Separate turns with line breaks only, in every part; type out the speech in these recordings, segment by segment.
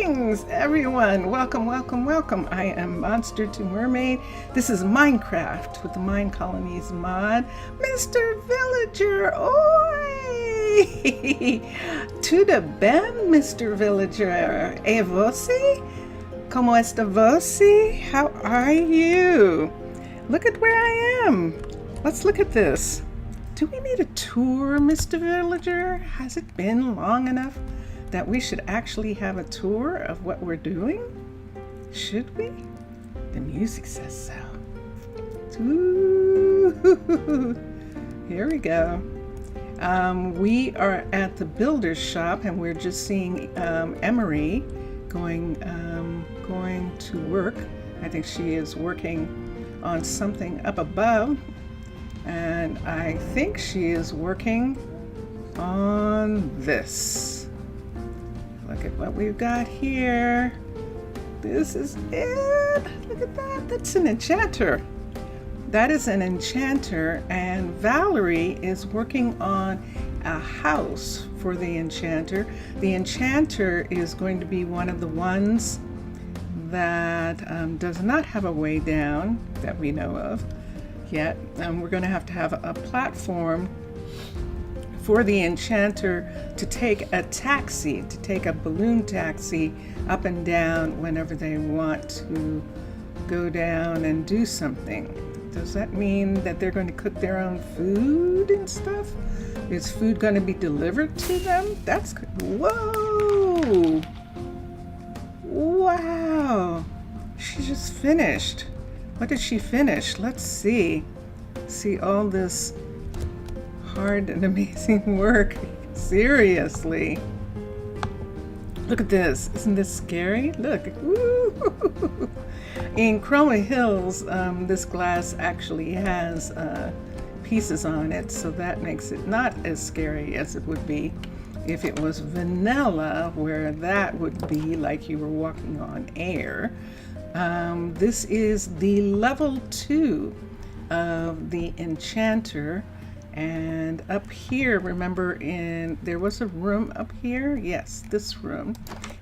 Greetings, everyone. Welcome, welcome, welcome. I am Monster to Mermaid. This is Minecraft with the Minecolonies mod. Mr. Villager, oi! Tudo bem, Mr. Villager? E você? Como está você? How are you? Look at where I am. Let's look at this. Do we need a tour, Mr. Villager? Has it been long enough that we should actually have a tour of what we're doing? Should we? The music says so. Ooh. Here we go. We are at the builder's shop and we're just seeing Emery going to work. I think she is working on something up above, and I think she is working on this. Look at what we've got here. This is it. Look at that. That's an enchanter. That is an enchanter, and Valerie is working on a house for the enchanter. The enchanter is going to be one of the ones that does not have a way down that we know of yet. We're going to have a platform for the enchanter to take a taxi, to take a balloon taxi up and down whenever they want to go down and do something. Does that mean that they're going to cook their own food and stuff? Is food going to be delivered to them? That's good. Whoa! Wow! She just finished. What did she finish? Let's see. See all this hard and amazing work. Seriously. Look at this. Isn't this scary? Look. Woo! In Chroma Hills, this glass actually has pieces on it, so that makes it not as scary as it would be if it was vanilla, where that would be like you were walking on air. This is the level 2 of the enchanter. And up here, remember, there was a room up here? Yes, this room.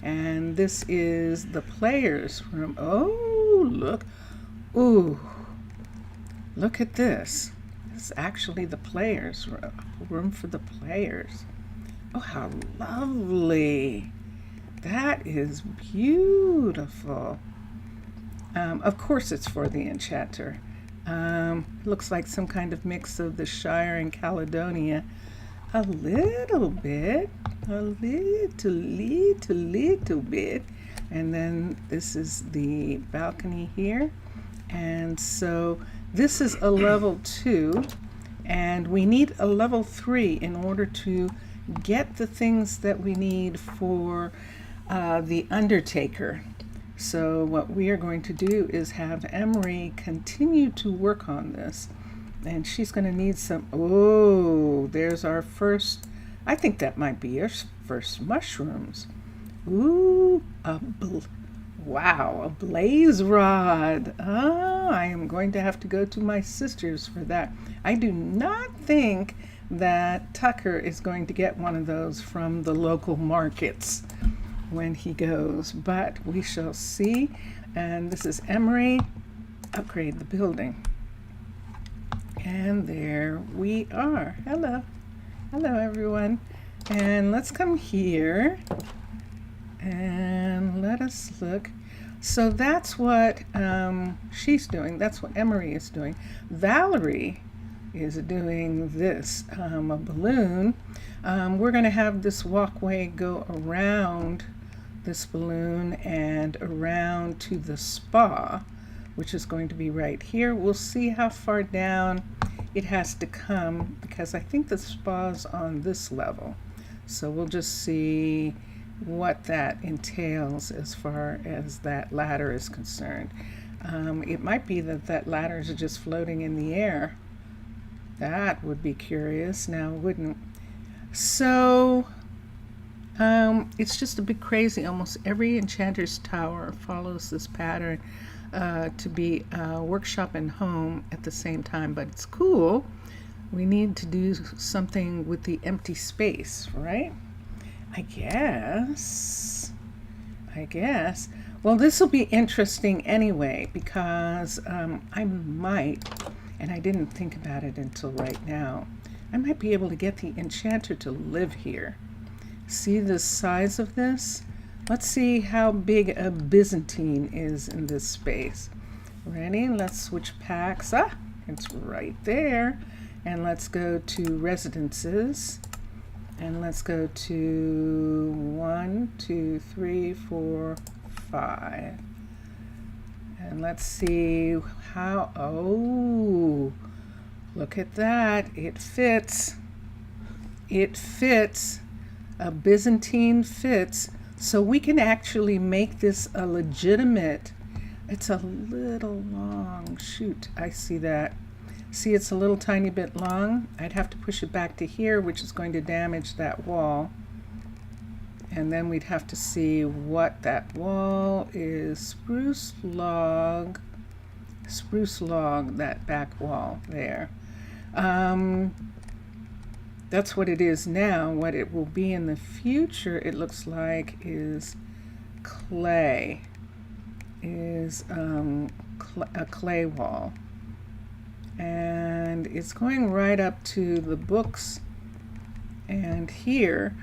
And this is the player's room. Oh, look. Ooh. Look at this. This is actually the player's room. Room for the players. Oh, how lovely. That is beautiful. Of course it's for the enchanter. Looks like some kind of mix of the Shire and Caledonia. A little bit. Little bit. And then this is the balcony here. And so this is a level 2. And we need a level 3 in order to get the things that we need for the undertaker. So what we are going to do is have Emery continue to work on this. And she's going to need some, oh, there's our first, I think that might be our first mushrooms. Ooh, wow, a blaze rod. Oh, I am going to have to go to my sister's for that. I do not think that Tucker is going to get one of those from the local markets when he goes, but we shall see. And this is Emery, upgrade the building. And there we are. Hello everyone. And let's come here and let us look. So that's what she's doing. That's what Emery is doing. Valerie is doing this, a balloon. We're going to have this walkway go around this balloon and around to the spa, which is going to be right here. We'll see how far down it has to come, because I think the spa's on this level. So we'll just see what that entails as far as that ladder is concerned. It might be that ladder is just floating in the air. That would be curious now, wouldn't it? So it's just a bit crazy. Almost every enchanter's tower follows this pattern to be a workshop and home at the same time, but it's cool. We need to do something with the empty space, right? I guess. I guess. Well, this will be interesting anyway, because I might, and I didn't think about it until right now, I might be able to get the enchanter to live here. See the size of this? Let's see how big a Byzantine is in this space. Ready? Let's switch packs. Ah, it's right there. And let's go to residences. And let's go to 1, 2, 3, 4, 5. And let's see how, oh, look at that. It fits. It fits. A Byzantine fits. So we can actually make this a legitimate, it's a little long. Shoot, I see that. See, it's a little tiny bit long. I'd have to push it back to here, which is going to damage that wall. And then we'd have to see what that wall is. Spruce log, that back wall there. That's what it is now. What it will be in the future, it looks like, is clay, is a clay wall. And it's going right up to the books and here,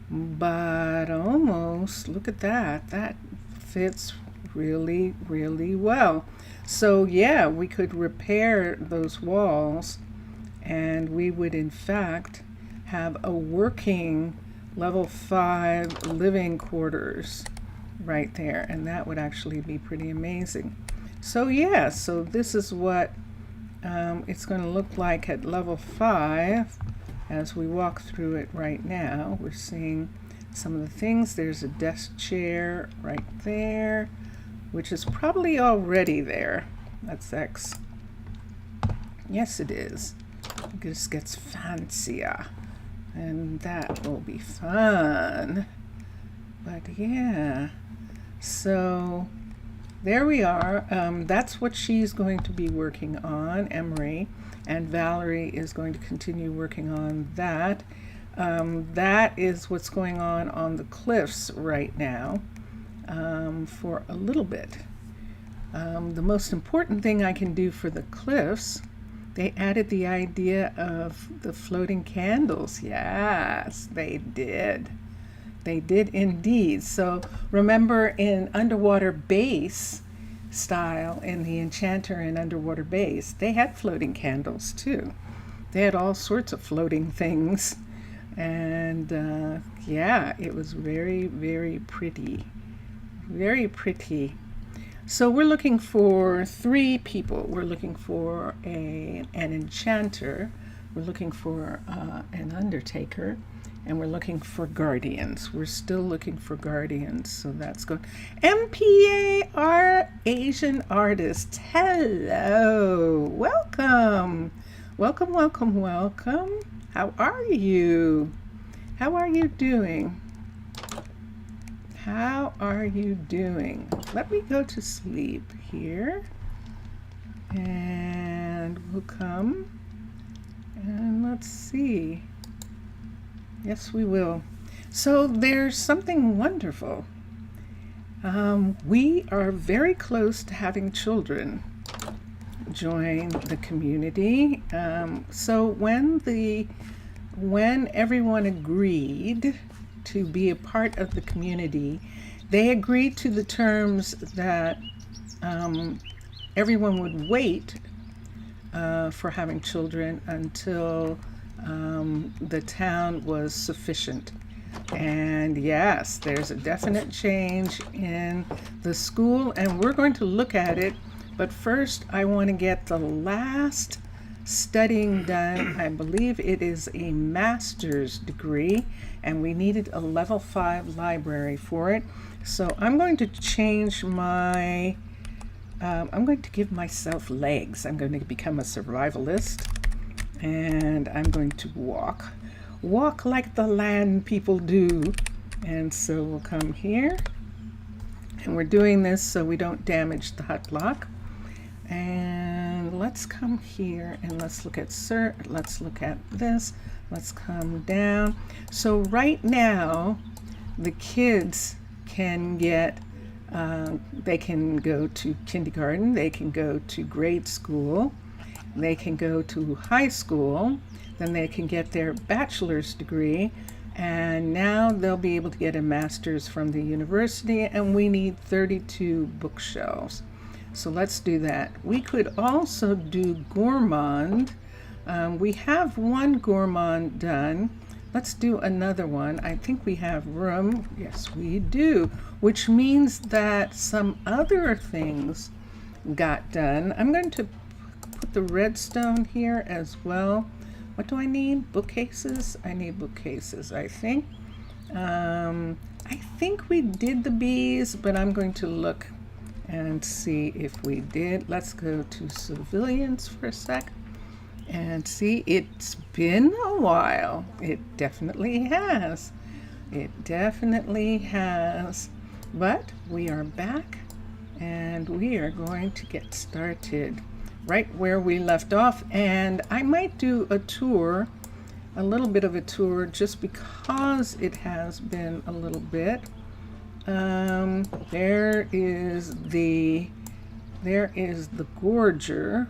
but almost, look at that. That fits really, really well. So yeah, we could repair those walls and we would in fact have a working level 5 living quarters right there, and that would actually be pretty amazing. So yeah, so this is what it's going to look like at level 5 as we walk through it right now. We're seeing some of the things. There's a desk chair right there, which is probably already there. That's X. Yes, it is. It just gets fancier, and that will be fun. But yeah, so there we are. That's what she's going to be working on, Emery, and Valerie is going to continue working on that. That is what's going on the cliffs right now for a little bit. The most important thing I can do for the cliffs, they added the idea of the floating candles. Yes, they did. They did indeed. So remember in Underwater Base style, in the Enchanter and Underwater Base, they had floating candles too. They had all sorts of floating things. And yeah, it was very, very pretty. Very pretty. So we're looking for 3 people. We're looking for an enchanter. We're looking for an undertaker. And we're looking for guardians. We're still looking for guardians, so that's good. MPA, our Asian artist. Hello, welcome. Welcome, welcome, welcome. How are you? How are you doing? How are you doing? Let me go to sleep here. And we'll come. And let's see. Yes, we will. So there's something wonderful. We are very close to having children join the community. So when everyone agreed to be a part of the community, they agreed to the terms that everyone would wait for having children until the town was sufficient. And yes, there's a definite change in the school, and we're going to look at it. But first, I want to get the last studying done. I believe it is a master's degree, and we needed a level 5 library for it. So I'm going to change my, I'm going to give myself legs. I'm going to become a survivalist. And I'm going to walk like the land people do. And so we'll come here, and we're doing this so we don't damage the hut block. And let's come here and let's look at let's look at this. Let's come down. So right now, the kids can get, they can go to kindergarten, they can go to grade school, they can go to high school, then they can get their bachelor's degree, and now they'll be able to get a master's from the university, and we need 32 bookshelves. So let's do that. We could also do gourmand. We have one gourmand done. Let's do another one. I think we have room. Yes, we do, which means that some other things got done. I'm going to put the redstone here as well. What do I need? Bookcases? I need bookcases, I think. I think we did the bees, but I'm going to look and see if we did. Let's go to civilians for a sec and see. It's been a while. It definitely has. It definitely has. But we are back and we are going to get started right where we left off, and I might do a tour, a little bit of a tour, just because it has been a little bit. There is the gorger.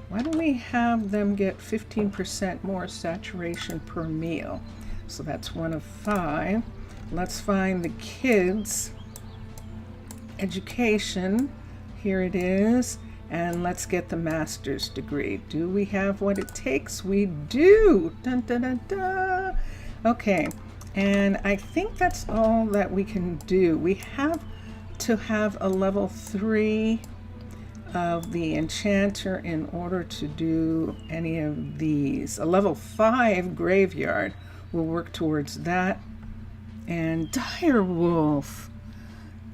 Why don't we have them get 15% more saturation per meal? So that's 1 of 5. Let's find the kids education. Here it is. And let's get the master's degree. Do we have what it takes? We do. Dun, dun, dun, dun. Okay, and I think that's all that we can do. We have to have a level 3 of the enchanter in order to do any of these. A level 5 graveyard will work towards that. And direwolf.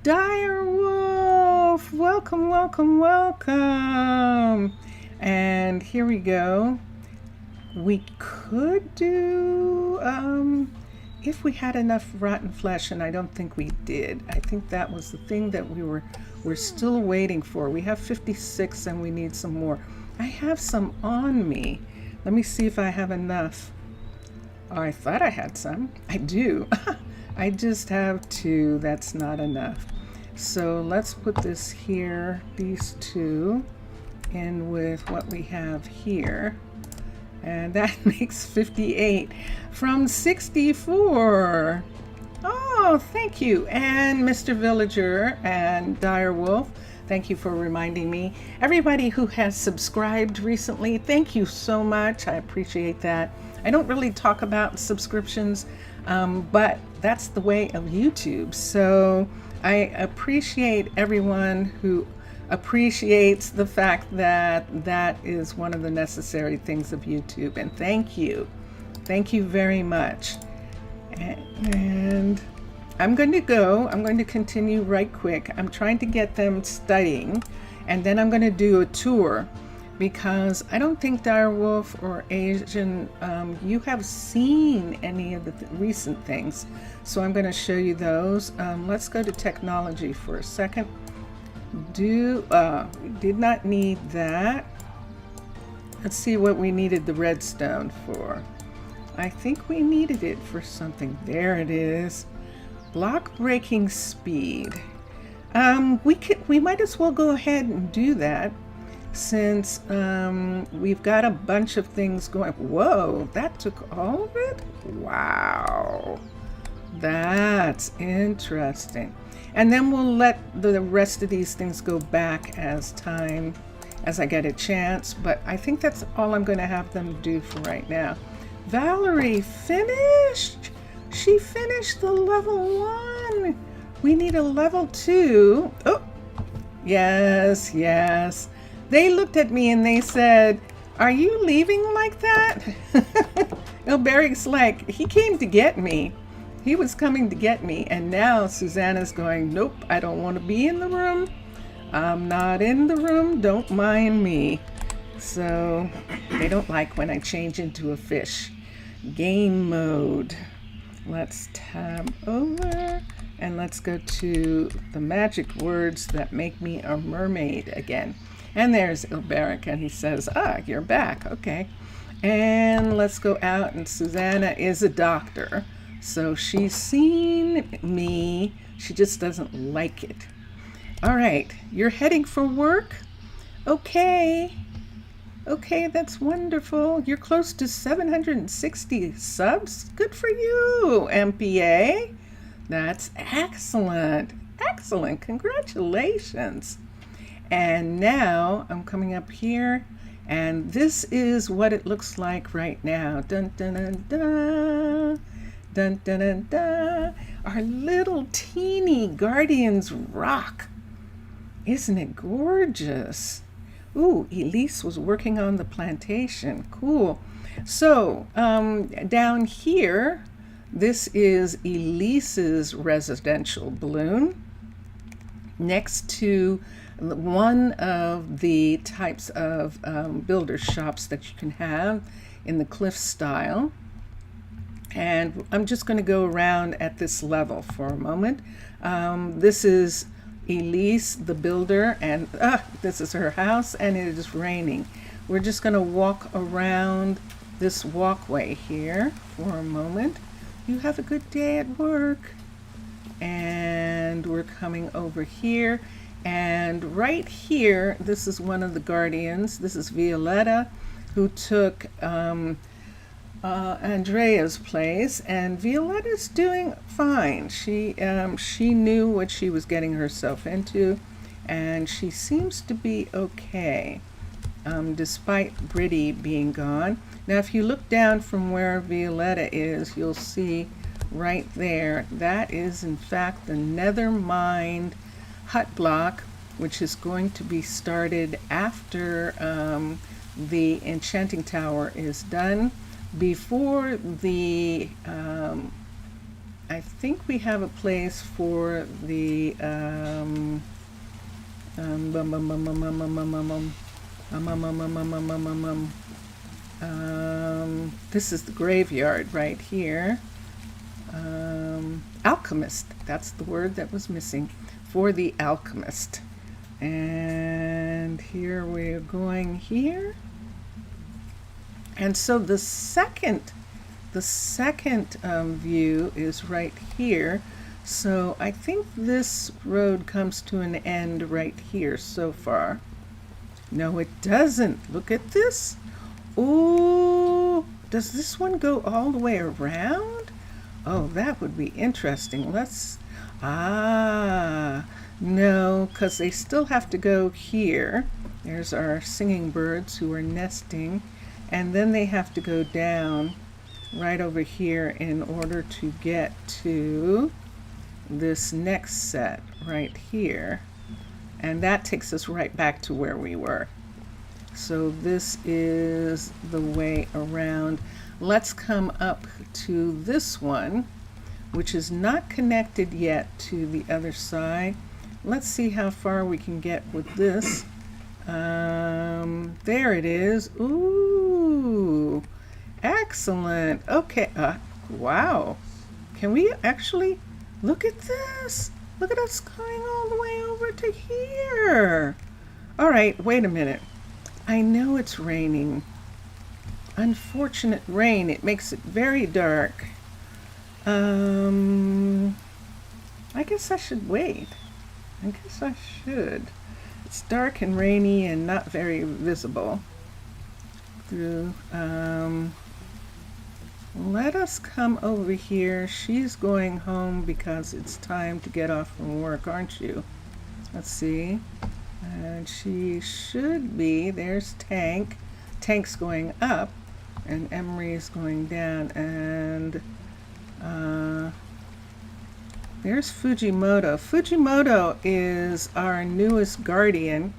Direwolf, welcome, welcome, welcome. And here we go. We could do, if we had enough rotten flesh, and I don't think we did. I think that was the thing that we're still waiting for. We have 56 and we need some more. I have some on me. Let me see if I have enough. Oh, I thought I had some. I do. I just have 2. That's not enough. So let's put this here, these 2, in with what we have here. And that makes 58 from 64. Oh, thank you. And Mr. Villager and Direwolf, thank you for reminding me. Everybody who has subscribed recently, thank you so much. I appreciate that. I don't really talk about subscriptions, but that's the way of YouTube. So I appreciate everyone who appreciates the fact that that is one of the necessary things of YouTube. And thank you. Thank you very much. And I'm going to continue right quick. I'm trying to get them studying, and then I'm going to do a tour, because I don't think Direwolf or Asian, you have seen any of the recent things. So I'm going to show you those. Let's go to technology for a second. We did not need that. Let's see what we needed the redstone for. I think we needed it for something. There it is. Block breaking speed. We might as well go ahead and do that, since we've got a bunch of things going. Whoa, that took all of it? Wow, that's interesting. And then we'll let the rest of these things go back as I get a chance, but I think that's all I'm going to have them do for right now. Valerie finished. She finished the level 1. We need a level 2. Oh, yes, yes. They looked at me and they said, "Are you leaving like that?" Barry's like, he came to get me. He was coming to get me. And now Susanna's going, "Nope, I don't want to be in the room. I'm not in the room. Don't mind me." So they don't like when I change into a fish. Game mode. Let's tab over and let's go to the magic words that make me a mermaid again. And there's Ilberic, and he says, "You're back." Okay. And let's go out, and Susanna is a doctor. So she's seen me. She just doesn't like it. All right, you're heading for work? Okay. Okay, that's wonderful. You're close to 760 subs. Good for you, MPA. That's excellent. Excellent. Congratulations. And now I'm coming up here, and this is what it looks like right now. Dun dun dun dun. Dun dun dun dun. Our little teeny guardians rock. Isn't it gorgeous? Ooh, Elise was working on the plantation. Cool. So down here, this is Elise's residential balloon next to one of the types of builder shops that you can have in the cliff style. And I'm just going to go around at this level for a moment. This is Elise, the builder, and this is her house, and it is raining. We're just going to walk around this walkway here for a moment. You have a good day at work. And we're coming over here, and right here, this is one of the guardians. This is Violetta, who took Andrea's place, and Violetta's doing fine. She knew what she was getting herself into, and she seems to be okay, despite Brittany being gone. Now, if you look down from where Violetta is, you'll see right there, that is in fact the nether mined hut block, which is going to be started after the enchanting tower is done. Before the, I think we have a place for the, this is the graveyard right here. Alchemist, that's the word that was missing, for the alchemist. And here we're going here. And so the second view is right here. So I think this road comes to an end right here so far. No, it doesn't. Look at this. Ooh, does this one go all the way around? Oh, that would be interesting. No, because they still have to go here. There's our singing birds who are nesting. And then they have to go down right over here in order to get to this next set right here. And that takes us right back to where we were. So this is the way around. Let's come up to this one, which is not connected yet to the other side. Let's see how far we can get with this. There it is. Ooh, excellent. Okay, wow. Can we actually look at this? Look at us going all the way over to here. All right, wait a minute. I know it's raining. Unfortunate rain. It makes it very dark. I guess I should wait. I guess I should. It's dark and rainy and not very visible. Let us come over here. She's going home because it's time to get off from work, aren't you? Let's see. And she should be. There's Tank. Tank's going up, and Emery's going down. And there's Fujimoto. Fujimoto is our newest guardian,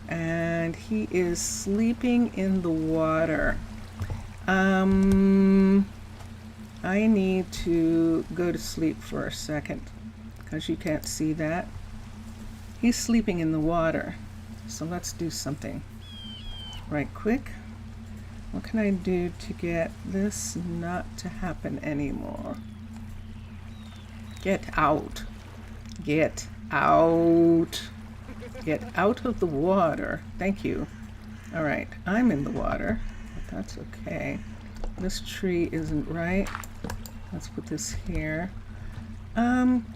and he is sleeping in the water. I need to go to sleep for a second because you can't see that. He's sleeping in the water. So let's do something right quick. What can I do to get this not to happen anymore? Get out. Get out. Get out of the water. Thank you. All right, I'm in the water, but that's okay. This tree isn't right. Let's put this here.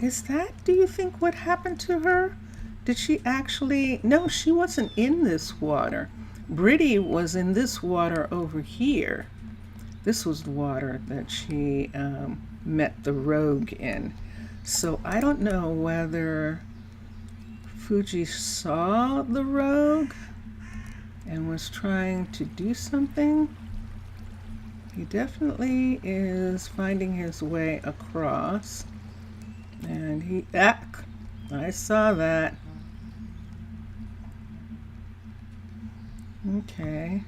Is that, do you think, what happened to her? Did she actually, no, she wasn't in this water. Brittany was in this water over here. This was the water that she met the rogue in. So I don't know whether Fuji saw the rogue and was trying to do something. He definitely is finding his way across. And I saw that. Okay.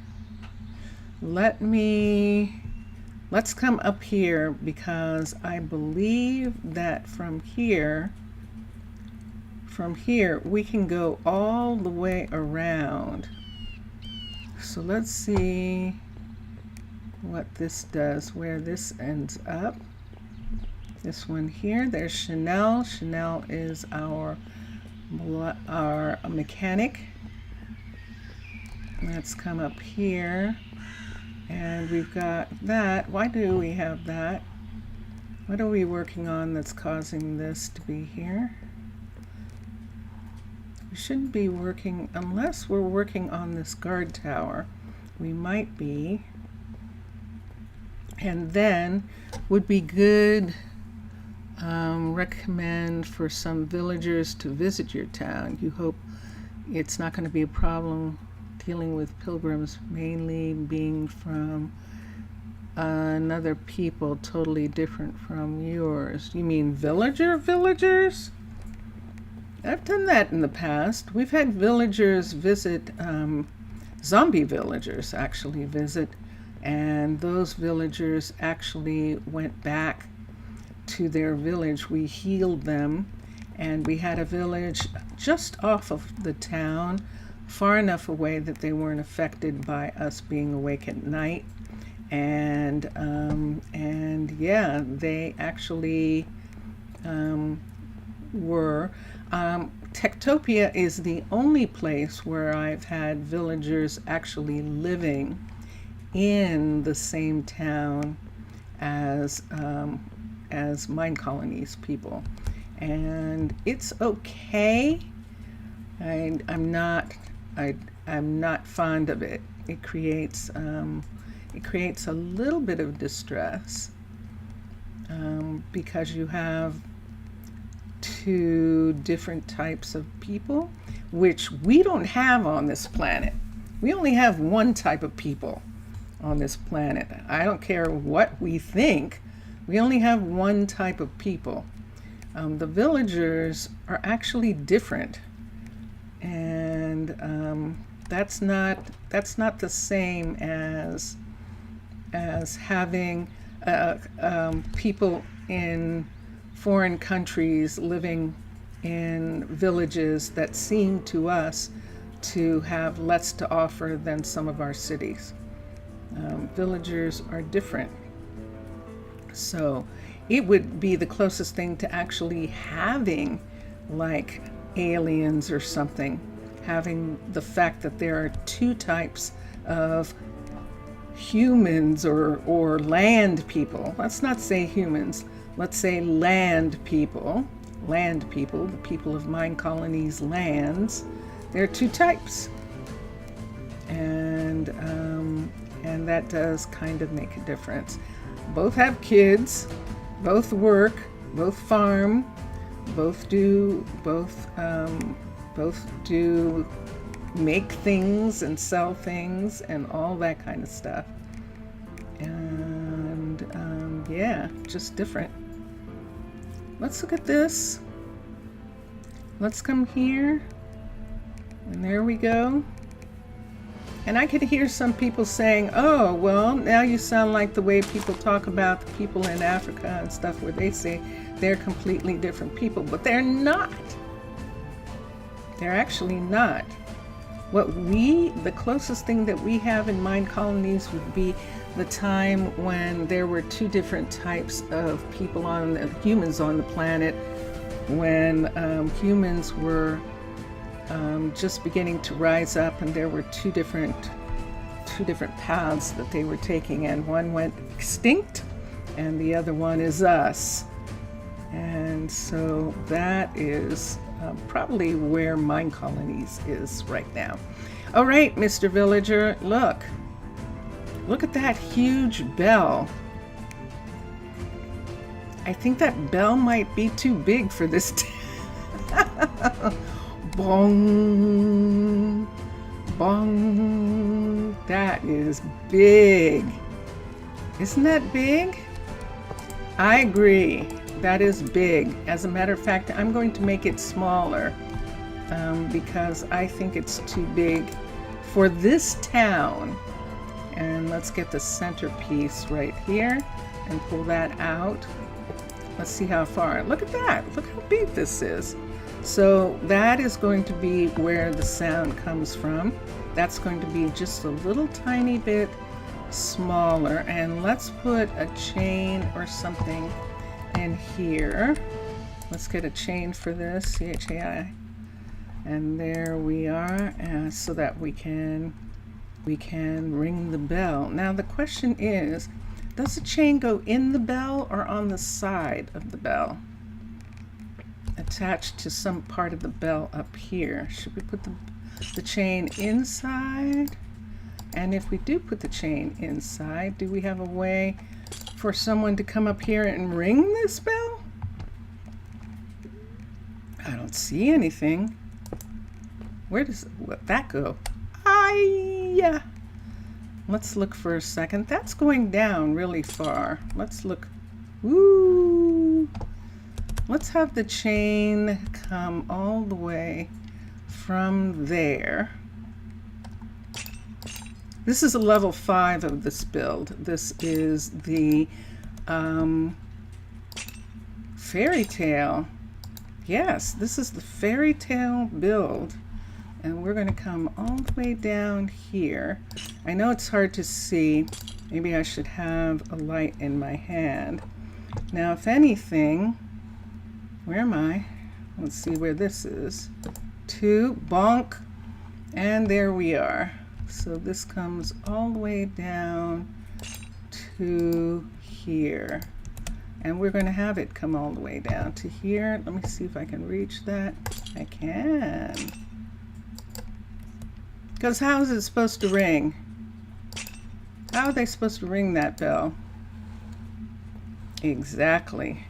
Let's come up here, because I believe that from here we can go all the way around. So let's see what this does, where this ends up. This one here, there's Chanel. Chanel is our mechanic. Let's come up here, and we've got that. Why do we have that? What are we working on that's causing this to be here? We shouldn't be working, unless we're working on this guard tower. We might be. And then would be good, recommend for some villagers to visit your town. You hope it's not going to be a problem dealing with pilgrims, mainly being from another people totally different from yours. You mean villagers? I've done that in the past. We've had villagers visit, zombie villagers actually visit, and those villagers actually went back to their village. We healed them, and we had a village just off of the town, far enough away that they weren't affected by us being awake at night. And yeah, they actually were. Techtopia is the only place where I've had villagers actually living in the same town as Minecolonies people, and it's okay. I'm not fond of it. It creates a little bit of distress, because you have two different types of people, which we don't have on this planet. We only have one type of people on this planet. I don't care what we think. We only have one type of people. The villagers are actually different, and that's not the same as having people in foreign countries living in villages that seem to us to have less to offer than some of our cities. Villagers are different. So it would be the closest thing to actually having like aliens or something, having the fact that there are two types of humans or land people. Let's not say humans. Let's say land people, the people of Minecolonies lands. There are two types, and that does kind of make a difference. Both have kids, both work, both farm, both do make things and sell things and all that kind of stuff. And yeah, just different. Let's look at this. Let's come here. And there we go. And I could hear some people saying, oh, well, now you sound like the way people talk about the people in Africa and stuff, where they say they're completely different people. But they're not. They're actually not. The closest thing that we have in Minecolonies would be the time when there were two different types of people humans on the planet, when humans were just beginning to rise up, and there were two different paths that they were taking, and one went extinct and the other one is us. And so that is probably where Minecolonies is right now. All right, Mr. Villager, look at that huge bell. I think that bell might be too big for this Bong, bong. That is big. Isn't that big? I agree. That is big. As a matter of fact, I'm going to make it smaller because I think it's too big for this town. And let's get the centerpiece right here and pull that out. Let's see how far. Look at that. Look how big this is. So that is going to be where the sound comes from. That's going to be just a little tiny bit smaller. And let's put a chain or something in here. Let's get a chain for this, CHAI. And there we are, so that we can ring the bell. Now the question is, does the chain go in the bell or on the side of the bell? Attached to some part of the bell up here. Should we put the chain inside? And if we do put the chain inside, do we have a way for someone to come up here and ring this bell? I don't see anything. Where does that go? Yeah. Let's look for a second. That's going down really far. Let's look. Woo! Let's have the chain come all the way from there. This is a level 5 of this build. This is the fairy tale. Yes, this is the fairy tale build. And we're going to come all the way down here. I know it's hard to see. Maybe I should have a light in my hand. Now, if anything, where am I? Let's see where this is. 2, bonk, and there we are. So this comes all the way down to here. And we're going to have it come all the way down to here. Let me see if I can reach that. I can. Because how is it supposed to ring? How are they supposed to ring that bell? Exactly.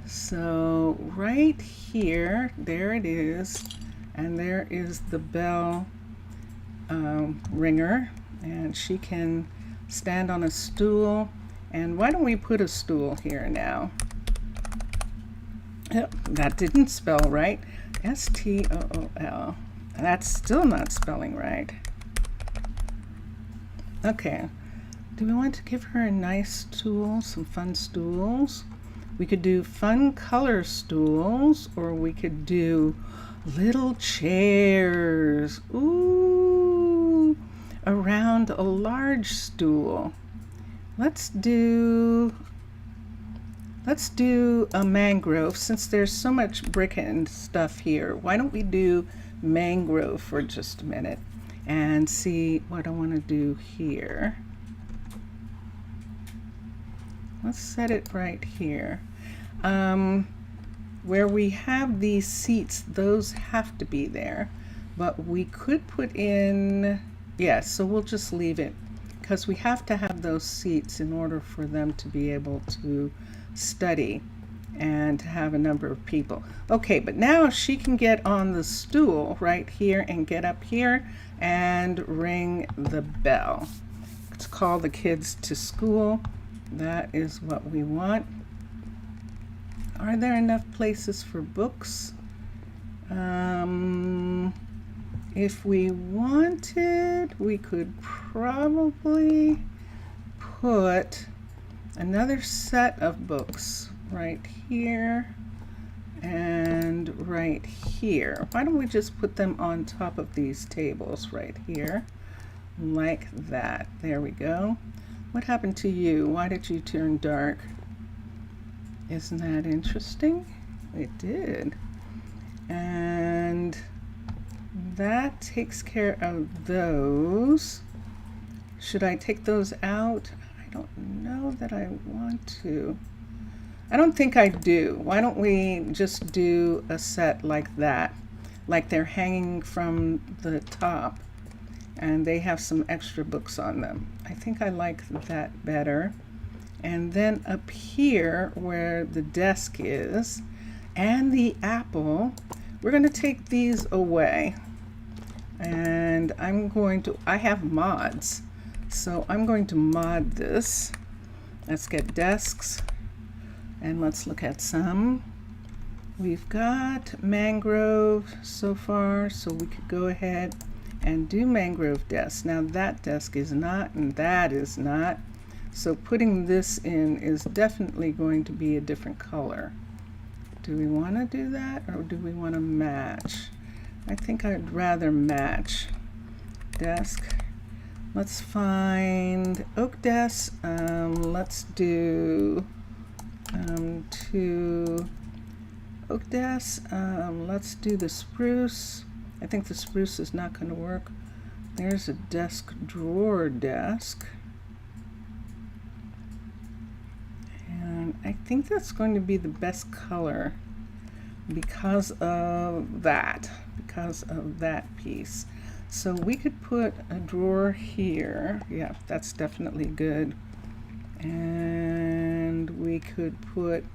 So right here, there it is. And there is the bell ringer. And she can stand on a stool. And why don't we put a stool here now? Oh, that didn't spell right. S-T-O-O-L. That's still not spelling right. Okay. Do we want to give her a nice stool, some fun stools? We could do fun color stools, or we could do little chairs. Ooh, around a large stool. Let's do a mangrove, since there's so much brick and stuff here. Why don't we do mangrove for just a minute and see what I want to do here. Let's set it right here. Where we have these seats, those have to be there, but we could put in, yeah, so we'll just leave it because we have to have those seats in order for them to be able to study and to have a number of people. Okay, but now she can get on the stool right here and get up here and ring the bell. Let's call the kids to school. That is what we want. Are there enough places for books? If we wanted, we could probably put another set of books right here and right here. Why don't we just put them on top of these tables right here, like that. There we go. What happened to you? Why did you turn dark? Isn't that interesting? It did. And that takes care of those. Should I take those out? I don't know that I want to. I don't think I do. Why don't we just do a set like that? Like they're hanging from the top and they have some extra books on them. I think I like that better. And then up here where the desk is and the apple, we're going to take these away. And I have mods. So I'm going to mod this. Let's get desks and let's look at some. We've got mangrove so far, so we could go ahead and do mangrove desk. Now that desk is not and that is not. So putting this in is definitely going to be a different color. Do we want to do that or do we want to match? I think I'd rather match. Desk. Let's find oak desk. Let's do 2 oak desk. Let's do the spruce. I think the spruce is not going to work. There's a desk drawer desk. And I think that's going to be the best color because of that piece. So we could put a drawer here. Yeah, that's definitely good. And we could put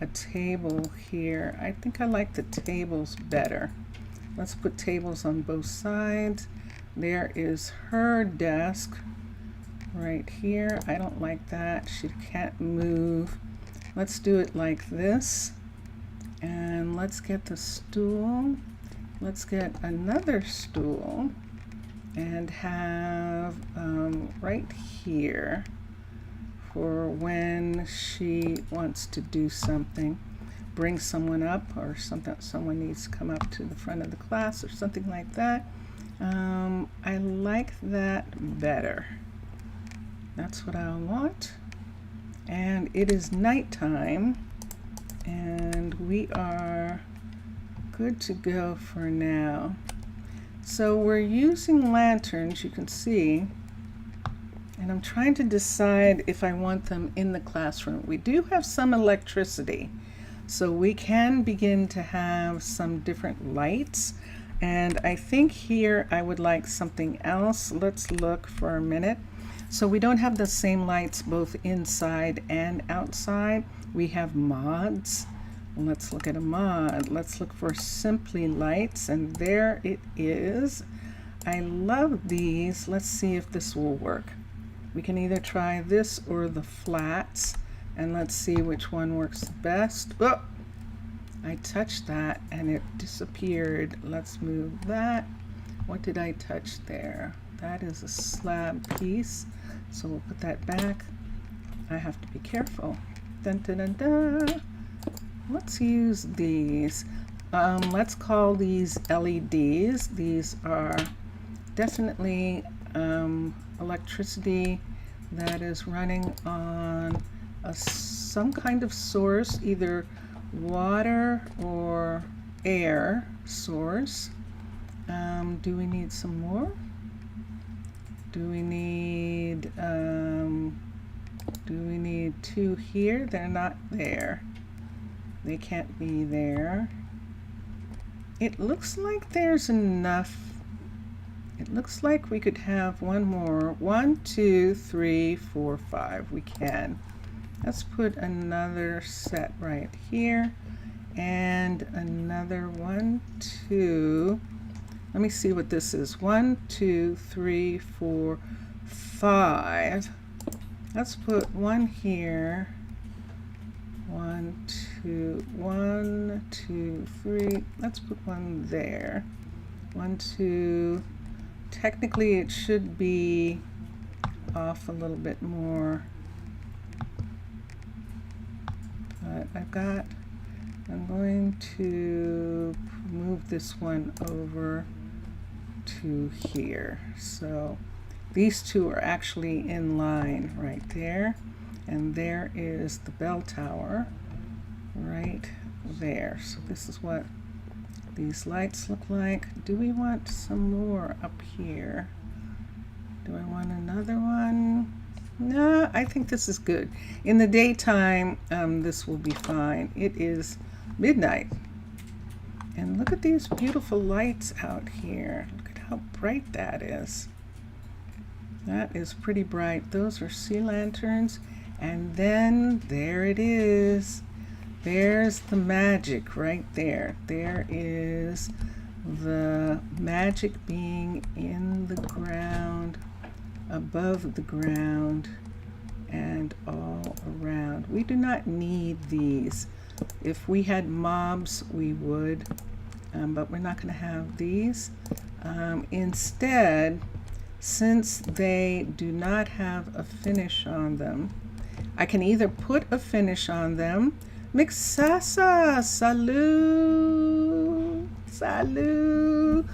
a table here. I think I like the tables better. Let's put tables on both sides. There is her desk right here. I don't like that. She can't move. Let's do it like this. And let's get the stool. Let's get another stool and have right here for when she wants to do something, bring someone up or something, someone needs to come up to the front of the class or something like that. I like that better. That's what I want. And it is nighttime and we are good to go for now. So we're using lanterns, you can see, and I'm trying to decide if I want them in the classroom. We do have some electricity, so we can begin to have some different lights. And I think here I would like something else. Let's look for a minute. So we don't have the same lights both inside and outside. We have mods. Let's look at a mod. Let's look for Simply Lights, and there it is. I love these. Let's see if this will work. We can either try this or the flats, and let's see which one works best. Oh, I touched that and it disappeared. Let's move that. What did I touch there? That is a slab piece, so we'll put that back. I have to be careful. Dun, dun, dun, dun. Let's use these. Let's call these LEDs. These are definitely electricity that is running on some kind of source, either water or air source. Do we need some more? Do we need 2 here? They're not there. They can't be there. It looks like there's enough. It looks like we could have one more. 1, 2, 3, 4, 5. We can. Let's put another set right here. And another 1, 2. Let me see what this is. 1, 2, 3, 4, 5. Let's put one here. 1, 2, 1, 2, 3. Let's put one there. 1, 2. Technically, it should be off a little bit more. But I'm going to move this one over to here. So these two are actually in line right there. And there is the bell tower right there. So this is what these lights look like. Do we want some more up here? Do I want another one? No, I think this is good. In the daytime, this will be fine. It is midnight. And look at these beautiful lights out here. Look at how bright that is. That is pretty bright. Those are sea lanterns. And then there it is. There's the magic right there. There is the magic being in the ground, above the ground, and all around. We do not need these. If we had mobs, we would, but we're not going to have these. Instead, since they do not have a finish on them, I can either put a finish on them. Mixasa, salut, salut,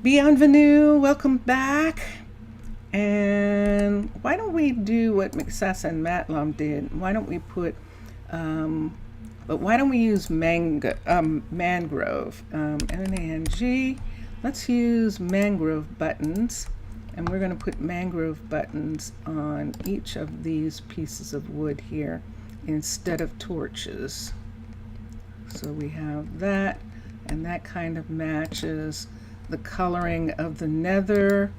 bienvenue, welcome back. And why don't we do what Mixasa and Matlam did? Why don't we put, but why don't we use mangrove, M-A-N-G. Let's use mangrove buttons, and we're going to put mangrove buttons on each of these pieces of wood here instead of torches. So we have that, and that kind of matches the coloring of the nether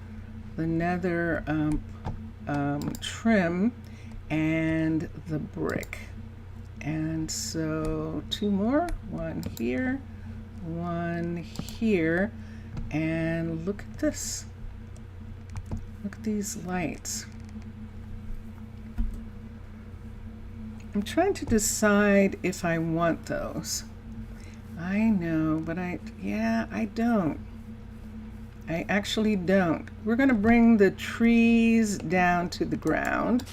trim and the brick. And so two more, one here, and look at this. Look at these lights. I'm trying to decide if I want those. I know, but I don't. I actually don't. We're going to bring the trees down to the ground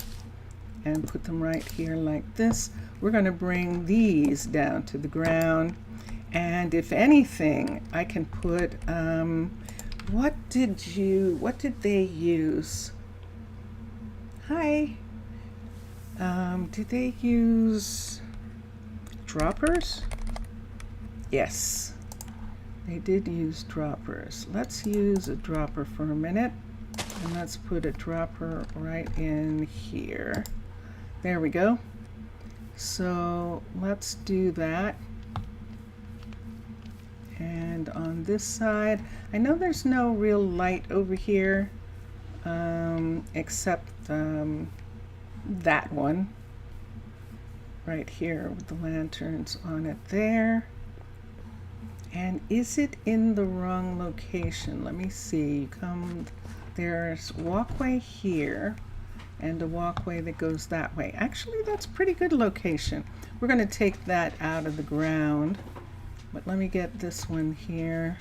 and put them right here like this. We're going to bring these down to the ground. And if anything, I can put, what did they use? Hi. Did they use droppers? Yes, they did use droppers. Let's use a dropper for a minute, and let's put a dropper right in here. There we go. So let's do that. And on this side, I know there's no real light over here, except that one right here with the lanterns on it there. And is it in the wrong location? Let me see. There's walkway here and a walkway that goes that way. Actually, that's pretty good location. We're going to take that out of the ground, but let me get this one here.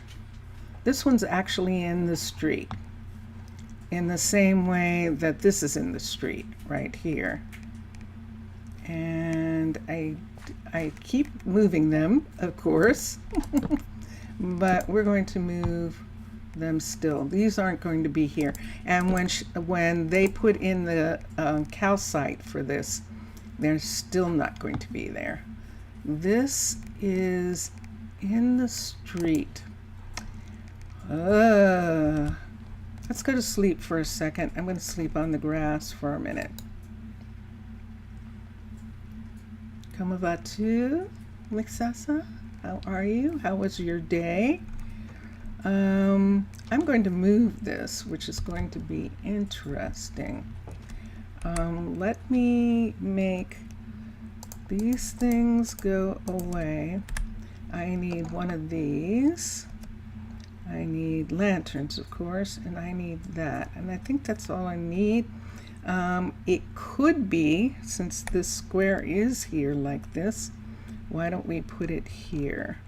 This one's actually in the street, in the same way that this is in the street right here. And I keep moving them, of course, but we're going to move them still. These aren't going to be here. And when they put in the calcite for this, they're still not going to be there. This is in the street. Let's go to sleep for a second. I'm going to sleep on the grass for a minute. Como va-tu, Mixasa? How are you? How was your day? I'm going to move this, which is going to be interesting. Let me make these things go away. I need one of these. I need lanterns, of course, and I need that. And I think that's all I need. It could be, since this square is here like this, why don't we put it here?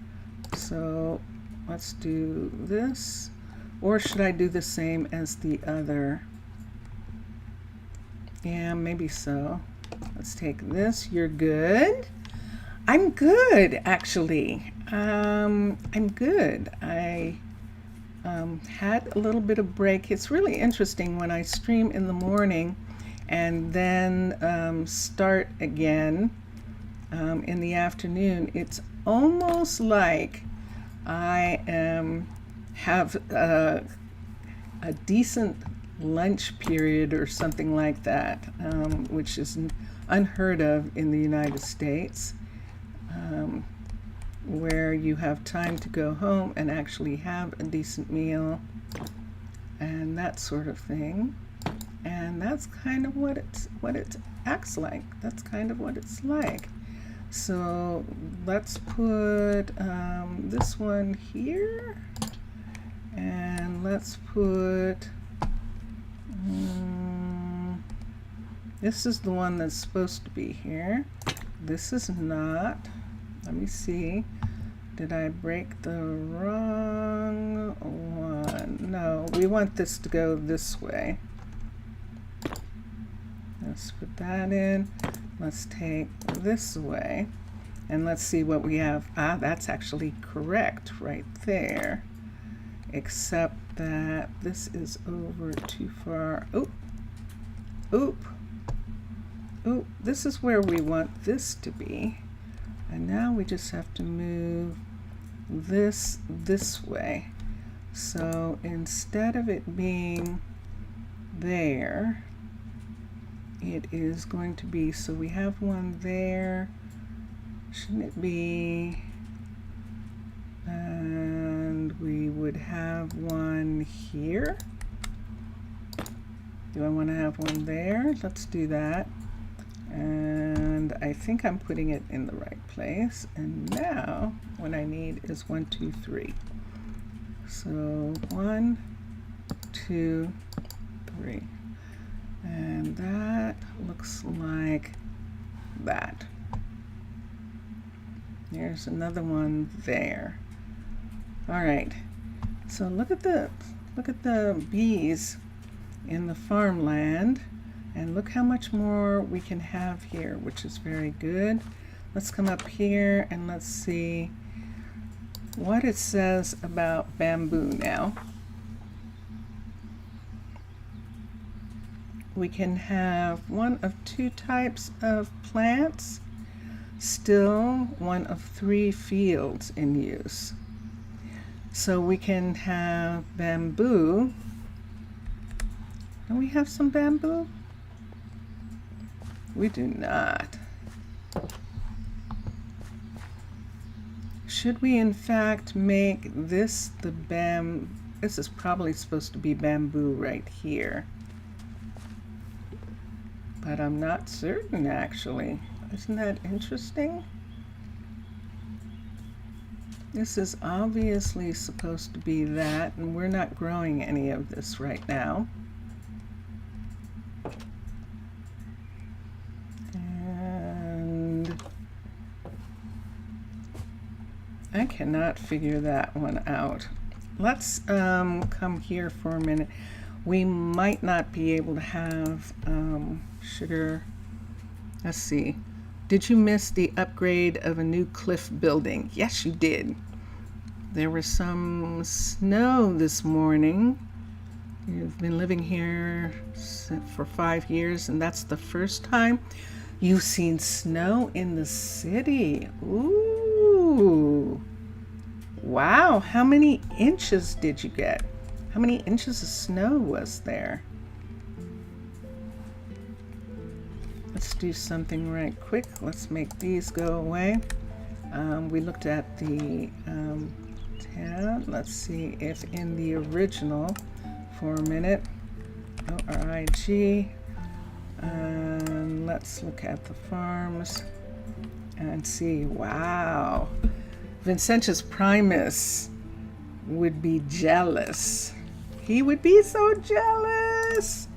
So let's do this. Or should I do the same as the other? Yeah, maybe so. Let's take this. You're good. I'm good, actually. I'm good. I had a little bit of break. It's really interesting when I stream in the morning and then start again in the afternoon. It's almost like I have a decent lunch period or something like that, which is unheard of in the United States, where you have time to go home and actually have a decent meal and that sort of thing. And that's kind of what it acts like. That's kind of what it's like. So let's put this one here, and let's put this is the one that's supposed to be here. This is not. Let me see. Did I break the wrong one? No, we want this to go this way. Let's put that in. Let's take this away, and let's see what we have. Ah, that's actually correct right there, except that this is over too far. Oop, oop, oop. This is where we want this to be, and now we just have to move this way. So instead of it being there, it is going to be, so we have one there, shouldn't it be, and we would have one here. Do I want to have one there? Let's do that. And I think I'm putting it in the right place. And now what I need is 1, 2, 3. So 1, 2, 3. And that looks like that. There's another one there. All right. So look at the bees in the farmland, and look how much more we can have here, which is very good. Let's come up here and let's see what it says about bamboo now. We can have one of 2 types of plants, still one of 3 fields in use. So we can have bamboo. Do we have some bamboo? We do not. Should we in fact make this the this is probably supposed to be bamboo right here. But I'm not certain, actually. Isn't that interesting? This is obviously supposed to be that, and we're not growing any of this right now. And I cannot figure that one out. Let's come here for a minute. We might not be able to have sugar. Let's see. Did you miss the upgrade of a new cliff building? Yes, you did. There was some snow this morning. You've been living here for 5 years, and that's the first time you've seen snow in the city. Ooh. Wow. How many inches did you get? How many inches of snow was there? Let's do something right quick. Let's make these go away. We looked at the tab. Let's see if in the original for a minute. ORIG. And let's look at the farms and see. Wow. Vincentus Primus would be jealous. He would be so jealous.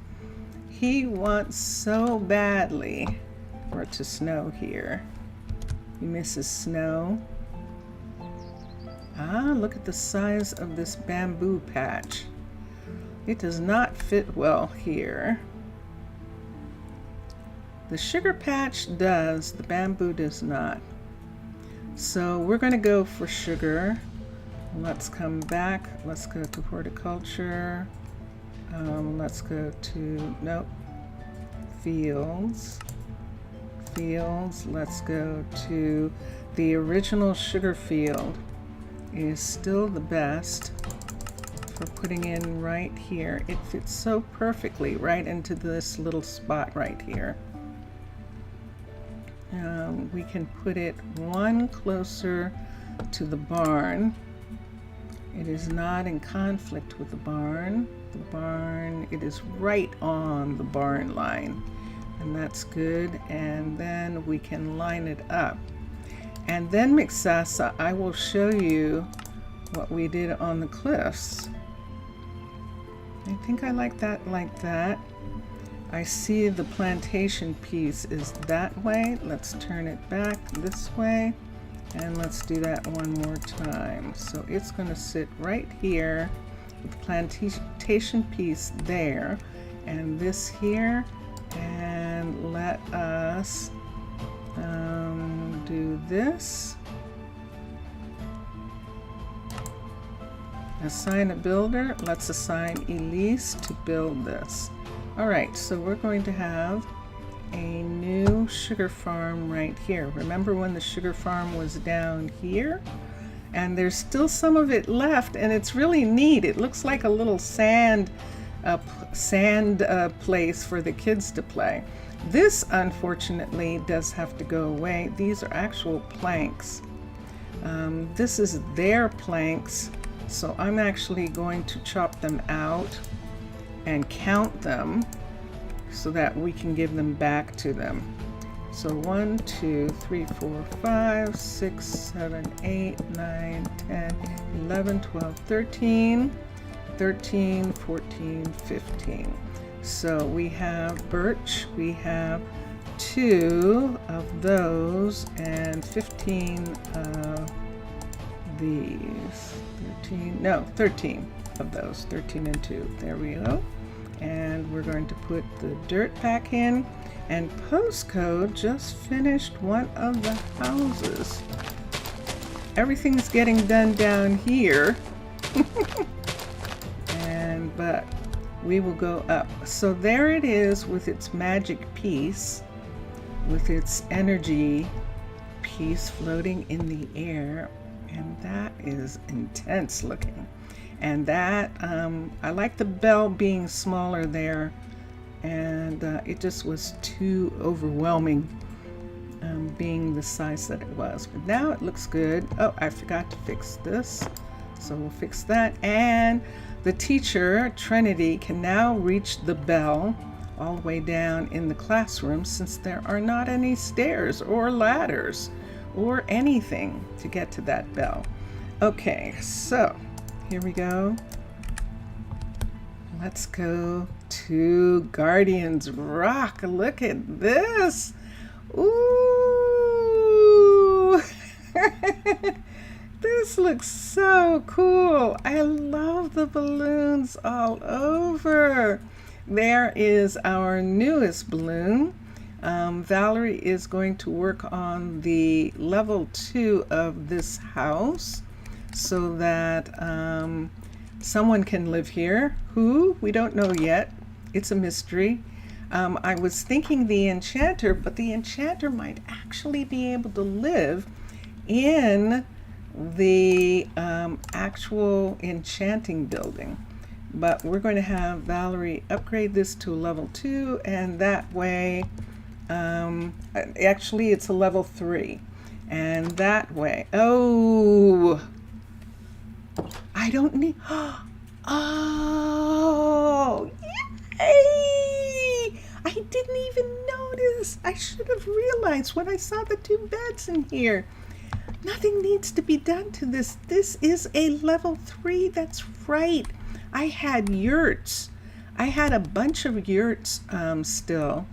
He wants so badly for it to snow here. He misses snow. Ah, look at the size of this bamboo patch. It does not fit well here. The sugar patch does, the bamboo does not. So we're going to go for sugar. Let's come back. Let's go to horticulture. Let's go to, nope, fields. Let's go to the original sugar field. Is still the best we're putting in right here. It fits so perfectly right into this little spot right here. We can put it one closer to the barn. It is not in conflict with the barn. The barn, it is right on the barn line, and that's good. And then we can line it up. And then, Mixasa, I will show you what we did on the cliffs. I think I like that. I see the plantation piece is that way. Let's turn it back this way, and let's do that one more time. So it's going to sit right here with the plantation piece there, and this here, and let us do this. Assign a builder. Let's assign Elise to build this. All right, so we're going to have a new sugar farm right here. Remember when the sugar farm was down here? And there's still some of it left, and it's really neat. It looks like a little sand place for the kids to play. This, unfortunately, does have to go away. These are actual planks. This is their planks, so I'm actually going to chop them out and count them so that we can give them back to them. So 1, 2, 3, 4, 5, 6, 7, 8, 9, 10, 11, 12, 13, 14, 15. So we have birch, we have 2 of those, and 15 of these. 13 of those, 13 and 2. There we go. And we're going to put the dirt back in. And postcode just finished one of the houses. Everything's getting done down here. But we will go up. So there it is with its magic piece, with its energy piece floating in the air. And that is intense looking. And that, I like the bell being smaller there, and it just was too overwhelming being the size that it was. But now it looks good. Oh, I forgot to fix this, so we'll fix that. And the teacher, Trinity, can now reach the bell all the way down in the classroom, since there are not any stairs or ladders or anything to get to that bell. Okay, so here we go. Let's go to Guardian's Rock. Look at this. Ooh. This looks so cool. I love the balloons all over. There is our newest balloon. Valerie is going to work on the level 2 of this house so that someone can live here. Who? We don't know yet. It's a mystery. I was thinking the enchanter, but the enchanter might actually be able to live in the actual enchanting building. But we're going to have Valerie upgrade this to a level 2, and that way, actually it's a level 3. And that way, oh, I don't need, oh, yay! I didn't even notice. I should have realized when I saw the 2 beds in here. Nothing needs to be done to this. This is a level 3. That's right. I had yurts. I had a bunch of yurts still,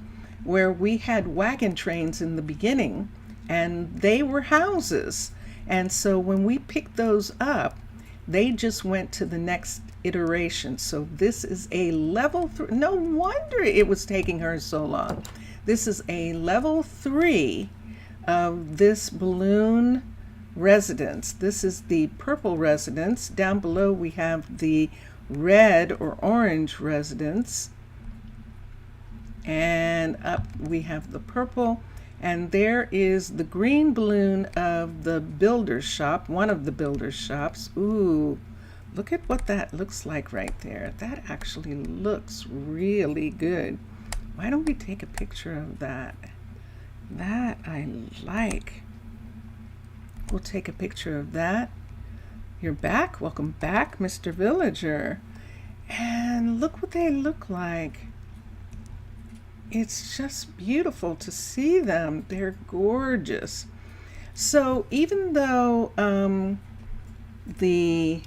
where we had wagon trains in the beginning, and they were houses. And so when we picked those up, they just went to the next iteration. So this is a level 3. No wonder it was taking her so long. This is a level 3 of this balloon residence. This is the purple residence. Down below we have the red or orange residence, and up we have the purple, and there is the green balloon of the builder's shop, one of the builder's shops. Ooh, Look at what that looks like right there. That actually looks really good. Why don't we take a picture of that? That I like. We'll take a picture of that. You're back. Welcome back, Mr. Villager. And look what they look like. It's just beautiful to see them. They're gorgeous. So even though the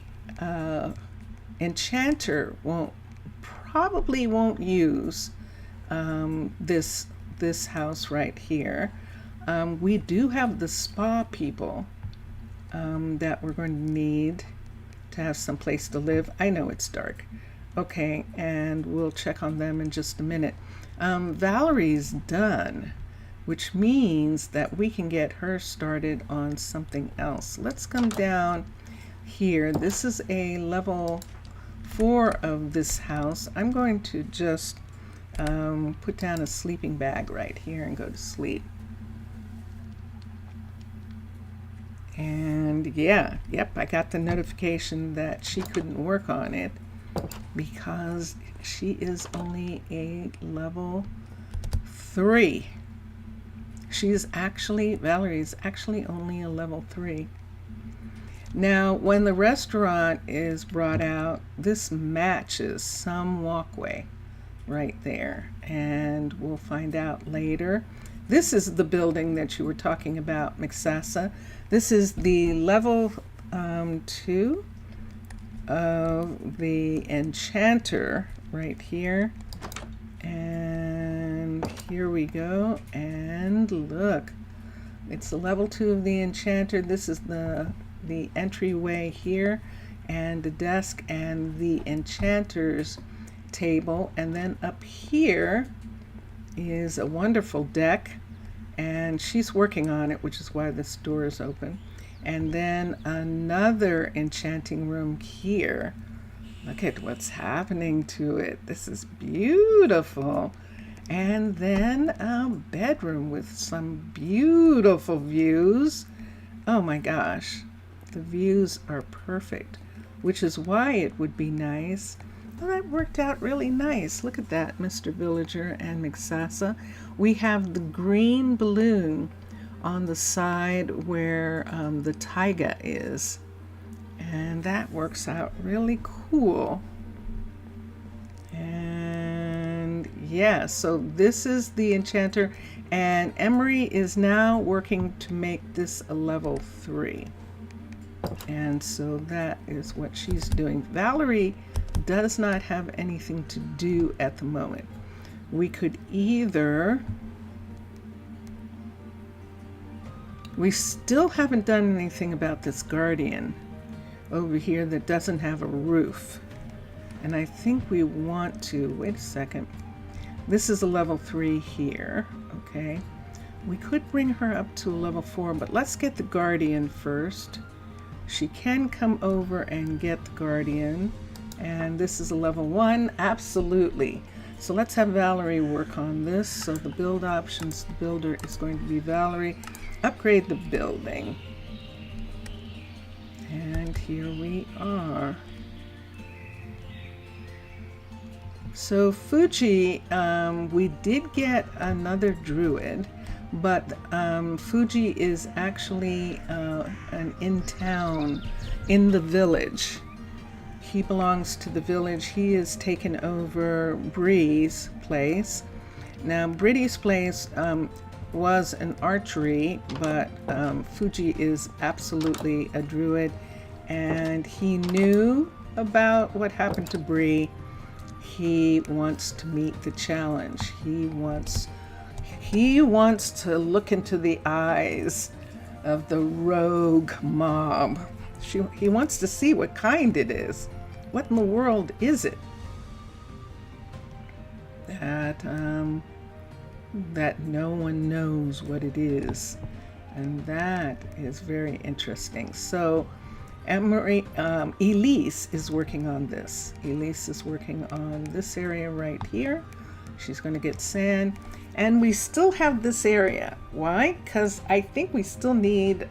enchanter probably won't use this house right here, we do have the spa people that we're going to need to have some place to live. I know it's dark. Okay, and we'll check on them in just a minute. Valerie's done, which means that we can get her started on something else. Let's come down here. This is a level 4 of this house. I'm going to just put down a sleeping bag right here and go to sleep. And yep, I got the notification that she couldn't work on it because she is only a level 3. Valerie's actually only a level 3. Now, when the restaurant is brought out, this matches some walkway right there, and we'll find out later. This is the building that you were talking about, Mixasa. This is the level 2 of the enchanter right here. And here we go. And look, it's the level 2 of the enchanter. This is the entryway here, and the desk and the enchanter's table. And then up here is a wonderful deck, and she's working on it, which is why this door is open. And then another enchanting room here. Look at what's happening to it. This is beautiful. And then a bedroom with some beautiful views. Oh my gosh, the views are perfect, which is why it would be nice. Well, that worked out really nice. Look at that, Mr. Villager and Mixasa. We have the green balloon on the side where the taiga is. And that works out really cool. And yeah, so this is the enchanter. And Emery is now working to make this a level 3. And so that is what she's doing. Valerie does not have anything to do at the moment. We could either... We still haven't done anything about this guardian over here that doesn't have a roof. And I think we want to... Wait a second. This is a level 3 here. Okay. We could bring her up to a level 4, but let's get the guardian first. She can come over and get the guardian. And this is a level 1. Absolutely. So let's have Valerie work on this. So the build options, the builder is going to be Valerie. Upgrade the building. And here we are. So Fuji, we did get another druid, but Fuji is actually in town, in the village. He belongs to the village. He has taken over Bree's place. Now, Brittany's place was an archery, but Fuji is absolutely a druid, and he knew about what happened to Bree. He wants to meet the challenge. He wants to look into the eyes of the rogue mob. He wants to see what kind it is. What in the world is it that no one knows what it is? And that is very interesting. So Elise is working on this. Elise is working on this area right here. She's going to get sand. And we still have this area. Why? Because I think we still need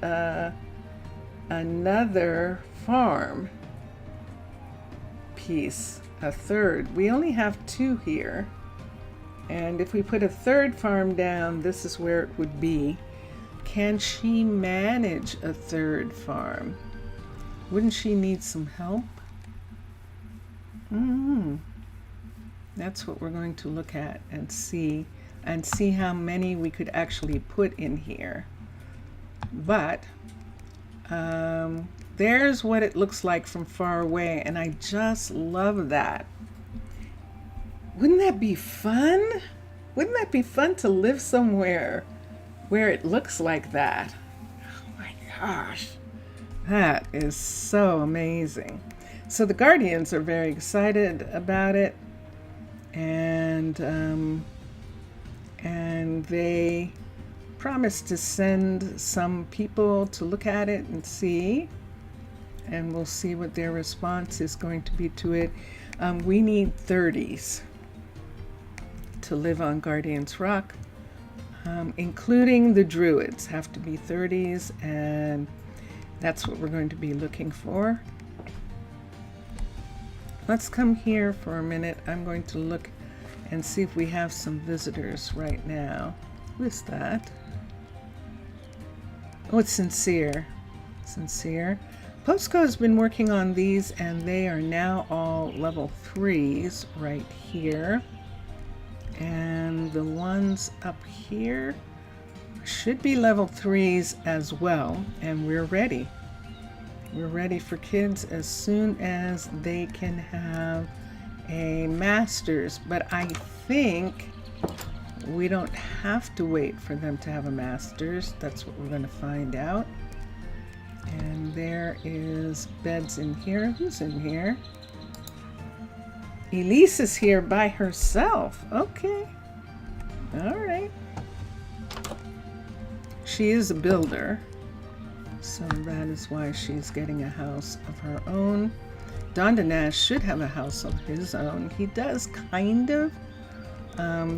another farm. piece, a third. We only have 2 here. And if we put a third farm down, this is where it would be. Can she manage a third farm? Wouldn't she need some help? That's what we're going to look at and see how many we could actually put in here. But there's what it looks like from far away, and I just love that. Wouldn't that be fun? Wouldn't that be fun to live somewhere where it looks like that? Oh my gosh, that is so amazing. So the Guardians are very excited about it, and they promised to send some people to look at it and see, and we'll see what their response is going to be to it. We need 30s to live on Guardians Rock, including the Druids have to be 30s, and that's what we're going to be looking for. Let's come here for a minute. I'm going to look and see if we have some visitors right now. Who is that? Oh, it's Sincere. Sincere. Postco has been working on these, and they are now all level 3s right here. And the ones up here should be level 3s as well, and we're ready. We're ready for kids as soon as they can have a master's, but I think we don't have to wait for them to have a master's. That's what we're going to find out. And there is beds in here. Who's in here? Elise is here by herself. Okay. All right. She is a builder, so that is why she's getting a house of her own. Dondanas should have a house of his own. He does, kind of.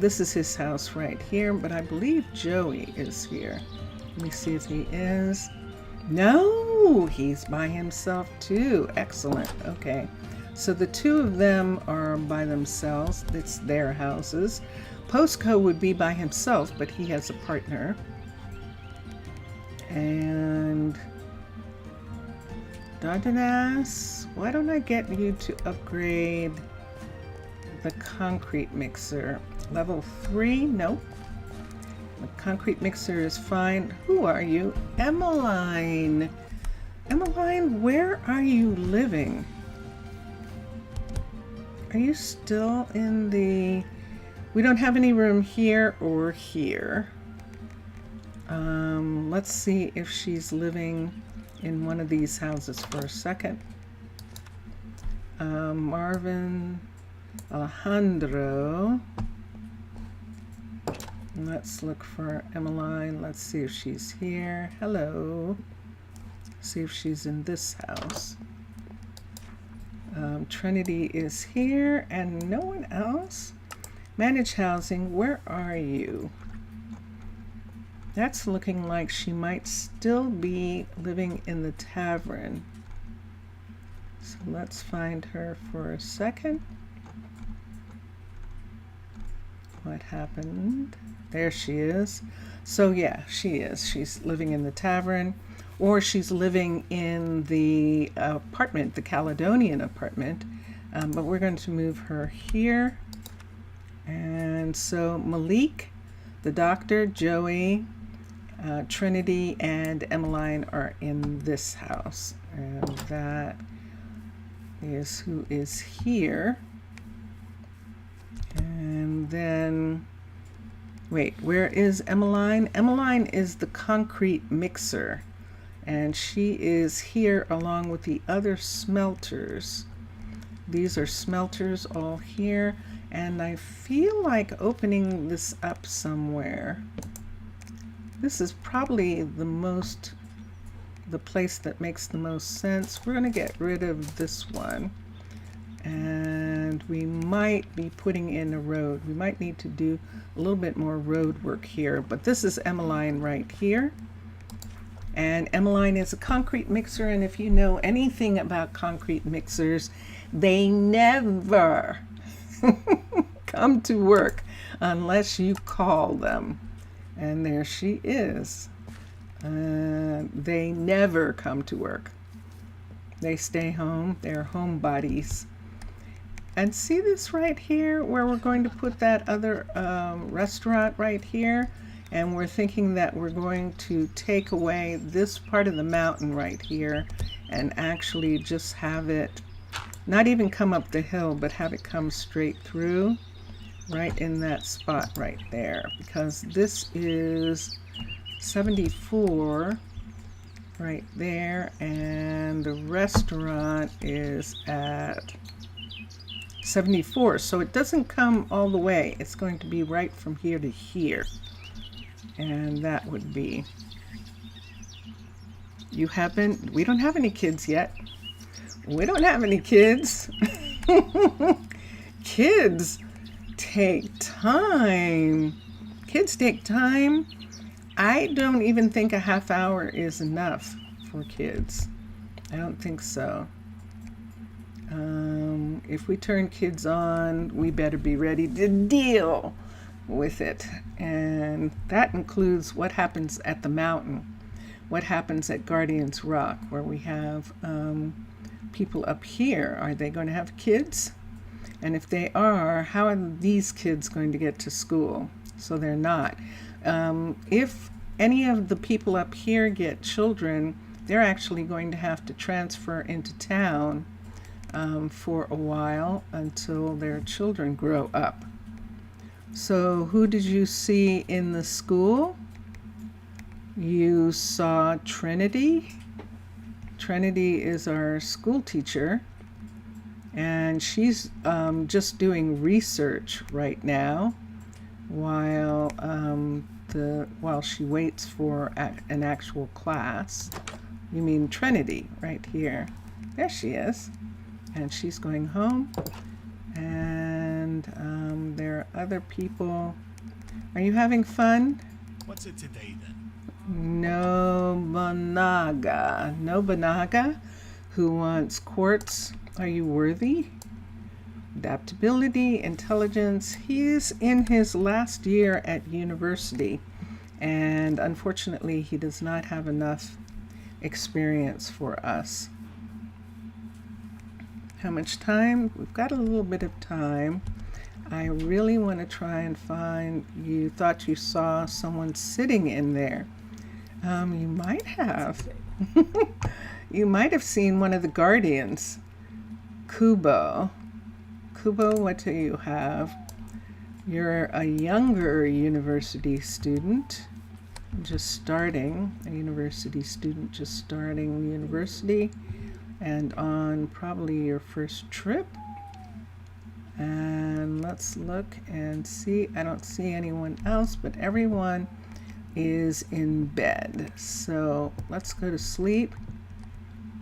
This is his house right here, but I believe Joey is here. Let me see if he is. No, he's by himself too. Excellent. Okay. So the 2 of them are by themselves. It's their houses. Postco would be by himself, but he has a partner. And Dondanas, why don't I get you to upgrade the concrete mixer? Level 3? Nope. The concrete mixer is fine. Who are you? Emmeline. Emmeline, where are you living? Are you still in the... We don't have any room here or here. Let's see if she's living in one of these houses for a second. Marvin, Alejandro. Let's look for Emmeline. Let's see if she's here. Hello. See if she's in this house. Trinity is here and no one else. Manage housing, where are you? That's looking like she might still be living in the tavern. So let's find her for a second. What happened? There she is. So yeah, she is. She's living in the tavern, or she's living in the apartment, the Caledonian apartment. But we're going to move her here. And so Malik, the doctor, Joey, Trinity, and Emmeline are in this house. And that is who is here. And then, wait, where is Emmeline? Emmeline is the concrete mixer. And she is here along with the other smelters. These are smelters all here. And I feel like opening this up somewhere. This is probably the place that makes the most sense. We're going to get rid of this one. And we might be putting in a road. We might need to do a little bit more road work here. But this is Emmeline right here. And Emmeline is a concrete mixer, and if you know anything about concrete mixers, they never come to work unless you call them. And there she is. They never come to work. They stay home. They're homebodies. And see this right here where we're going to put that other restaurant right here? And we're thinking that we're going to take away this part of the mountain right here and actually just have it not even come up the hill, but have it come straight through right in that spot right there, because this is 74 right there, and the restaurant is at 74. So it doesn't come all the way. It's going to be right from here to here. And that would be, we don't have any kids yet. We don't have any kids. Kids take time. Kids take time. I don't even think a half hour is enough for kids. I don't think so. If we turn kids on, we better be ready to deal with it. And that includes what happens at the mountain, what happens at Guardians Rock, where we have people up here. Are they going to have kids? And if they are, how are these kids going to get to school? So they're not. If any of the people up here get children, they're actually going to have to transfer into town for a while until their children grow up. So who did you see in the school? You saw Trinity. Trinity is our school teacher, and she's just doing research right now while she waits for an actual class. You mean Trinity right here. There she is. And she's going home. And there are other people. Are you having fun?
What's it today then?
Nobunaga, who wants quartz. Are you worthy? Adaptability, intelligence. He's in his last year at university, and unfortunately he does not have enough experience for us. How much time? We've got a little bit of time. I really want to try and find, you thought you saw someone sitting in there. You might have. You might have seen one of the guardians. Kubo. Kubo, what do you have? You're a younger university student, just starting, a university student just starting university, and on probably your first trip. And let's look and see. I don't see anyone else, but everyone is in bed. So let's go to sleep,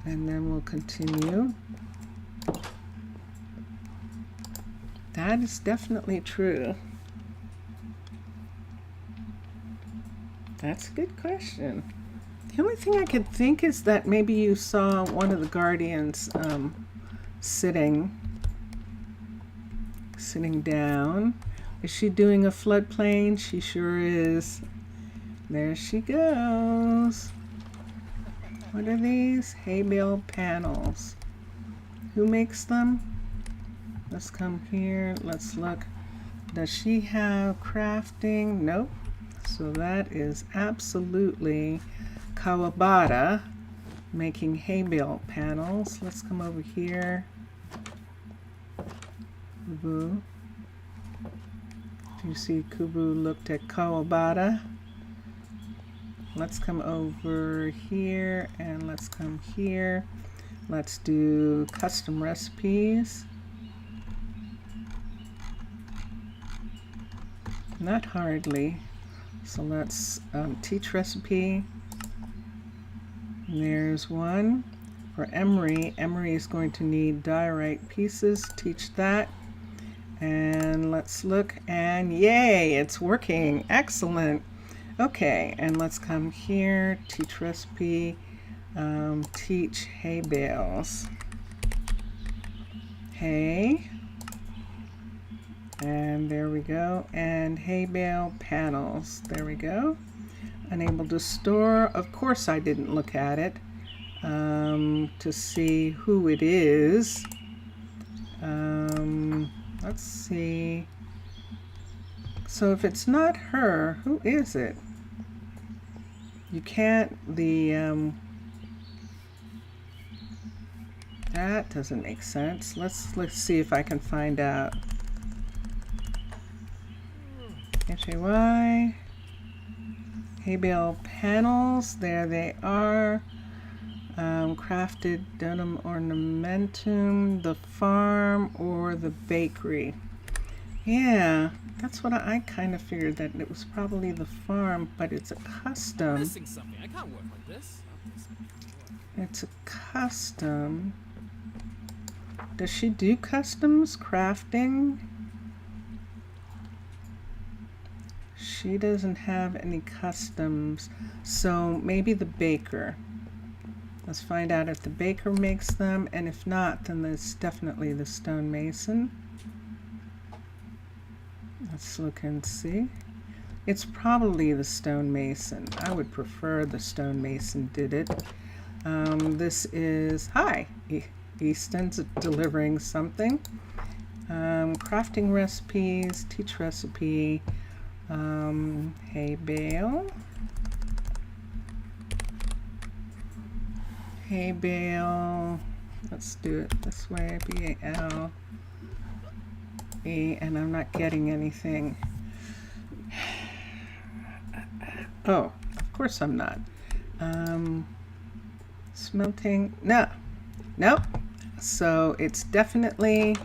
and then we'll continue. That is definitely true. That's a good question. The only thing I could think is that maybe you saw one of the guardians sitting down. Is she doing a floodplain? She sure is. There she goes. What are these? Hay bale panels. Who makes them? Let's come here. Let's look. Does she have crafting? Nope. So that is absolutely Kawabata making hay bale panels. Let's come over here. Kubu. You see Kubu looked at Kawabata. Let's come over here and let's come here. Let's do custom recipes. Not hardly. So let's teach recipe. There's one for Emery. Emery is going to need diorite pieces. Teach that. And let's look, and yay, it's working. Excellent. Okay, and let's come here, teach recipe, teach hay bales. Hay, and there we go, and hay bale panels, there we go. Unable to store, of course I didn't look at it to see who it is. Let's see. So if it's not her, who is it? You can't, that doesn't make sense. Let's see if I can find out. HAY, hay bale panels, there they are. Crafted denim ornamentum, the farm or the bakery. Yeah, that's what I kind of figured, that it was probably the farm, but it's a custom.
I'm missing something. I can't work like this.
It's a custom. Does she do customs crafting? She doesn't have any customs, so maybe the baker. Let's find out if the baker makes them, and if not, then there's definitely the stonemason. Let's look and see. It's probably the stonemason. I would prefer the stonemason did it. This is, hi, Easton's delivering something. Crafting recipes, teach recipe, hay bale. Hay bale, let's do it this way, B-A-L. And I'm not getting anything. Oh, of course I'm not. Smelting, no, nope. So it's definitely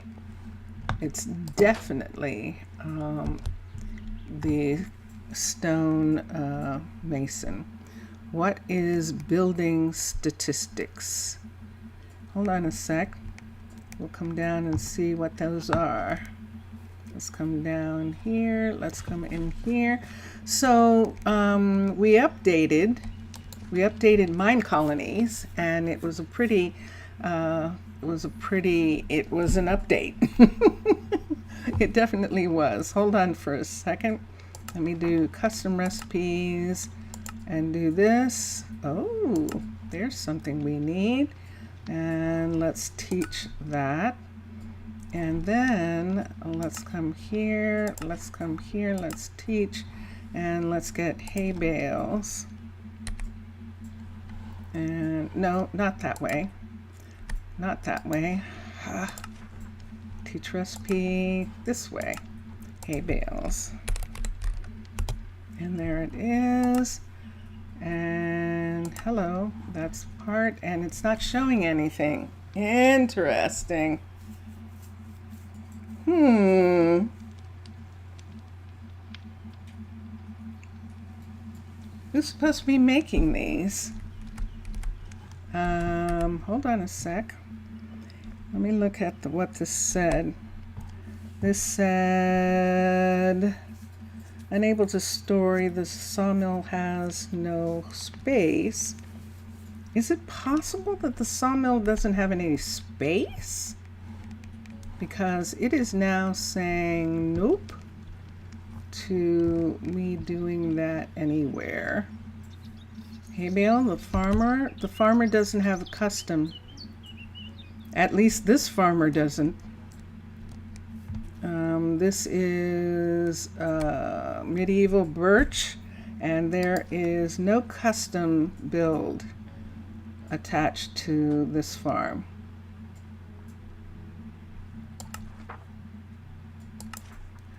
the stone mason. What is building statistics? Hold on a sec. We'll come down and see what those are. Let's come down here. Let's come in here. So we updated Minecolonies, and it was an update. It definitely was. Hold on for a second. Let me do custom recipes and do this. Oh, there's something we need. And let's teach that. And then let's come here, let's teach, and let's get hay bales. And no, not that way. Not that way. Teach recipe this way. Hay bales. And there it is. And hello, that's part, and it's not showing anything. Interesting. Who's supposed to be making these? Hold on a sec. Let me look at what this said. This said, unable to store, the sawmill has no space. Is it possible that the sawmill doesn't have any space? Because it is now saying nope to me doing that anywhere. Hay bale, the farmer doesn't have a custom. At least this farmer doesn't. This is medieval birch, and there is no custom build attached to this farm.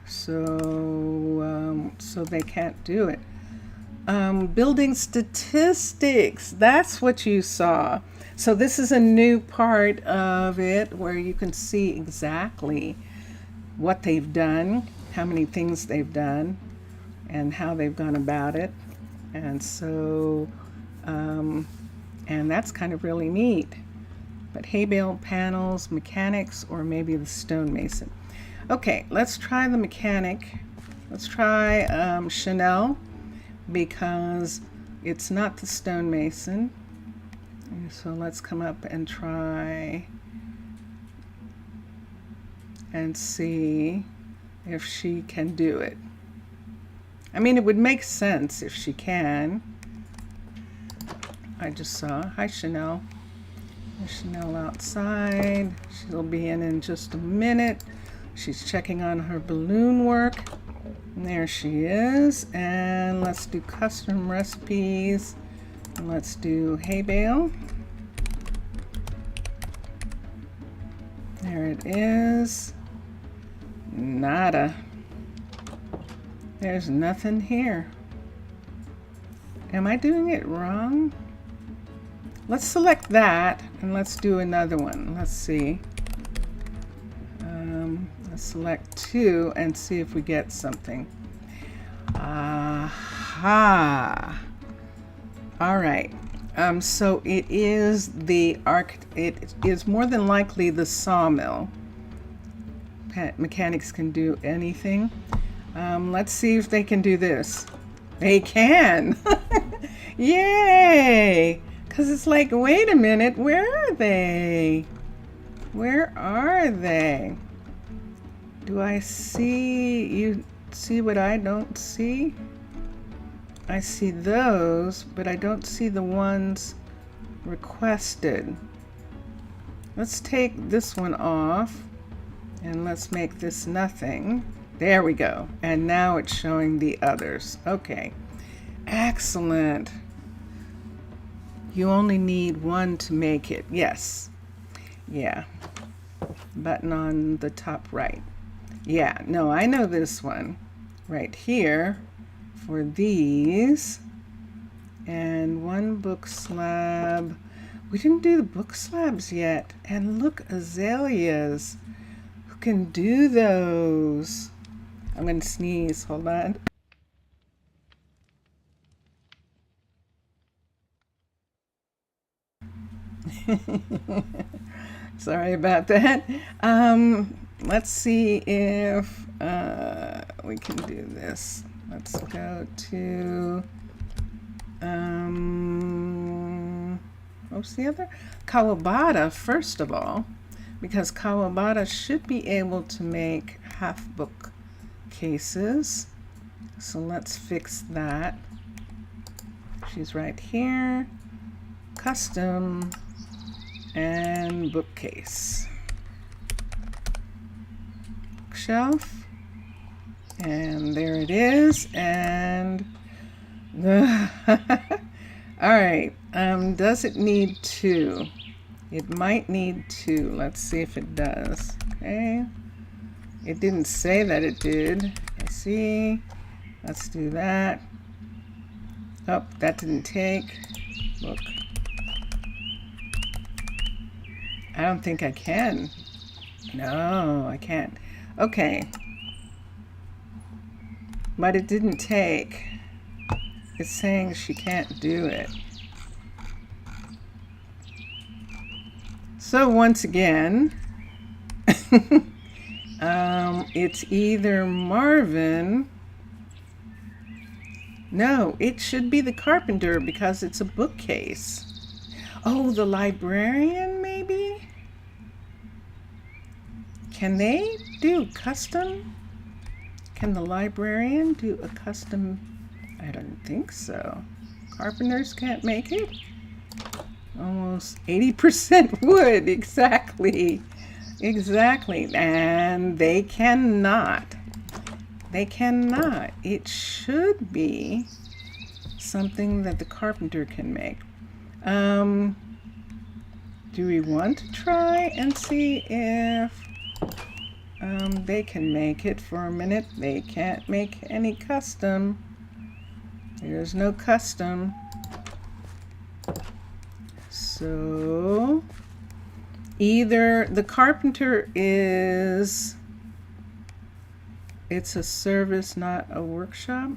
So they can't do it. Building statistics, that's what you saw. So this is a new part of it where you can see exactly what they've done, how many things they've done, and how they've gone about it. And so, and that's kind of really neat. But hay bale panels, mechanics, or maybe the stonemason. Okay, let's try the mechanic. Let's try Chanel. because it's not the stonemason. So let's come up and try and see if she can do it. I mean, it would make sense if she can. I just saw, hi Chanel. There's Chanel outside. She'll be in just a minute. She's checking on her balloon work. And there she is. And let's do custom recipes. And let's do hay bale. There it is. Nada. There's nothing here. Am I doing it wrong? Let's select that and let's do another one. Let's see. Let's select 2 and see if we get something. Aha. All right. So it is it is more than likely the sawmill. Mechanics can do anything. Let's see if they can do this. They can. Yay! Because it's like, wait a minute, where are they? Where are they? Do I see, you see what I don't see? I see those, but I don't see the ones requested. Let's take this one off and let's make this nothing. There we go. And now it's showing the others. Okay. Excellent. You only need one to make it. Yes. Yeah. Button on the top right. Yeah. No, I know this one. Right here for these. And one book slab. We didn't do the book slabs yet. And look, azaleas. Who can do those? I'm going to sneeze. Hold on. Sorry about that. Let's see if we can do this. Let's go to what's the other? Kawabata, first of all, because Kawabata should be able to make half book cases. So let's fix that. She's right here. Custom and bookcase. Bookshelf. And there it is. And all right. Does it need 2? It might need 2. Let's see if it does. Okay. It didn't say that it did. Let's see. Let's do that. Oh, that didn't take. Look. I don't think I can. No, I can't. Okay. But it didn't take. It's saying she can't do it. So once again, it's either Marvin. No, it should be the carpenter because it's a bookcase. Oh, the librarian maybe? Can they do custom? Can the librarian do a custom? I don't think so. Carpenters can't make it? Almost 80% wood, exactly. Exactly, and they cannot. They cannot. It should be something that the carpenter can make. Do we want to try and see if they can make it for a minute? They can't make any custom. There's no custom. So either the carpenter is, it's a service, not a workshop.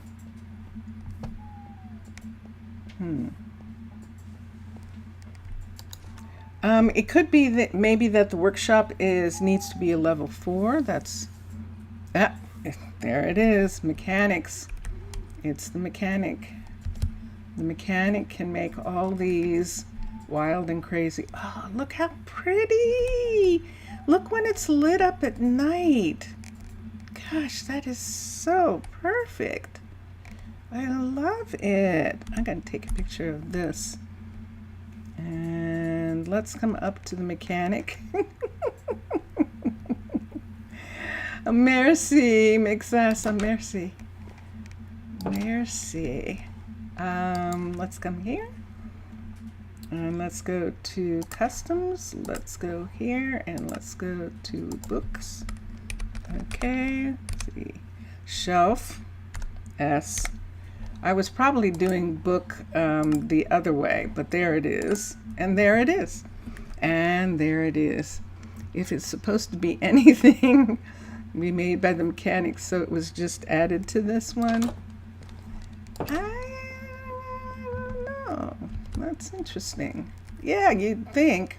It could be that maybe that the workshop needs to be a level 4. That's that. There it is. Mechanics. It's the mechanic. The mechanic can make all these wild and crazy. Oh, look how pretty. Look when it's lit up at night. Gosh, that is so perfect. I love it. I'm going to take a picture of this. And let's come up to the mechanic. Merci, Mixasa, merci. Merci. Let's come here. And let's go to customs. Let's go here and let's go to books. Okay, let's see. Shelf, S. I was probably doing book the other way, but there it is. And there it is. And there it is. If it's supposed to be anything, be made by the mechanics, so it was just added to this one. I don't know. That's interesting. Yeah, you'd think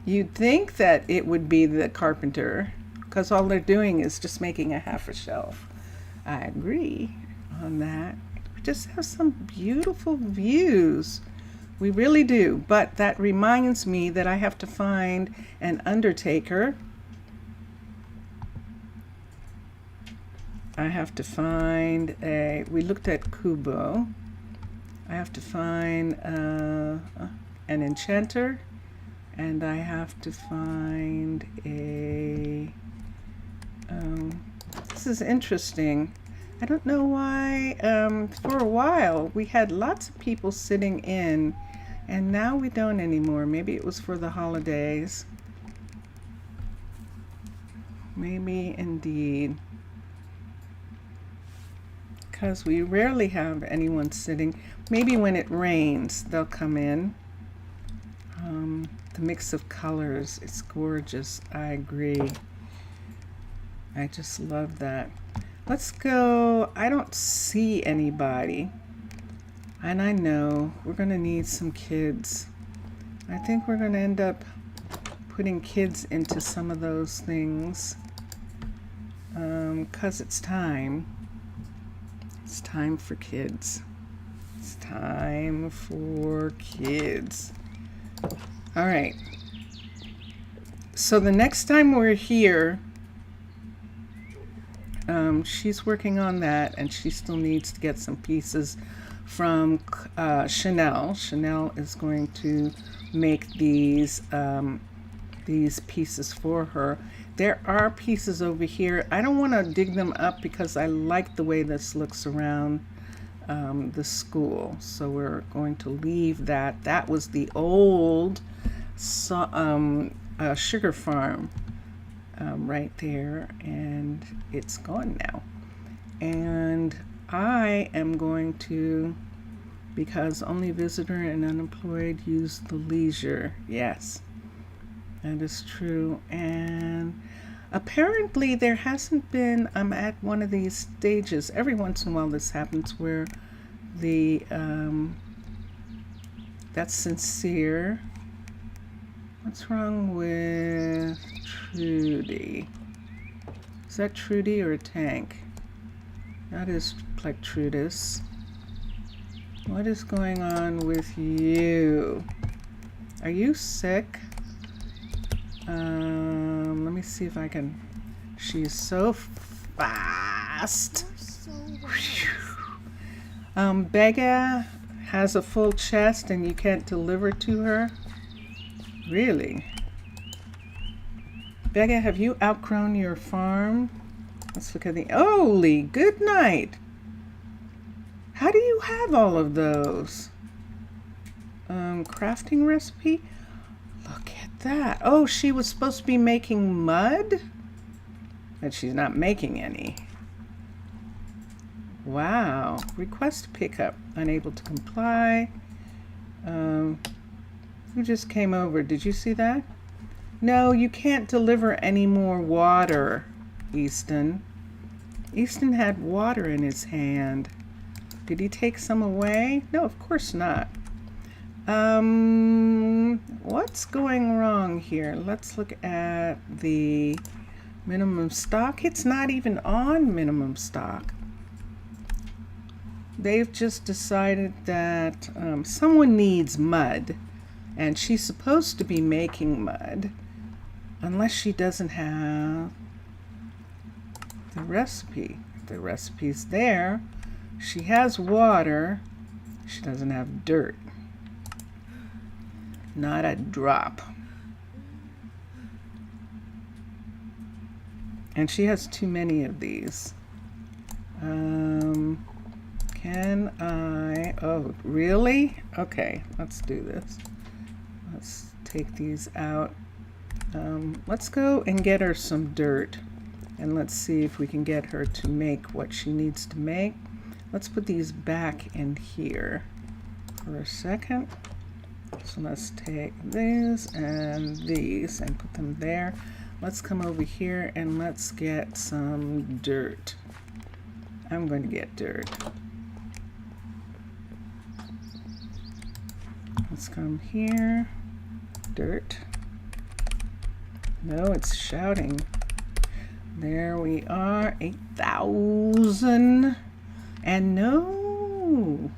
that it would be the carpenter, because all they're doing is just making a half a shelf. I agree on that. We just have some beautiful views. We really do. But that reminds me that I have to find an undertaker. I have to find we looked at Kubo. I have to find an enchanter, and I have to find a, this is interesting. I don't know why, for a while we had lots of people sitting in, and now we don't anymore. Maybe it was for the holidays. Maybe indeed. Because we rarely have anyone sitting. Maybe when it rains, they'll come in. The mix of colors, it's gorgeous. I agree. I just love that. Let's go. I don't see anybody. And I know we're going to need some kids. I think we're going to end up putting kids into some of those things. Because it's time. It's time for kids. It's time for kids. All right. So the next time we're here, she's working on that, and she still needs to get some pieces from Chanel. Chanel is going to make these pieces for her. There are pieces over here. I don't want to dig them up because I like the way this looks around the school. So we're going to leave that. That was the old sugar farm right there, and it's gone now. And I am going to, because only visitor and unemployed use the leisure. Yes, that is true. And apparently there hasn't been, I'm at one of these stages, every once in a while this happens, where the, that's sincere. What's wrong with Trudy? Is that Trudy or a tank? That is Plectrudis. What is going on with you? Are you sick? Let me see if I can. She's so fast. Becca has a full chest and you can't deliver to her? Really? Becca, have you outgrown your farm? Let's look at the, holy good night. How do you have all of those? Crafting recipe? Look at that. Oh, she was supposed to be making mud? But she's not making any. Wow. Request pickup. Unable to comply. Who just came over? Did you see that? No, you can't deliver any more water, Easton. Easton had water in his hand. Did he take some away? No, of course not. What's going wrong here? Let's look at the minimum stock. It's not even on minimum stock. they've just decided that someone needs mud, and she's supposed to be making mud, unless she doesn't have the recipe. The recipe's there. She has water. She doesn't have dirt. Not a drop. And she has too many of these. Can I? Oh, really? Okay, let's do this. Let's take these out. Let's go and get her some dirt. And let's see if we can get her to make what she needs to make. Let's put these back in here for a second. So let's take these and put them there. Let's come over here and let's get some dirt. I'm going to get dirt. Let's come here. Dirt. No, it's shouting. There we are, 8,000. And no.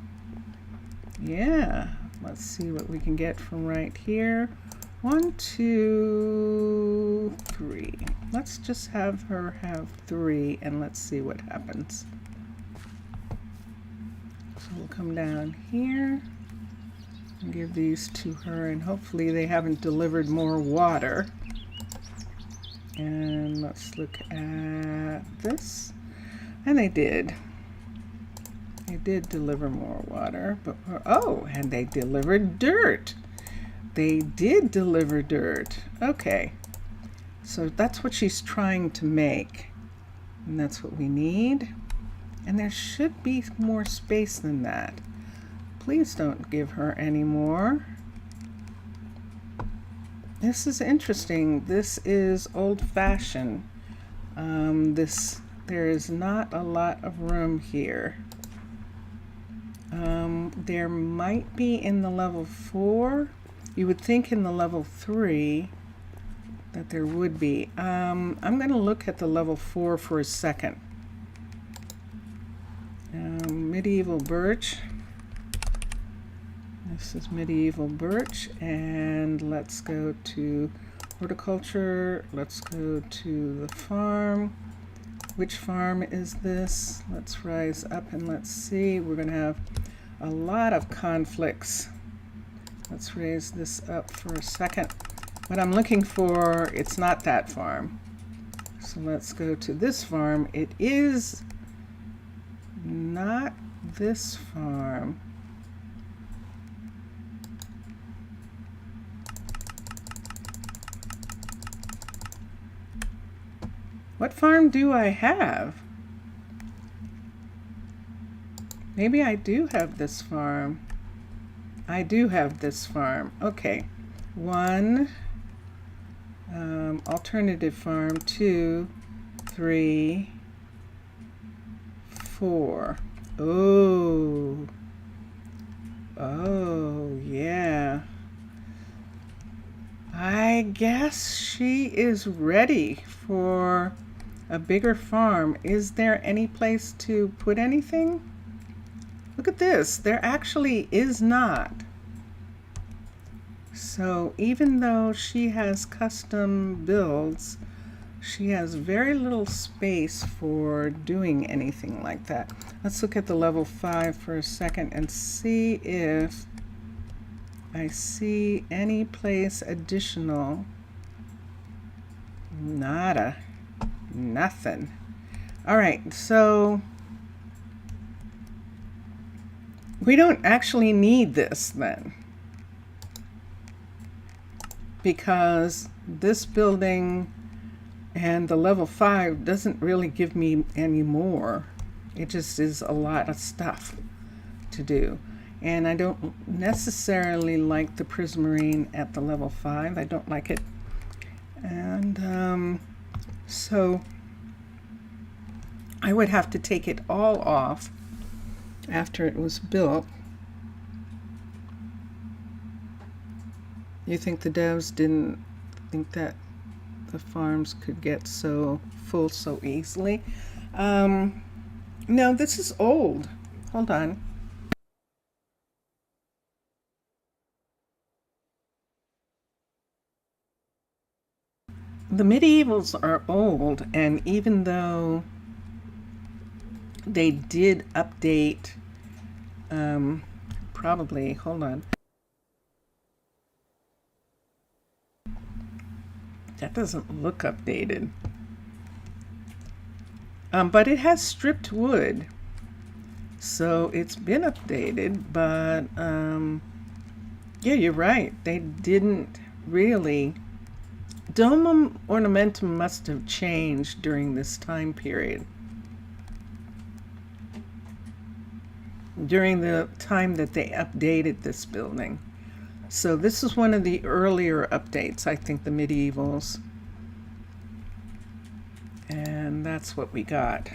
Yeah, let's see what we can get from right here. 1, 2, 3. Let's just have her have 3 and let's see what happens. So we'll come down here and give these to her, and hopefully they haven't delivered more water. And let's look at this. And they did. They did deliver more water, but oh, and they delivered dirt. They did deliver dirt. Okay. So that's what she's trying to make. And that's what we need. And there should be more space than that. Please don't give her any more. This is interesting. This is old-fashioned. There is not a lot of room here. There might be in the level 4. You would think in the level 3 that there would be. I'm going to look at the level 4 for a second. Medieval birch. This is medieval birch, and let's go to horticulture. Let's go to the farm. Which farm is this? Let's rise up and let's see. We're going to have a lot of conflicts. Let's raise this up for a second. What I'm looking for, it's not that farm. So let's go to this farm. It is not this farm. What farm do I have? Maybe I do have this farm. I do have this farm. Okay. 1, alternative farm, 2, 3, 4. Oh. Oh, yeah. I guess she is ready for a bigger farm. Is there any place to put anything? Look at this. There actually is not. So even though she has custom builds, she has very little space for doing anything like that. Let's look at the level 5 for a second and see if I see any place additional. Nada. Nothing. All right, so we don't actually need this then, because this building and the level 5 doesn't really give me any more. It just is a lot of stuff to do. And I don't necessarily like the prismarine at the level 5. I don't like it. And so I would have to take it all off after it was built. You think the devs didn't think that the farms could get so full so easily? No, this is old. Hold on. The medievals are old, and even though they did update, probably, hold on. That doesn't look updated. But it has stripped wood. So it's been updated, but yeah, you're right. They didn't really. Domum ornamentum must have changed during this time period. During the time that they updated this building. So this is one of the earlier updates, I think, the medievals. And that's what we got.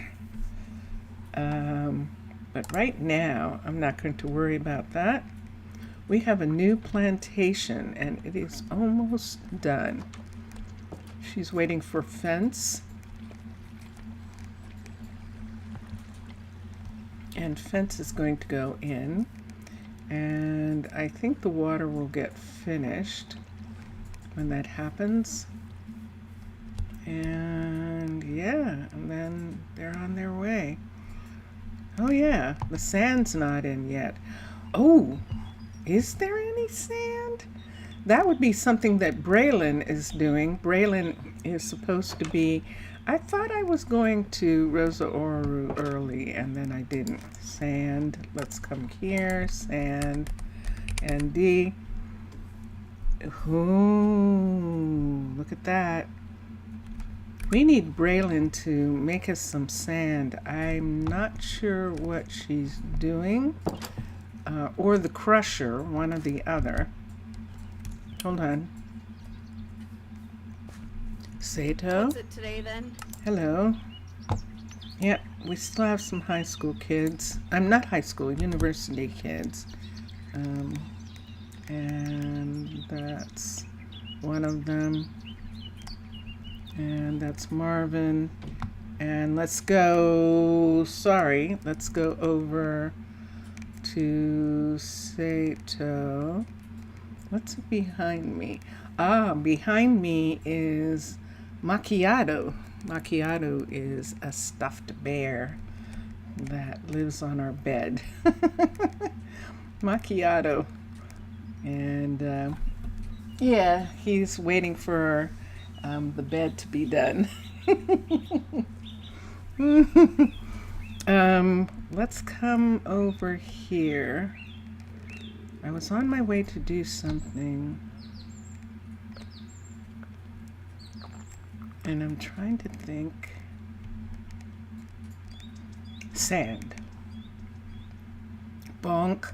But right now, I'm not going to worry about that. We have a new plantation, and it is almost done. She's waiting for fence. And fence is going to go in. And I think the water will get finished when that happens. And yeah, and then they're on their way. Oh yeah, the sand's not in yet. Oh, is there any sand? That would be something that Braylon is doing. Braylon is supposed to be, I thought I was going to Rosa Ouro early, and then I didn't. Sand, let's come here, sand, and D. Ooh, look at that. We need Braylon to make us some sand. I'm not sure what she's doing, or the crusher, one or the other. Hold on. Sato.
What's it today then?
Hello. Yeah, we still have some high school kids. I'm not high school, university kids. And that's one of them. And that's Marvin. And let's go over to Sato. What's behind me? Behind me is Macchiato. Macchiato is a stuffed bear that lives on our bed. Macchiato. And yeah, he's waiting for the bed to be done. Let's come over here. I was on my way to do something, and I'm trying to think. Sand. Bonk.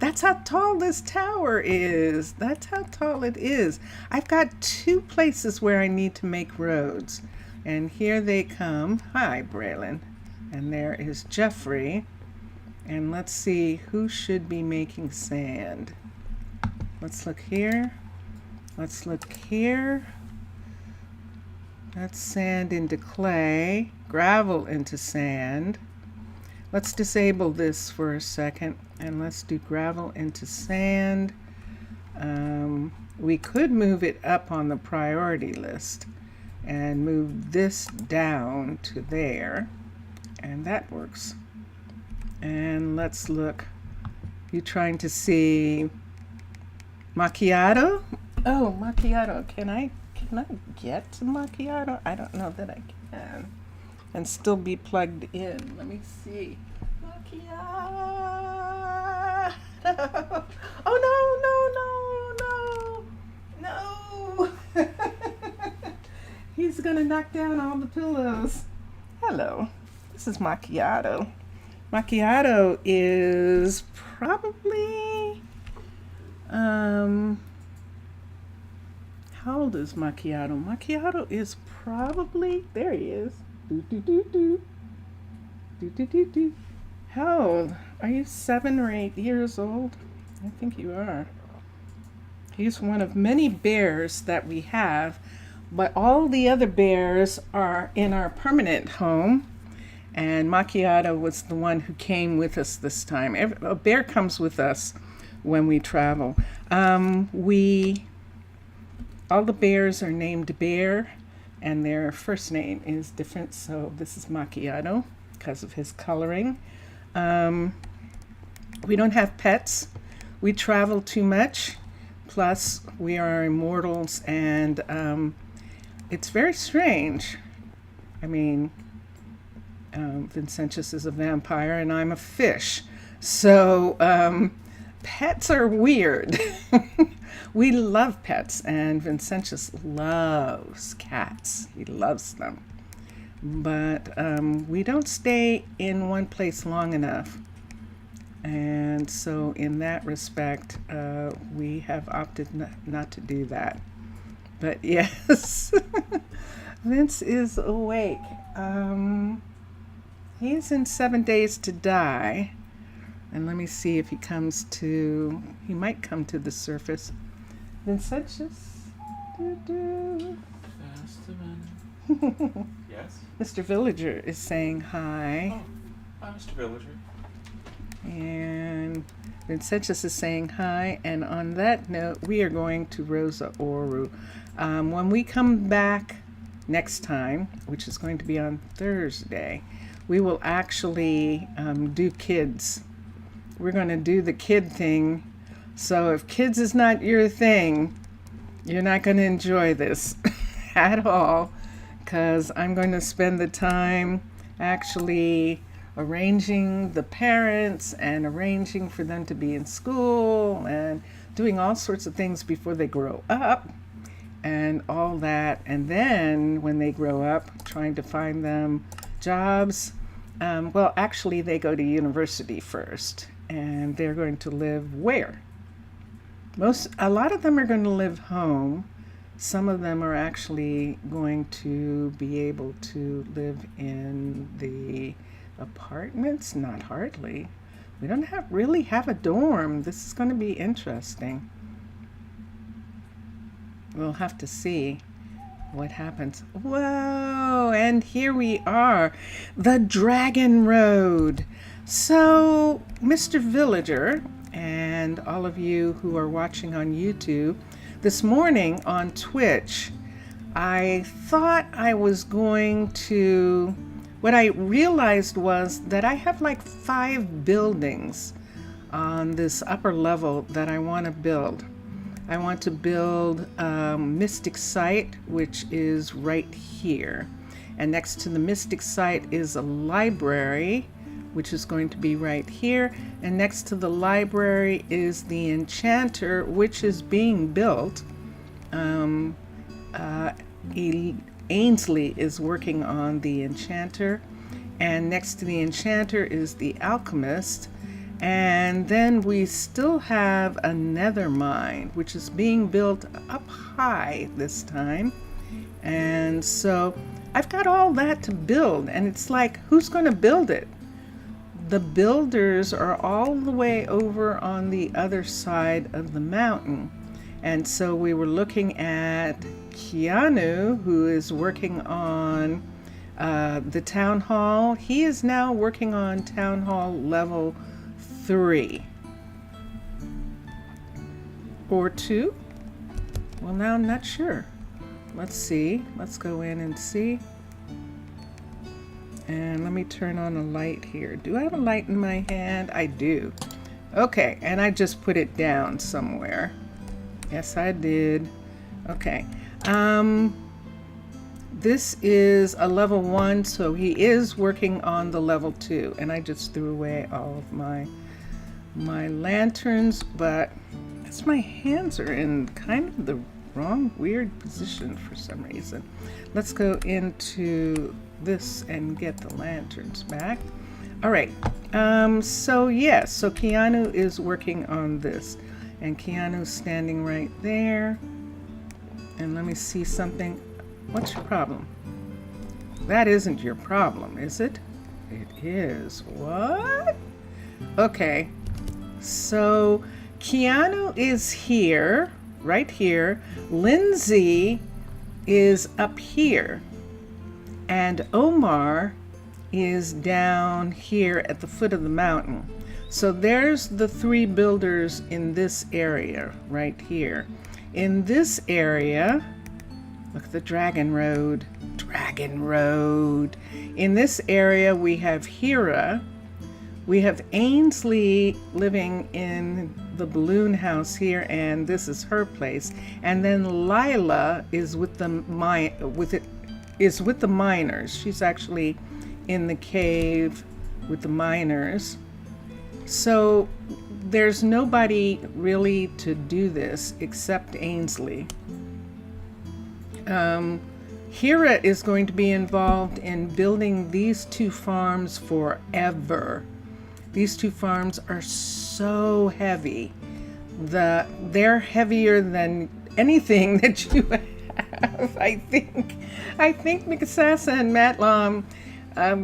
That's how tall this tower is. That's how tall it is. I've got 2 places where I need to make roads. And here they come. Hi, Braylon. And there is Jeffrey. And let's see who should be making sand. Let's look here. Let's look here. That's sand into clay, gravel into sand. Let's disable this for a second and let's do gravel into sand. We could move it up on the priority list and move this down to there, and that works. And let's look. You trying to see Macchiato? Oh, Macchiato. Can I get to Macchiato? I don't know that I can. And still be plugged in. Let me see. Macchiato. Oh no. He's gonna knock down all the pillows. Hello. This is Macchiato. Macchiato is probably how old is Macchiato? Macchiato is probably, there he is. How old? Are you 7 or 8 years old? I think you are. He's one of many bears that we have, but all the other bears are in our permanent home. And Macchiato was the one who came with us this time. A bear comes with us when we travel. All the bears are named Bear, and their first name is different. So this is Macchiato because of his coloring. We don't have pets. We travel too much. Plus, we are immortals, and it's very strange. I mean, Vincentius is a vampire, and I'm a fish. So pets are weird. We love pets, and Vincentius loves cats. He loves them. But we don't stay in one place long enough. And so in that respect, we have opted not to do that. But yes, Vince is awake. He's in 7 days to die. And let me see if he might come to the surface. Vincentius.
Just a minute. Yes?
Mr. Villager is saying hi.
Oh, hi, Mr. Villager.
And Vincentius is saying hi. And on that note, we are going to Rosa Ouro. When we come back next time, which is going to be on Thursday, we will actually do kids. We're going to do the kid thing. So if kids is not your thing, you're not going to enjoy this at all, because I'm going to spend the time actually arranging the parents and arranging for them to be in school and doing all sorts of things before they grow up and all that. And then when they grow up, trying to find them jobs. Well, actually, they go to university first, and they're going to live where? A lot of them are going to live home. Some of them are actually going to be able to live in the apartments. Not hardly. We don't really have a dorm. This is going to be interesting. We'll have to see what happens. Whoa, and here we are, the Dragon Road. So, Mr. Villager, and all of you who are watching on YouTube, this morning on Twitch, I thought I was going to, what I realized was that I have like 5 buildings on this upper level that I want to build. I want to build Mystic Site, which is right here. And next to the Mystic Site is a library, which is going to be right here. And next to the library is the enchanter, which is being built. Ainsley is working on the enchanter. And next to the enchanter is the alchemist. And then we still have a nether mine, which is being built up high this time. And so I've got all that to build, and it's like, who's going to build it? The builders are all the way over on the other side of the mountain. And so we were looking at Keanu, who is working on the town hall. He is now working on town hall level 3 or 2. Well, now I'm not sure. Let's see. Let's go in and see. And let me turn on a light here. Do I have a light in my hand? I do. Okay, and I just put it down somewhere. Yes, I did. Okay. This is a level 1, so he is working on the level 2. And I just threw away all of my lanterns, but my hands are in kind of the wrong weird position for some reason. Let's go into this and get the lanterns back. All right. So Keanu is working on this, and Keanu's standing right there. And let me see something. What's your problem? That isn't your problem, is it? It is. What? Okay. So Keanu is here, right here. Lindsay is up here. And Omar is down here at the foot of the mountain. So there's the 3 builders in this area right here. In this area, look at the Dragon Road. Dragon Road. In this area, we have Hera. We have Ainsley living in the balloon house here, and this is her place. And then Lila is with the miners. She's actually in the cave with the miners. So there's nobody really to do this except Ainsley. Hera is going to be involved in building these 2 farms forever. These 2 farms are so heavy. They're heavier than anything that you have. I think Mikasa and Matlam,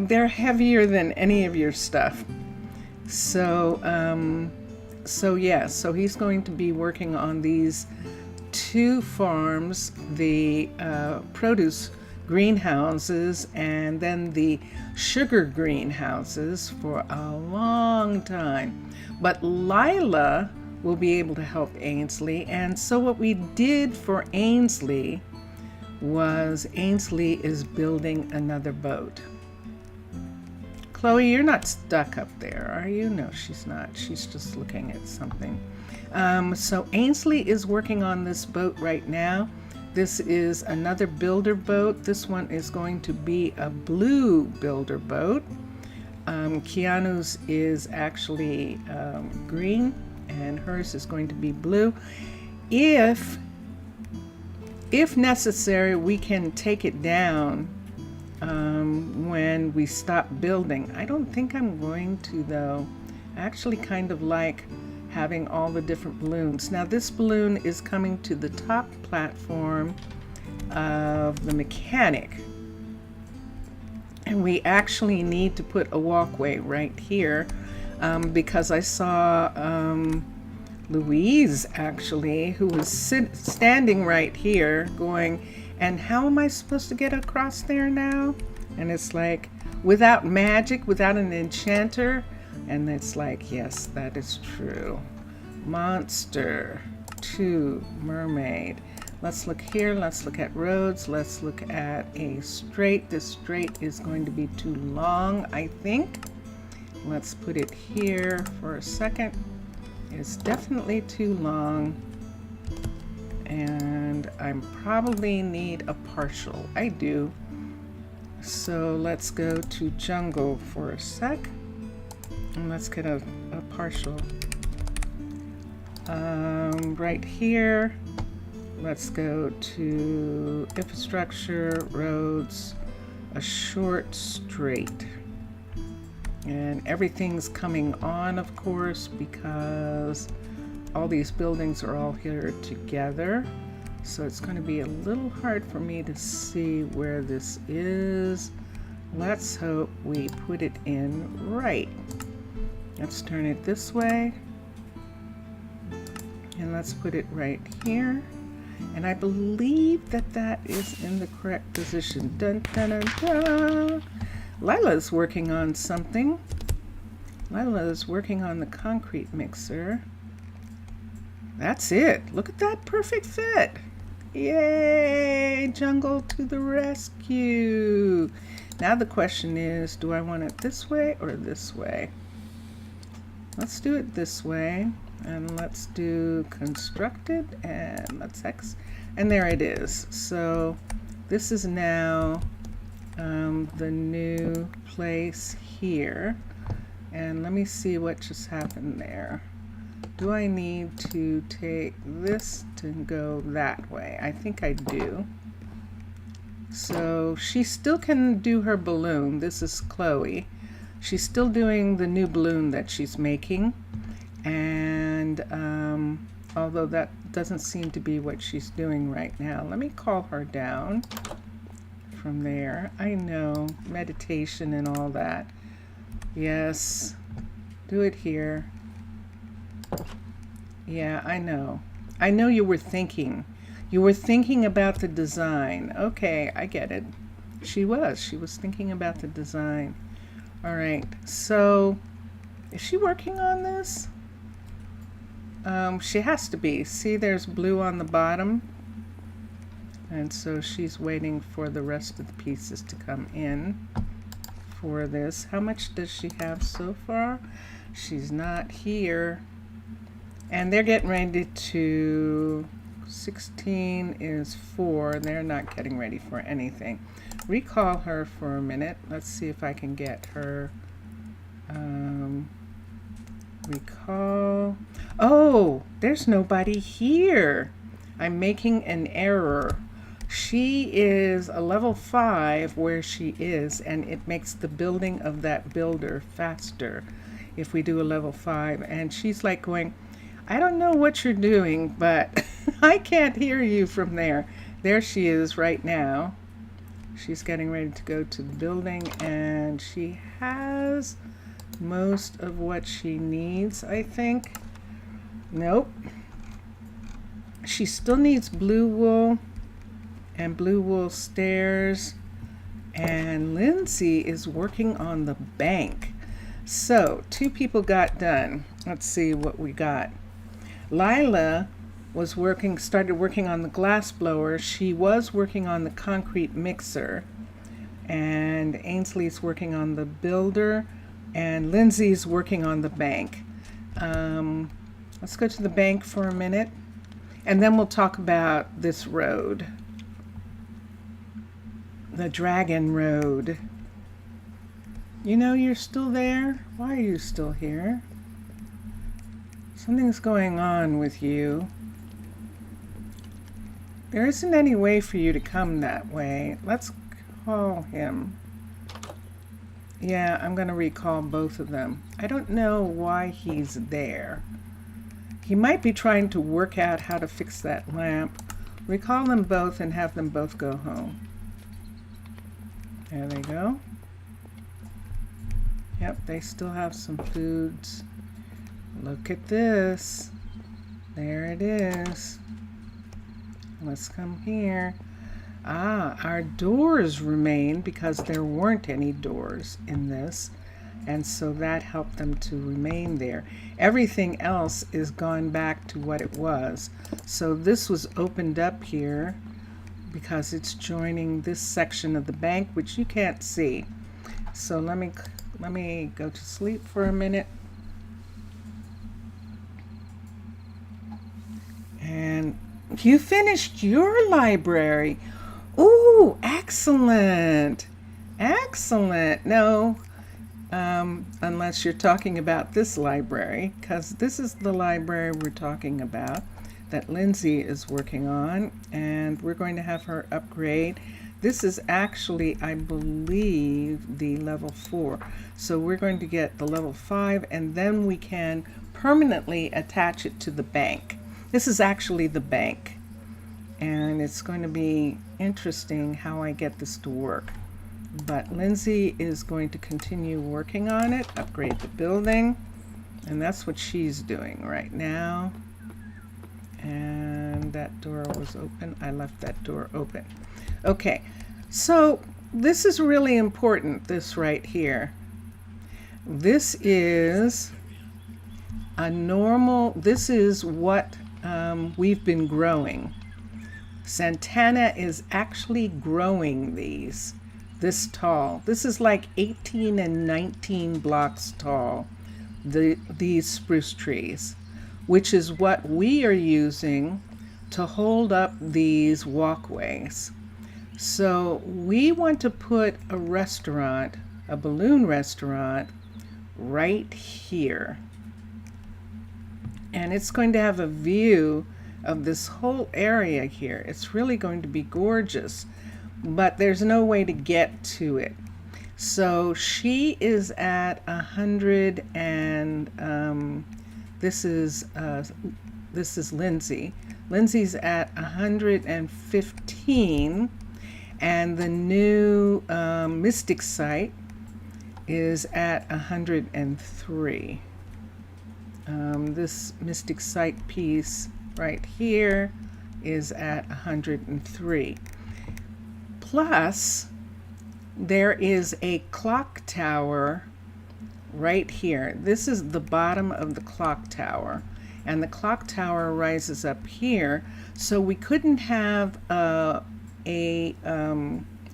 they're heavier than any of your stuff. So he's going to be working on these 2 farms, the produce greenhouses and then the sugar greenhouses for a long time. But Lila will be able to help Ainsley. And so what we did for Ainsley was Ainsley is building another boat. Chloe, you're not stuck up there, are you? No, she's not. She's just looking at something. So Ainsley is working on this boat right now. This is another builder boat. This one is going to be a blue builder boat. Keanu's is actually green, and hers is going to be blue. If necessary, we can take it down when we stop building. I don't think I'm going to, though. I actually kind of like having all the different balloons. Now this balloon is coming to the top platform of the mechanic. And we actually need to put a walkway right here because I saw Louise actually, who was standing right here going, and how am I supposed to get across there now? And it's like, without magic, without an enchanter. And it's like, yes, that is true. Monster, 2, mermaid. Let's look here. Let's look at roads. Let's look at a straight. This straight is going to be too long, I think. Let's put it here for a second. It's definitely too long. And I probably need a partial. I do. So let's go to jungle for a sec. And let's get a partial. Right here, let's go to infrastructure, roads, a short straight. And everything's coming on, of course, because all these buildings are all here together. So it's going to be a little hard for me to see where this is. Let's hope we put it in right. Let's turn it this way. And let's put it right here. And I believe that that is in the correct position. Dun, dun, dun, dun. Lila's working on something. Lila is working on the concrete mixer. That's it. Look at that perfect fit. Yay! Jungle to the rescue. Now the question is, do I want it this way or this way? Let's do it this way. And let's do constructed and let's X. And there it is. So this is now the new place here. And let me see what just happened there. Do I need to take this to go that way? I think I do. So she still can do her balloon. This is Chloe. She's still doing the new balloon that she's making. And although that doesn't seem to be what she's doing right now, let me call her down from there. I know, meditation and all that. Yes, do it here. Yeah, I know. I know you were thinking. You were thinking about the design. Okay, I get it. She was thinking about the design. All right, so is she working on this? She has to be. See, there's blue on the bottom. And so she's waiting for the rest of the pieces to come in for this. How much does she have so far? She's not here. And they're getting ready to, 16 is 4. They're not getting ready for anything. Recall her for a minute. Let's see if I can get her. Recall. Oh, there's nobody here. I'm making an error. She is a level 5 where she is, and it makes the building of that builder faster if we do a level 5. And she's like going, I don't know what you're doing, but I can't hear you from there. There she is right now. She's getting ready to go to the building, and she has most of what she needs, I think. Nope. She still needs blue wool and blue wool stairs, and Lindsay is working on the bank. So 2 people got done. Let's see what we got. Lila was started working on the glass blower. She was working on the concrete mixer, and Ainsley's working on the builder, and Lindsay's working on the bank. Let's go to the bank for a minute, and then we'll talk about this road. The Dragon Road. You know you're still there? Why are you still here? Something's going on with you. There isn't any way for you to come that way. Let's call him. Yeah, I'm going to recall both of them. I don't know why he's there. He might be trying to work out how to fix that lamp. Recall them both and have them both go home. There they go. Yep, they still have some foods. Look at this. There it is. Let's come here. Ah, our doors remain because there weren't any doors in this, and so that helped them to remain there. Everything else is gone back to what it was. So this was opened up here because it's joining this section of the bank, which you can't see. So let me go to sleep for a minute. And you finished your library. Ooh, excellent. Excellent. No, unless you're talking about this library, because this is the library we're talking about that Lindsay is working on, and we're going to have her upgrade. This is actually, I believe, the level 4. So we're going to get the level 5, and then we can permanently attach it to the bank. This is actually the bank, and it's going to be interesting how I get this to work. But Lindsay is going to continue working on it, upgrade the building, and that's what she's doing right now. And that door was open. I left that door open. Okay, so this is really important, this right here. This is a normal, this is what we've been growing. Santana is actually growing these this tall. This is like 18 and 19 blocks tall, these spruce trees, which is what we are using to hold up these walkways. So we want to put a restaurant, a balloon restaurant, right here. And it's going to have a view of this whole area here. It's really going to be gorgeous, but there's no way to get to it. So she is at 100, and this is Lindsay. Lindsay's at 115, and the new Mystic site is at 103. This Mystic site piece right here is at 103. Plus, there is a clock tower right here. This is the bottom of the clock tower, and the clock tower rises up here, so we couldn't have a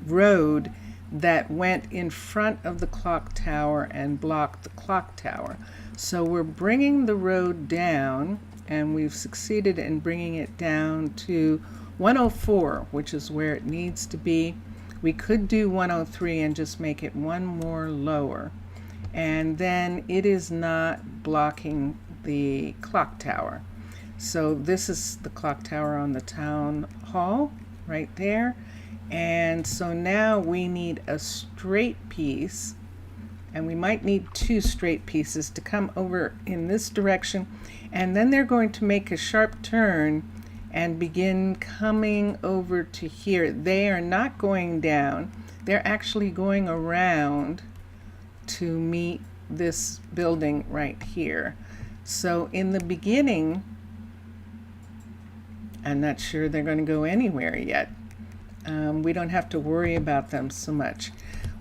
road that went in front of the clock tower and blocked the clock tower. So we're bringing the road down, and we've succeeded in bringing it down to 104, which is where it needs to be. We could do 103 and just make it one more lower, and then it is not blocking the clock tower. So this is the clock tower on the town hall right there. And so now we need a straight piece, and we might need two straight pieces to come over in this direction, and then they're going to make a sharp turn and begin coming over to here. They are not going down, they're actually going around to meet this building right here. So in the beginning, I'm not sure they're going to go anywhere yet. We don't have to worry about them so much.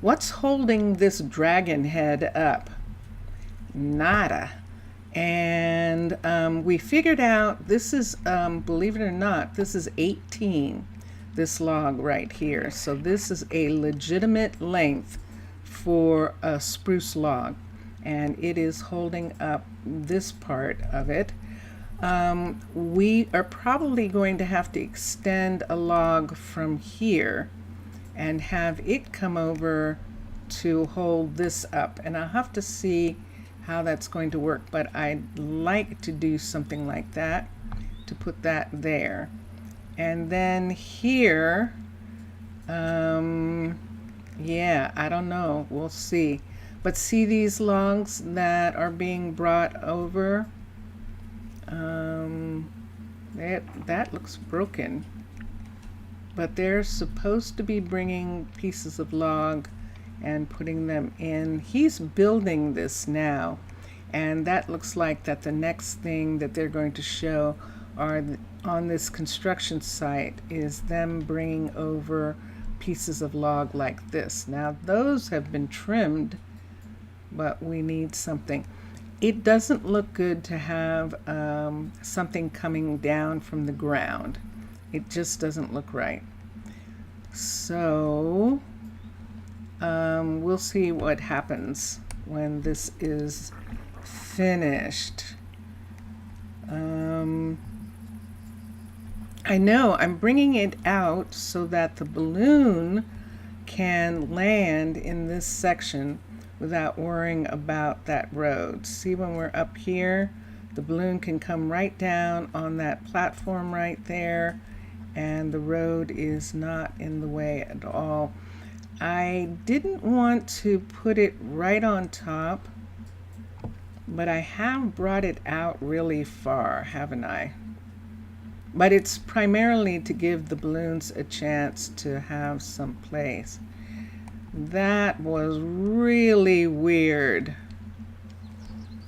What's holding this dragon head up? Nada. And we figured out this is, believe it or not, this is 18, this log right here. So this is a legitimate length for a spruce log, and it is holding up this part of it. We are probably going to have to extend a log from here and have it come over to hold this up, and I'll have to see how that's going to work, but I'd like to do something like that to put that there. And then here, yeah, I don't know, we'll see. But see these logs that are being brought over? That looks broken, but they're supposed to be bringing pieces of log and putting them in. He's building this now, and that looks like that the next thing that they're going to show are on this construction site is them bringing over pieces of log like this. Now those have been trimmed, but we need something. It doesn't look good to have something coming down from the ground. It just doesn't look right. So we'll see what happens when this is finished. I know I'm bringing it out so that the balloon can land in this section without worrying about that road. See, when we're up here, the balloon can come right down on that platform right there, and the road is not in the way at all. I didn't want to put it right on top, but I have brought it out really far, haven't I? But it's primarily to give the balloons a chance to have some place. That was really weird.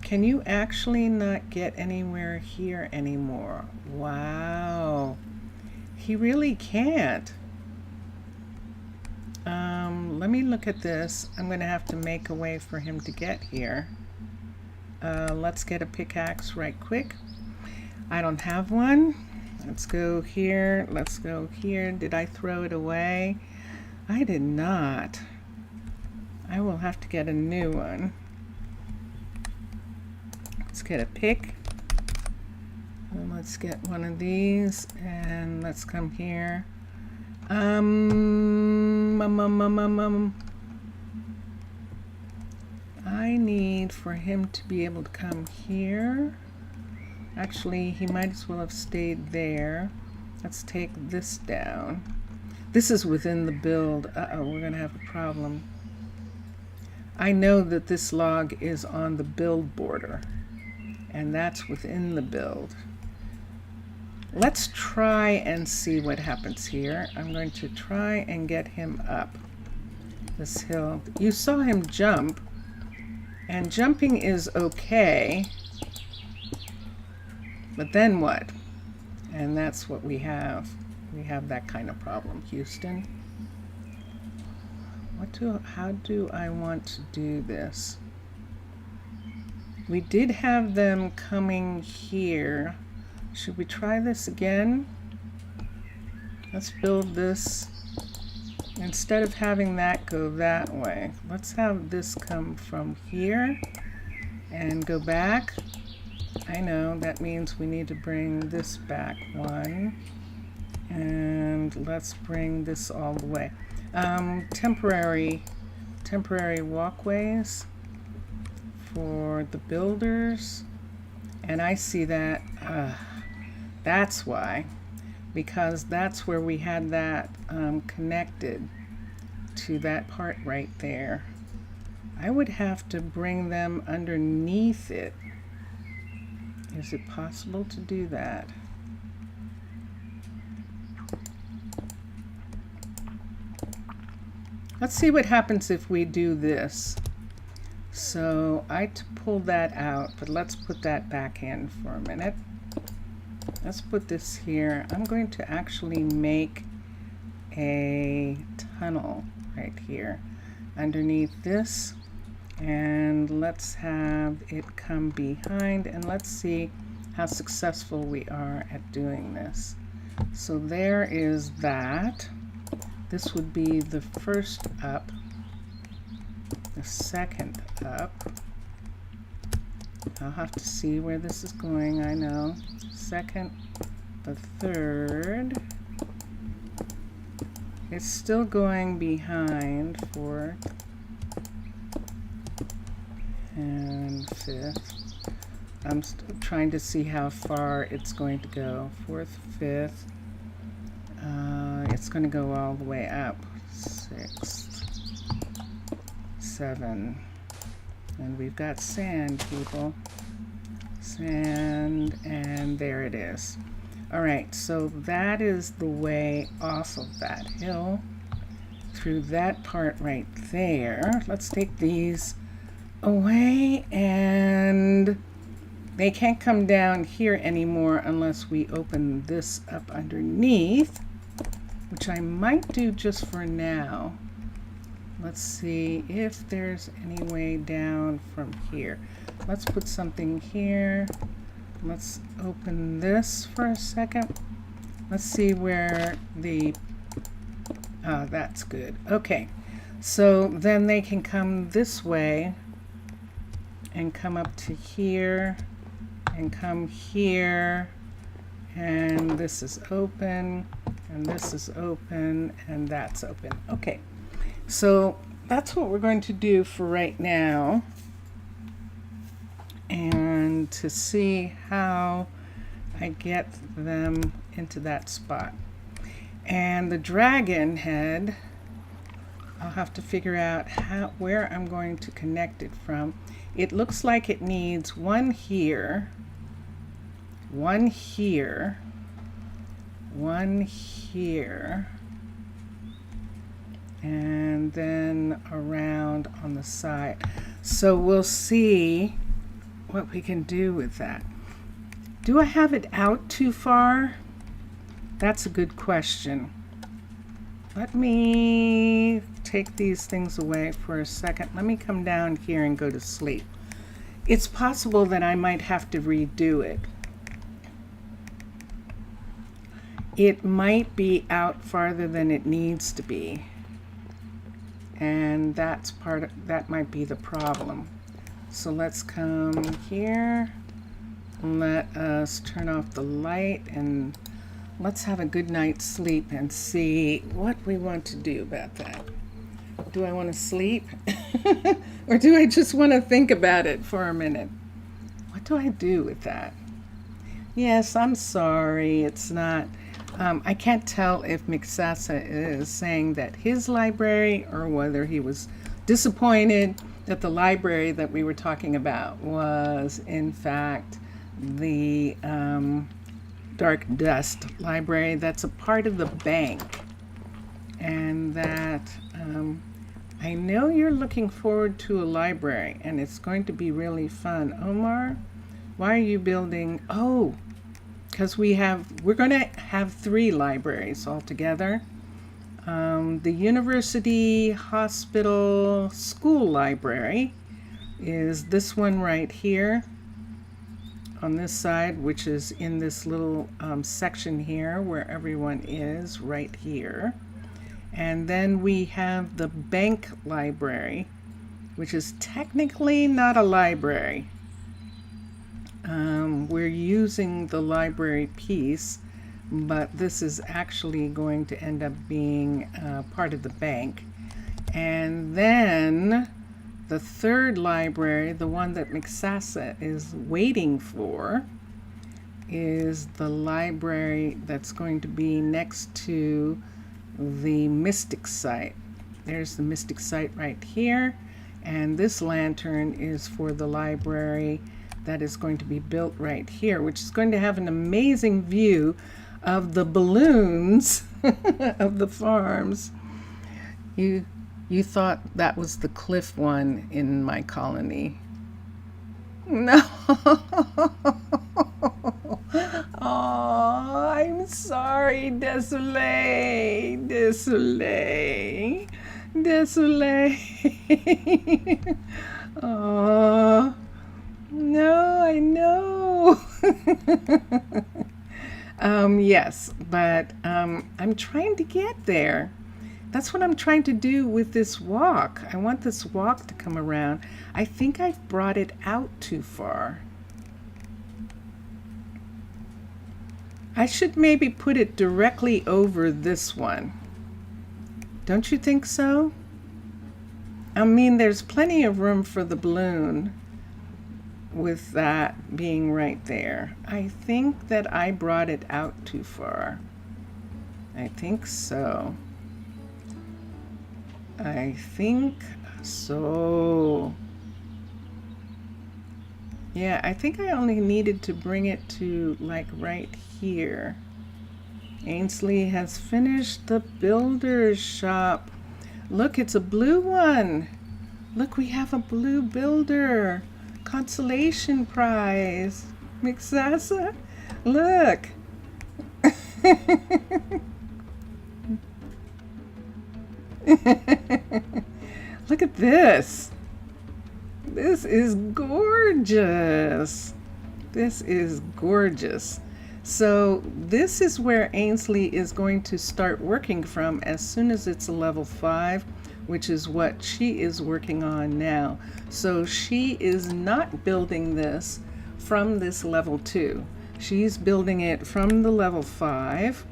Can you actually not get anywhere here anymore? Wow. He really can't. Let me look at this. I'm going to have to make a way for him to get here. Let's get a pickaxe right quick. I don't have one. Let's go here. Let's go here. Did I throw it away? I did not. I will have to get a new one. Let's get a pick. And let's get one of these, and let's come here. I need for him to be able to come here. Actually, he might as well have stayed there. Let's take this down. This is within the build. Uh-oh, we're gonna have a problem. I know that this log is on the build border, and that's within the build. Let's try and see what happens here. I'm going to try and get him up this hill. You saw him jump, and jumping is okay, but then what? And that's what we have. We have that kind of problem, Houston. How do I want to do this? We did have them coming here. Should we try this again? Let's build this. Instead of having that go that way, let's have this come from here and go back. I know that means we need to bring this back one. And let's bring this all the way. Temporary walkways for the builders. And I see that, that's why. Because that's where we had that connected to that part right there. I would have to bring them underneath it. Is it possible to do that? Let's see what happens if we do this. So I pulled that out, but let's put that back in for a minute. Let's put this here. I'm going to actually make a tunnel right here underneath this, and let's have it come behind, and let's see how successful we are at doing this. So there is that. This would be the first up, the second up. I'll have to see where this is going, I know. Second, the third. It's still going behind, fourth and fifth. I'm trying to see how far it's going to go. Fourth, fifth. It's going to go all the way up. Sixth, seven. And we've got sand, people. Sand, and there it is. All right, so that is the way off of that hill through that part right there. Let's take these away, and they can't come down here anymore unless we open this up underneath, which I might do just for now. Let's see if there's any way down from here. Let's put something here. Let's open this for a second. Let's see where the, that's good. Okay, so then they can come this way and come up to here and come here, and this is open, and this is open, and that's open. Okay, so that's what we're going to do for right now, and to see how I get them into that spot. And the dragon head, I'll have to figure out where I'm going to connect it from. It looks like it needs one here, one here, one here, and then around on the side. So we'll see what we can do with that. Do I have it out too far? That's a good question. Let me take these things away for a second. Let me come down here and go to sleep. It's possible that I might have to redo it. It might be out farther than it needs to be. And that's that might be the problem. So let's come here. Let us turn off the light and let's have a good night's sleep and see what we want to do about that. Do I want to sleep? Or do I just want to think about it for a minute? What do I do with that? Yes, I'm sorry. It's not. I can't tell if Miksasa is saying that his library or whether he was disappointed that the library that we were talking about was in fact the Dark Dust library that's a part of the bank. And that I know you're looking forward to a library and it's going to be really fun. Omar, why are you building? Oh, because we're going to have 3 libraries altogether. The university, hospital, school library is this one right here on this side, which is in this little section here where everyone is right here. And then we have the bank library, which is technically not a library. We're using the library piece, but this is actually going to end up being part of the bank. And then the third library, the one that Mixasa is waiting for, is the library that's going to be next to the mystic site. There's the mystic site right here, and this lantern is for the library that is going to be built right here, which is going to have an amazing view of the balloons of the farms. You thought that was the cliff one in my colony. No. Oh, I'm sorry, Désolé, Désolé, Désolé. Oh, no, I know. Yes, but I'm trying to get there. That's what I'm trying to do with this walk. I want this walk to come around. I think I've brought it out too far. I should maybe put it directly over this one. Don't you think so? I mean, there's plenty of room for the balloon with that being right there. I think that I brought it out too far. I think so. I think so. Yeah, I think I only needed to bring it to like right here. Ainsley has finished the builder's shop. Look, it's a blue one. Look, we have a blue builder. Consolation prize. Mixasa, look. Look at this. This is gorgeous. This is gorgeous. So this is where Ainsley is going to start working from as soon as it's a level 5, which is what she is working on now. So she is not building this from this level 2. She's building it from the level 5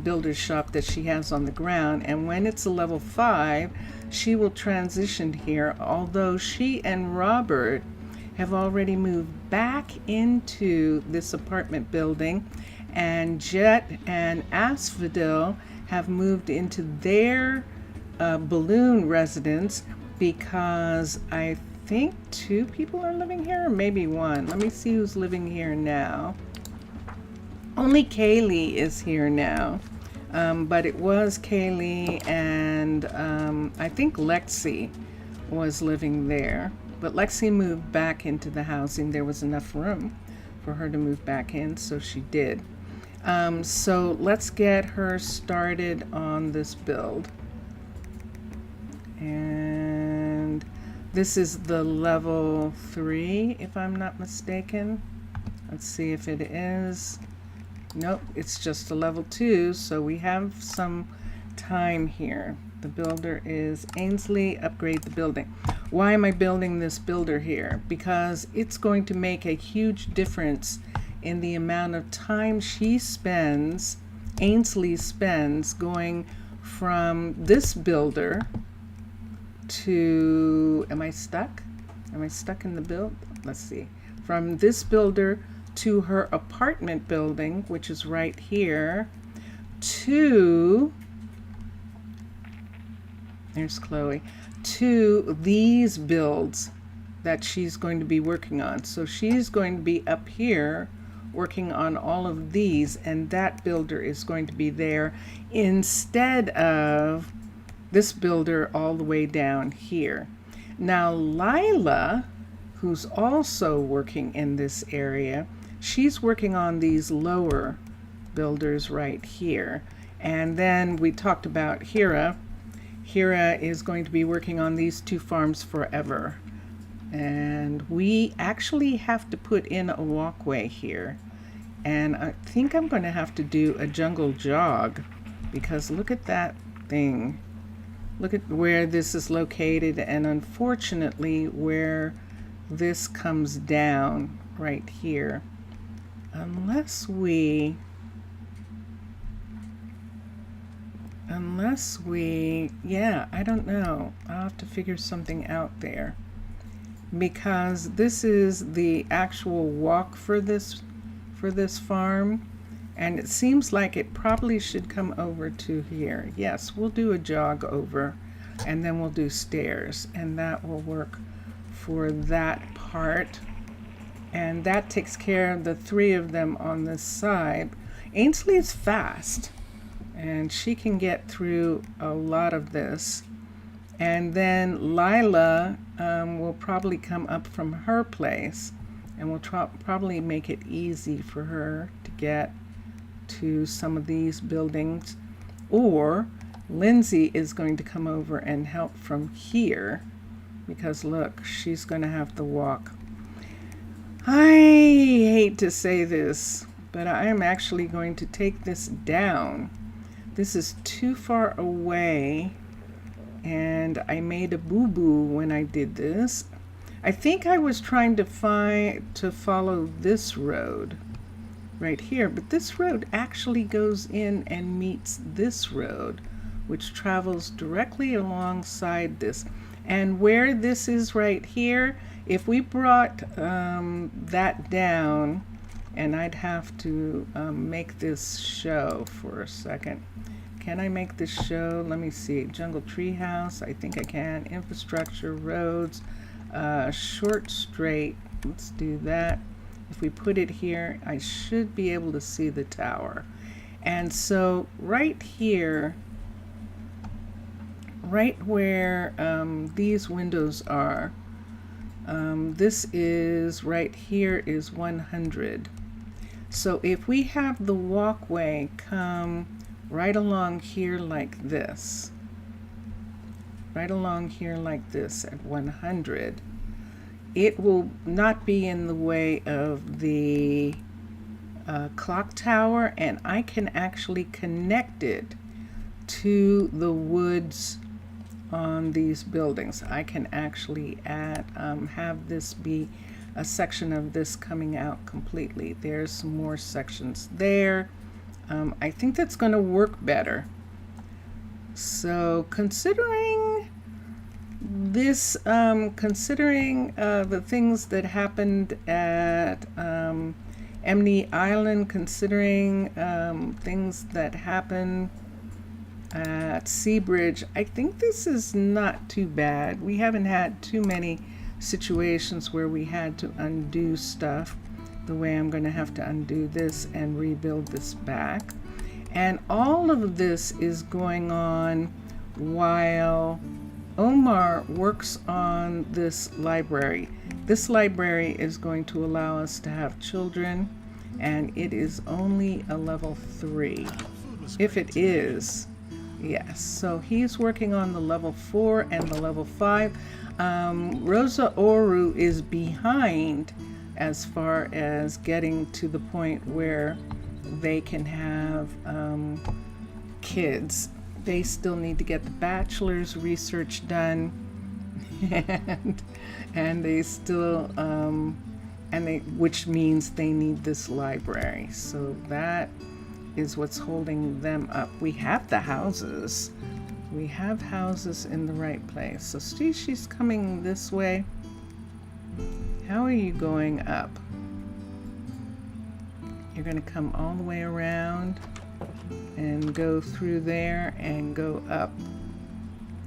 builder's shop that she has on the ground, and when it's a level 5 she will transition here, although she and Robert have already moved back into this apartment building, and Jet and Asphodel have moved into their balloon residence because I think 2 people are living here, or maybe 1. Let me see who's living here now. Only Kaylee is here now, but it was Kaylee and I think Lexi was living there. But Lexi moved back into the housing. There was enough room for her to move back in, so she did. So let's get her started on this build. And this is the level 3, if I'm not mistaken. Let's see if it is. Nope, it's just a level 2, so we have some time here. The builder is Ainsley, upgrade the building. Why am I building this builder here? Because it's going to make a huge difference in the amount of time she spends, Ainsley spends, going from this builder to, am I stuck? Am I stuck in the build? Let's see. From this builder to her apartment building, which is right here, to, there's Chloe, to these builds that she's going to be working on. So she's going to be up here working on all of these, and that builder is going to be there instead of this builder all the way down here. Now Lila, who's also working in this area, she's working on these lower builders right here. And then we talked about Hira. Hira is going to be working on these 2 farms forever. And we actually have to put in a walkway here. And I think I'm going to have to do a jungle jog, because look at that thing. Look at where this is located, and unfortunately where this comes down right here. Unless we, yeah, I don't know. I'll have to figure something out there, because this is the actual walk for this farm, and it seems like it probably should come over to here. Yes, we'll do a jog over, and then we'll do stairs, and that will work for that part. And that takes care of the three of them on this side. Ainsley is fast, and she can get through a lot of this. And then Lila will probably come up from her place, and we'll probably make it easy for her to get to some of these buildings. Or Lindsay is going to come over and help from here, because look, she's going to have to walk. I hate to say this, but I am actually going to take this down. This is too far away, and I made a boo-boo when I did this. I think I was trying to follow this road right here, but this road actually goes in and meets this road, which travels directly alongside this. And where this is right here, if we brought that down, and I'd have to make this show for a second. Can I make this show? Let me see. Jungle Treehouse, I think I can. Infrastructure, roads, short straight. Let's do that. If we put it here, I should be able to see the tower. And so right here, right where these windows are, this is right here is 100. So if we have the walkway come right along here like this, right along here like this at 100, it will not be in the way of the clock tower, and I can actually connect it to the woods on these buildings. I can actually add, have this be a section of this coming out completely. There's some more sections there. I think that's going to work better. So considering this, considering the things that happened at Emily Island, considering things that happened at Seabridge, I think this is not too bad. We haven't had too many situations where we had to undo stuff the way I'm going to have to undo this and rebuild this back. And all of this is going on while Omar works on this library. This library is going to allow us to have children, and it is only a level 3. If it is, yes. So he's working on the level 4 and the level 5. Rosa Ouro is behind as far as getting to the point where they can have kids. They still need to get the bachelor's research done, and they still which means they need this library. So that is what's holding them up. We have the houses. We have houses in the right place. So see, she's coming this way. How are you going up? You're going to come all the way around and go through there and go up.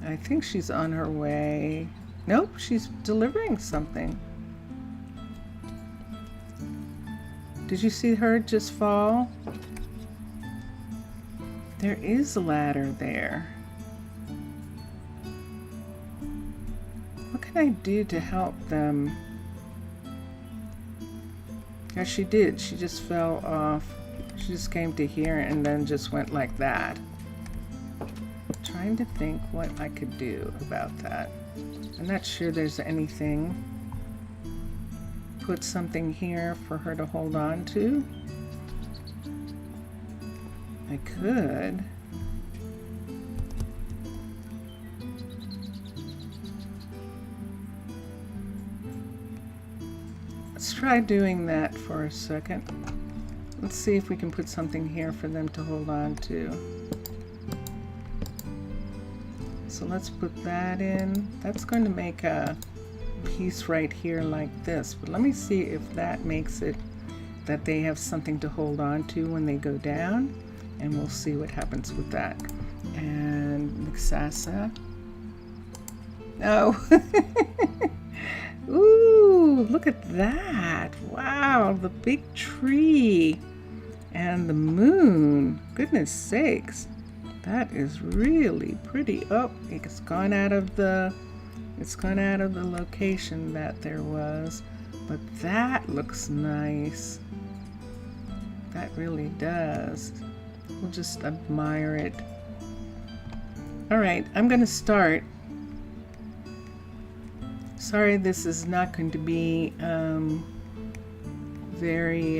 I think she's on her way. Nope, she's delivering something. Did you see her just fall? There is a ladder there. What can I do to help them? Yeah, she did. She just fell off. She just came to here and then just went like that. I'm trying to think what I could do about that. I'm not sure there's anything. put something here for her to hold on to. I could. Let's try doing that for a second. Let's see if we can put something here for them to hold on to. So let's put that in. That's going to make a piece right here like this. But let me see if that makes it that they have something to hold on to when they go down. And we'll see what happens with that. And Mixasa. Oh. Ooh, look at that. Wow, the big tree and the moon. Goodness sakes. That is really pretty. Oh, it's gone out of the location that there was. But that looks nice. That really does. We'll just admire it. All right, I'm going to start. Sorry, this is not going to be very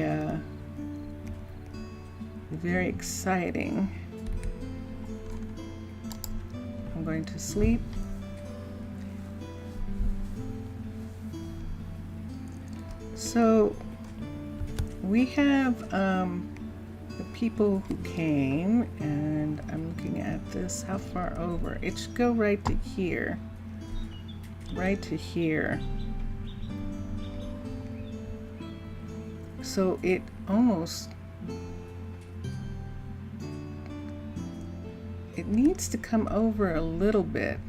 exciting. I'm going to sleep. So we have the people who came, and I'm looking at this. How far over? It should go right to here. Right to here. So it almost, it needs to come over a little bit,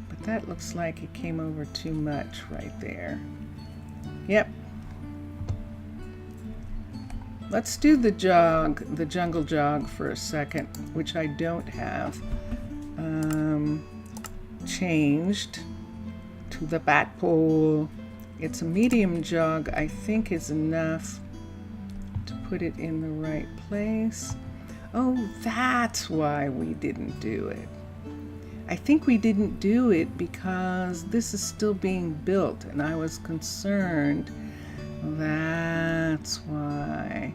but that looks like it came over too much right there. Yep. Let's do the jog, the jungle jog for a second, which I don't have changed to the bat pole. It's a medium jog, I think is enough to put it in the right place. Oh, that's why we didn't do it. I think we didn't do it because this is still being built, and I was concerned. That's why.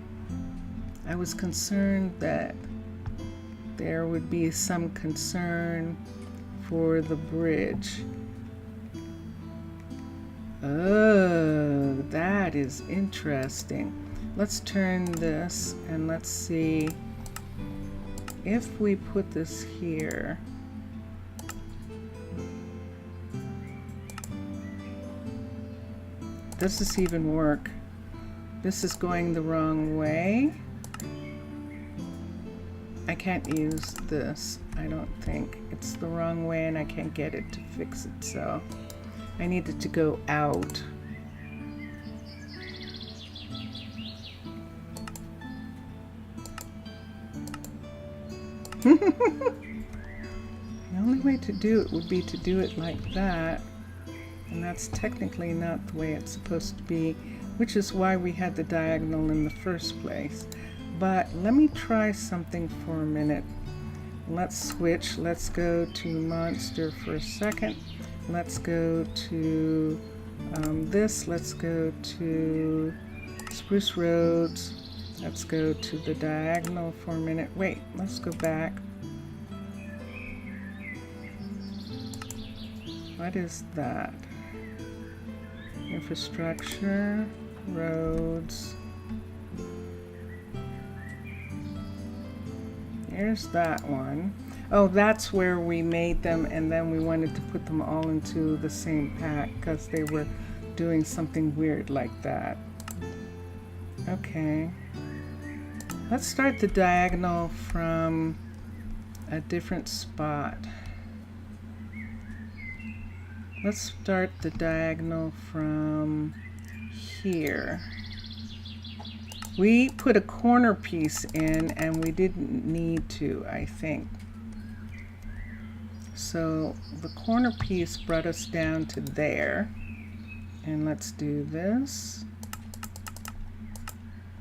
I was concerned that there would be some concern for the bridge. Oh, that is interesting. Let's turn this and let's see if we put this here. Does this even work? This is going the wrong way. I can't use this, I don't think. It's the wrong way and I can't get it to fix it, so I need it to go out. The only way to do it would be to do it like that, and that's technically not the way it's supposed to be, which is why we had the diagonal in the first place. But let me try something for a minute. Let's switch. Let's go to monster for a second. Let's go to this. Let's go to Spruce Roads. Let's go to the diagonal for a minute. Wait, let's go back. What is that? Infrastructure, roads. Here's that one. Oh, that's where we made them, and then we wanted to put them all into the same pack because they were doing something weird like that. Okay. Let's start the diagonal from a different spot. Let's start the diagonal from here. We put a corner piece in and we didn't need to, I think. So the corner piece brought us down to there. And let's do this.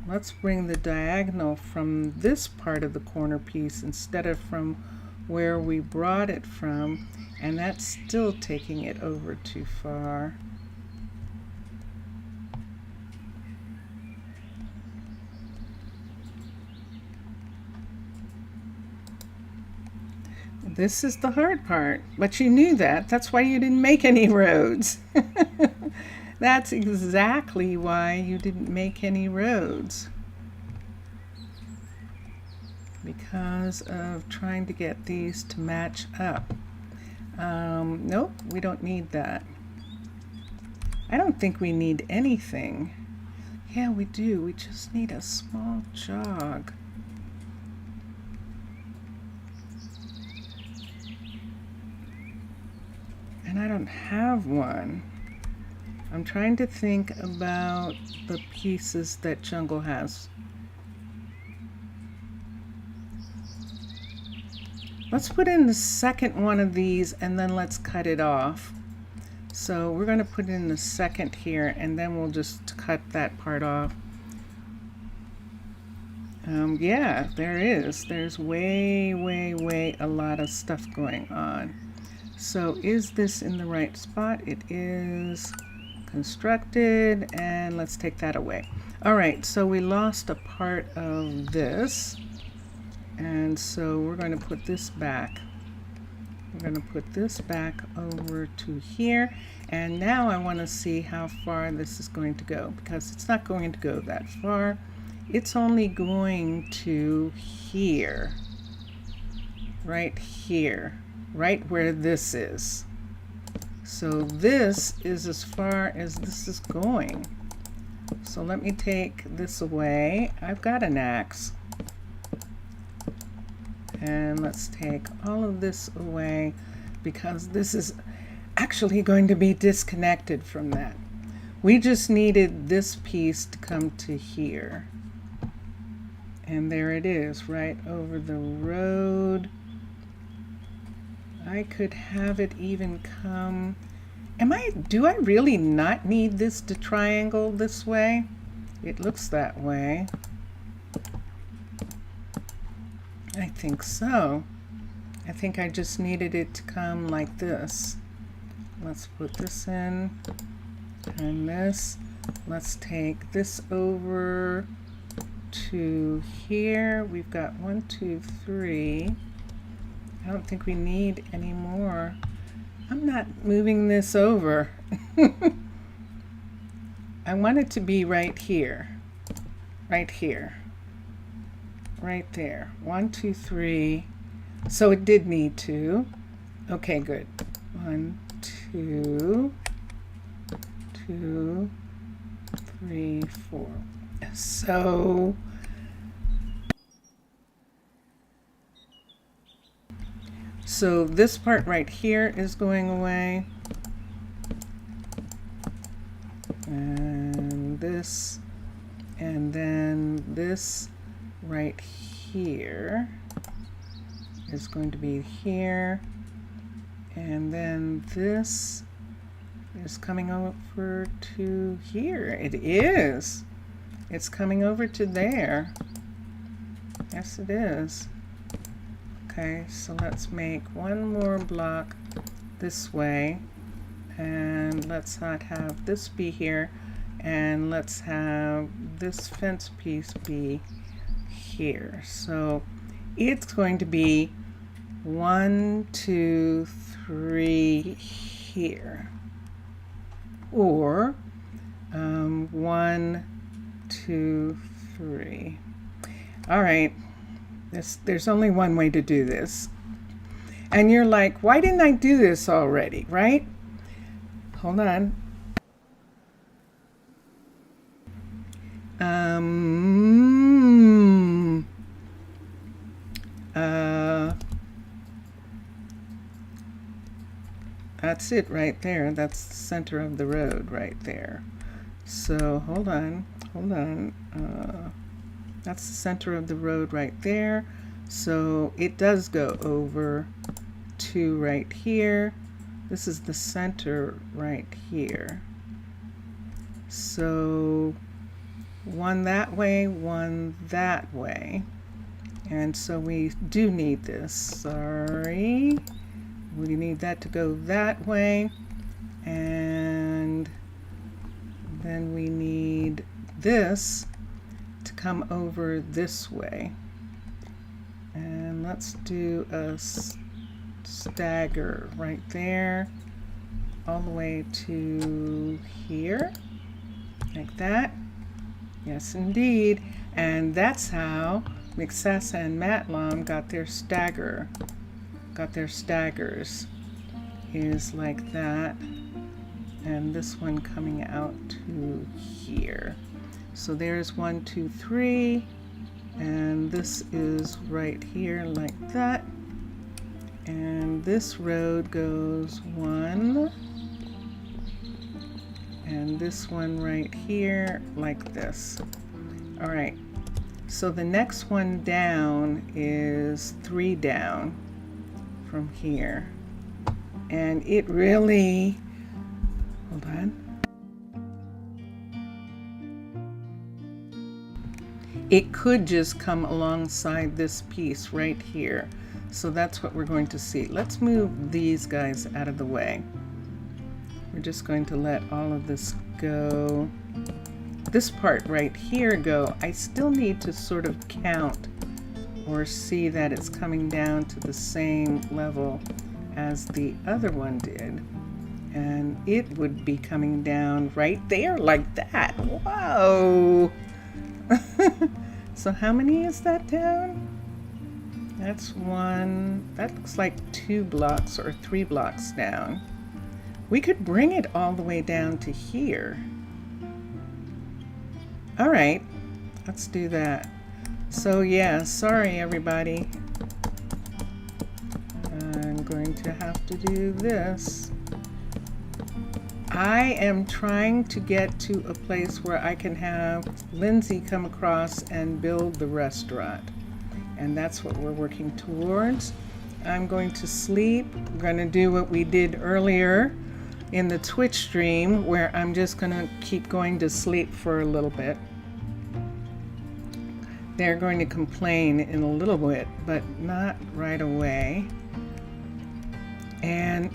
Let's bring the diagonal from this part of the corner piece instead of from where we brought it from. And that's still taking it over too far. This is the hard part, but you knew that. That's why you didn't make any roads. That's exactly why you didn't make any roads. Because of trying to get these to match up. Nope, we don't need that. I don't think we need anything. Yeah, we do. We just need a small jog. And I don't have one. I'm trying to think about the pieces that Jungle has. Let's put in the second one of these and then let's cut it off. So we're going to put in the second here and then we'll just cut that part off. Yeah, there is. There's way a lot of stuff going on. So is this in the right spot? It is. Constructed, and let's take that away. All right, so we lost a part of this, and so we're going to put this back. We're going to put this back over to here, and now I want to see how far this is going to go, because it's not going to go that far. It's only going to here, right here, right where this is. So this is as far as this is going. So let me take this away. I've got an axe. And let's take all of this away because this is actually going to be disconnected from that. We just needed this piece to come to here. And there it is, right over the road. I could have it even come. Do I really not need this to triangle this way? It looks that way. I think so. I think I just needed it to come like this. Let's put this in and this. Let's take this over to here. We've got 1, 2, 3. I don't think we need any more. I'm not moving this over. I want it to be right here. Right here. Right there. 1, 2, 3. So it did need to. Okay, good. 1, 2, 2, 3, 4. So this part right here is going away. And this, and then this right here is going to be here. And then this is coming over to here. It is. It's coming over to there. Yes, it is. Okay, so let's make one more block this way, and let's not have this be here, and let's have this fence piece be here. So it's going to be 1, 2, 3 here, or 1, 2, 3. All right. There's only one way to do this. And you're like, why didn't I do this already, right? Hold on. That's it right there. That's the center of the road right there. So hold on. That's the center of the road right there. So it does go over to right here. This is the center right here. So one that way, one that way. And so we do need this. Sorry. We need that to go that way. And then we need this to come over this way. And let's do a stagger right there, all the way to here, like that. Yes, indeed. And that's how Mixasa and Matlam got their staggers, is like that. And this one coming out to here. So there's 1, 2, 3, and this is right here like that. And this road goes 1, and this one right here like this. All right, so the next one down is 3 down from here. And it really, hold on. It could just come alongside this piece right here. So that's what we're going to see. Let's move these guys out of the way. We're just going to let all of this go. This part right here go. I still need to sort of count or see that it's coming down to the same level as the other one did. And it would be coming down right there like that. Whoa! So how many is that down? That's 1, that looks like 2 blocks or 3 blocks down. We could bring it all the way down to here. All right, let's do that. So yeah, sorry everybody. I'm going to have to do this. I am trying to get to a place where I can have Lindsay come across and build the restaurant. And that's what we're working towards. I'm going to sleep. We're going to do what we did earlier in the Twitch stream, where I'm just going to keep going to sleep for a little bit. They're going to complain in a little bit, but not right away. And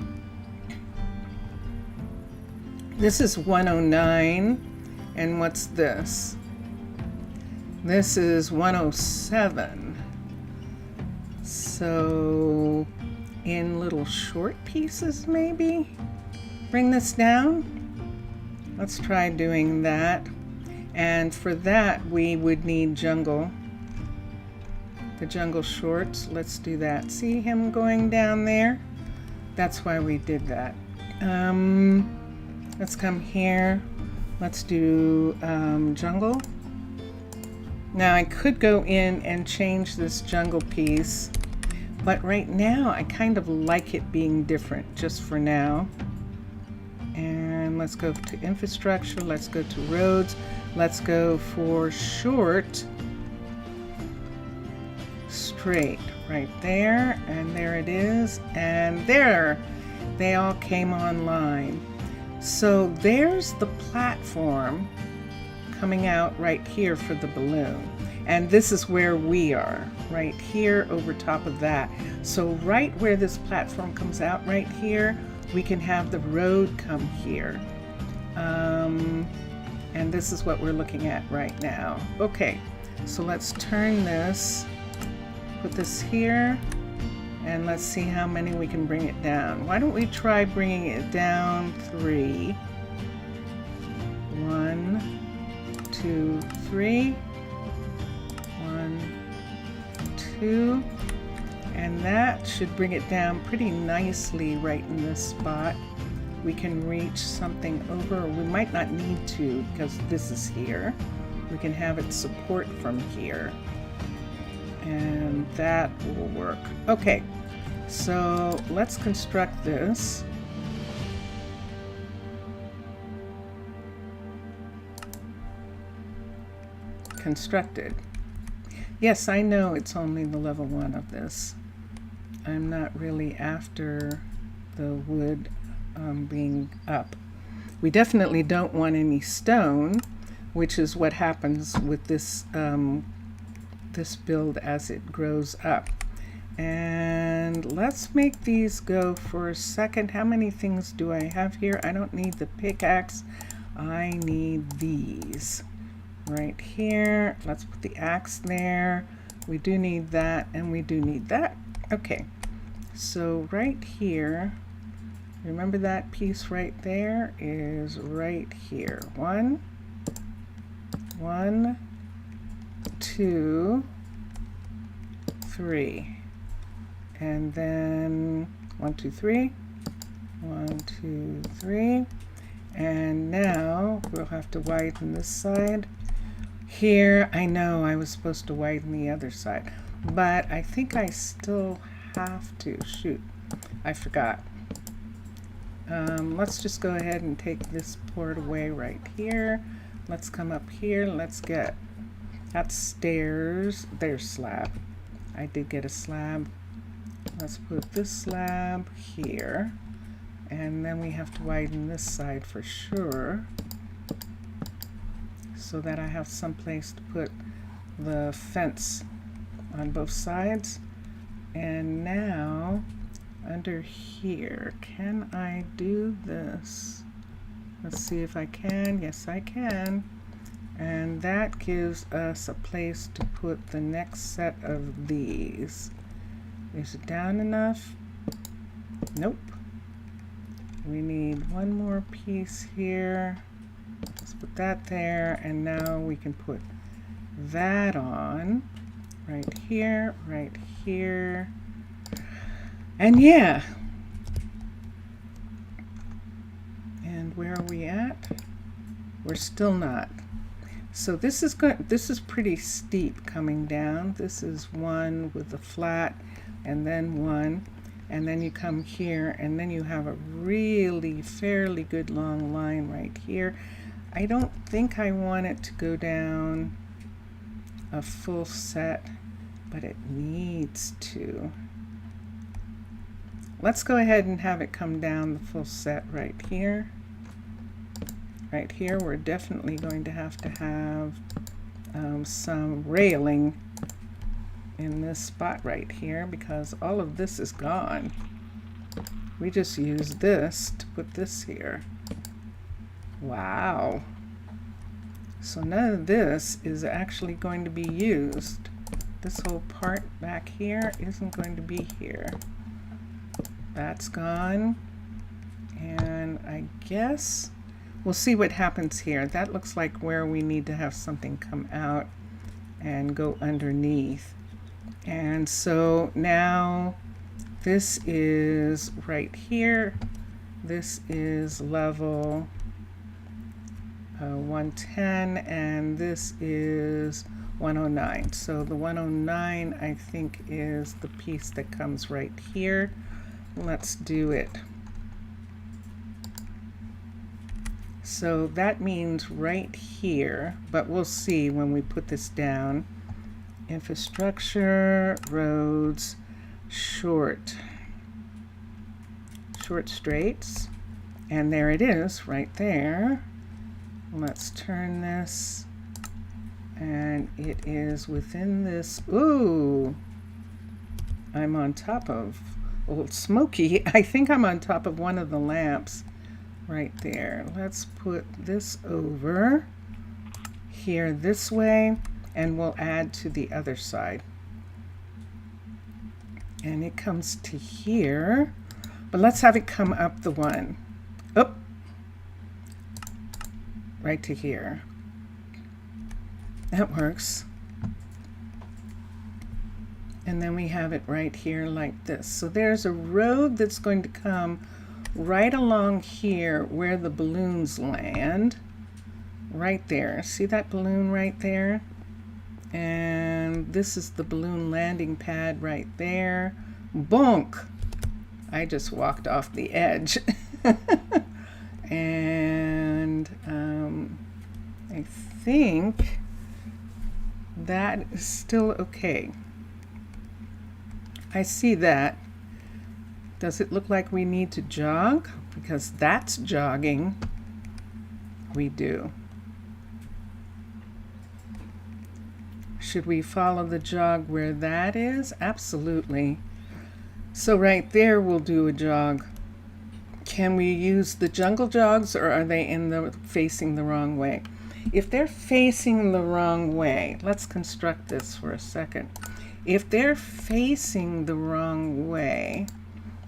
this is 109, and what's this? This is 107. So in little short pieces maybe? Bring this down? Let's try doing that. And for that we would need jungle. The jungle shorts, let's do that. See him going down there? That's why we did that. Let's come here. Let's do jungle. Now I could go in and change this jungle piece, but right now I kind of like it being different just for now. And let's go to infrastructure, let's go to roads, let's go for short, straight, right there, and there it is, and there, they all came online. So there's the platform coming out right here for the balloon. And this is where we are, right here over top of that. So right where this platform comes out right here, we can have the road come here. And this is what we're looking at right now. Okay, so let's turn this, put this here, and let's see how many we can bring it down. Why don't we try bringing it down 3. 1, 2, 3. 1, 2. And that should bring it down pretty nicely right in this spot. We can reach something over, or we might not need to because this is here. We can have it support from here. And that will work. Okay, so let's construct this. Constructed. Yes, I know it's only the level 1 of this. I'm not really after the wood being up. We definitely don't want any stone, which is what happens with this this build as it grows up. And let's make these go for a second. How many things do I have here? I don't need the pickaxe. I need these right here. Let's put the axe there. We do need that, and we do need that. Okay, So right here, remember that piece right there is right here. 1, 2, 3. And then 1, 2, 3. 1, 2, 3. And now we'll have to widen this side. Here, I know I was supposed to widen the other side, but I think I still have to. Shoot, I forgot. Let's just go ahead and take this port away right here. Let's come up here. Let's get, that's stairs. There's slab. I did get a slab. Let's put this slab here. And then we have to widen this side for sure, so that I have some place to put the fence on both sides. And now under here, can I do this? Let's see if I can. Yes, I can. And that gives us a place to put the next set of these. Is it down enough? Nope. We need one more piece here. Let's put that there, and now we can put that on right here, and yeah. And where are we at? We're still not. So this is good. This is pretty steep coming down. This is 1 with the flat, and then 1. And then you come here, and then you have a really fairly good long line right here. I don't think I want it to go down a full set, but it needs to. Let's go ahead and have it come down the full set right here. Right here, we're definitely going to have some railing in this spot right here, because all of this is gone. We just use this to put this here. Wow. So none of this is actually going to be used. This whole part back here isn't going to be here. That's gone. And I guess we'll see what happens here. That looks like where we need to have something come out and go underneath. And so now this is right here. This is level 110, and this is 109. So the 109, I think, is the piece that comes right here. Let's do it. So that means right here, but we'll see when we put this down. Infrastructure, roads, short straights, and there it is right there. Let's turn this, and it is within this. Ooh, I'm on top of Old Smoky. I think I'm on top of one of the lamps right there. Let's put this over here this way, and we'll add to the other side. And it comes to here, but let's have it come up the one. Up, right to here. That works. And then we have it right here like this. So there's a road that's going to come right along here where the balloons land. Right there. See that balloon right there? And this is the balloon landing pad right there. Bonk! I just walked off the edge. And I think that is still okay. I see that. Does it look like we need to jog? Because that's jogging. We do. Should we follow the jog where that is? Absolutely. So right there we'll do a jog. Can we use the jungle jogs, or are they facing the wrong way? If they're facing the wrong way, let's construct this for a second. If they're facing the wrong way,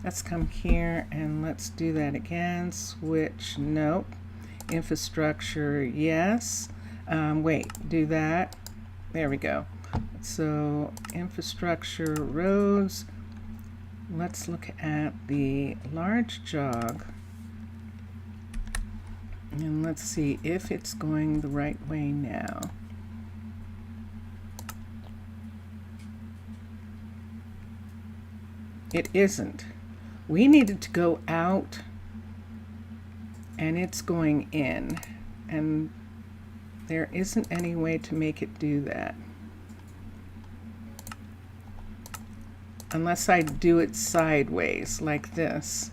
Let's come here and let's do that again. Switch, nope. Infrastructure, yes. Wait, do that. There we go. So infrastructure, roads. Let's look at the large jog. And let's see if it's going the right way now. It isn't. We needed to go out, and it's going in, and there isn't any way to make it do that. Unless I do it sideways like this.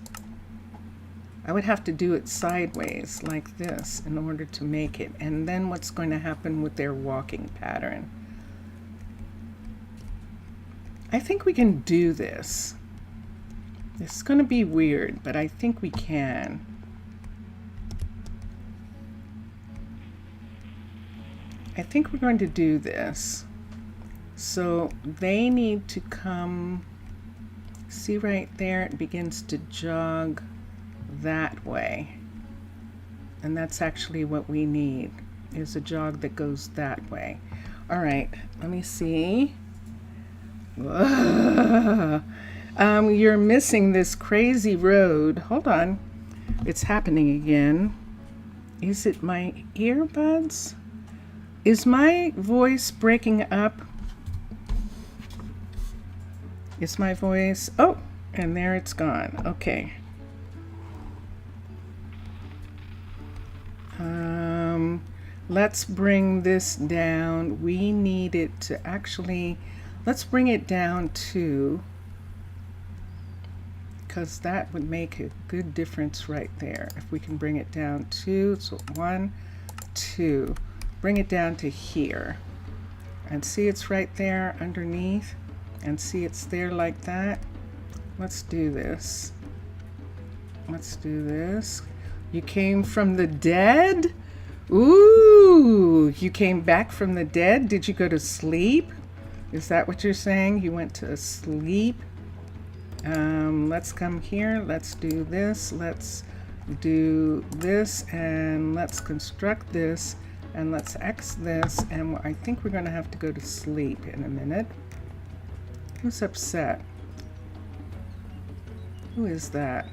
I would have to do it sideways like this in order to make it. And then what's going to happen with their walking pattern? I think we can do this. This is going to be weird, but I think we can. I think we're going to do this. So they need to come, see right there, it begins to jog that way. And that's actually what we need, is a jog that goes that way. All right, let me see. You're missing this crazy road. Hold on, it's happening again. Is it my earbuds? Is my voice breaking up? Is my voice? Oh, and there it's gone. Okay. Let's bring this down. We need it to actually, let's bring it down to, because that would make a good difference right there. If we can bring it down to, so 1, 2, bring it down to here. And see it's right there underneath. And see it's there like that. Let's do this. Let's do this. You came from the dead? Ooh, you came back from the dead? Did you go to sleep? Is that what you're saying? You went to sleep? Let's come here. Let's do this. Let's do this. And let's construct this. And let's X this. And I think we're going to have to go to sleep in a minute. Who's upset? Who is that?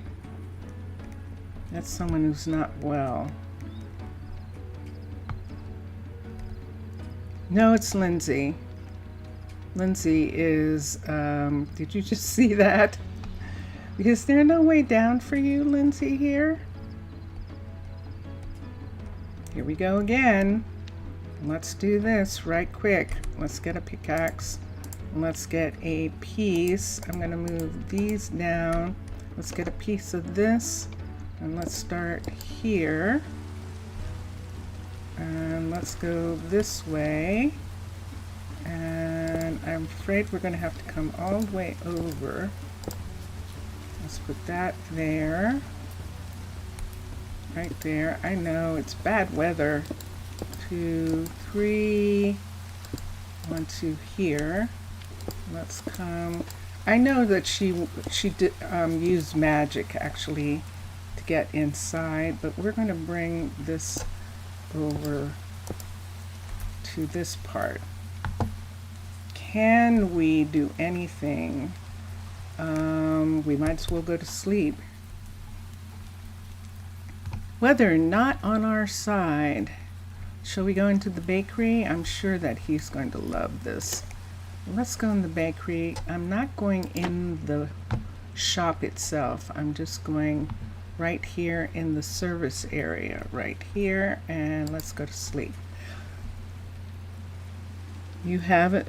That's someone who's not well. No, it's Lindsay. Lindsay is, did you just see that? Is there no way down for you, Lindsay, here? Here we go again. Let's do this right quick. Let's get a pickaxe. Let's get a piece. I'm going to move these down. Let's get a piece of this. And let's start here. And let's go this way. And I'm afraid we're going to have to come all the way over. Let's put that there. Right there. I know it's bad weather. 2, 3. 1, 2 here. Let's come. I know that she did use magic actually to get inside, but we're going to bring this over to this part. Can we do anything? We might as well go to sleep. Weather not on our side. Shall we go into the bakery? I'm sure that he's going to love this. Let's go in the bakery. I'm not going in the shop itself. I'm just going right here in the service area, right here, and let's go to sleep. You have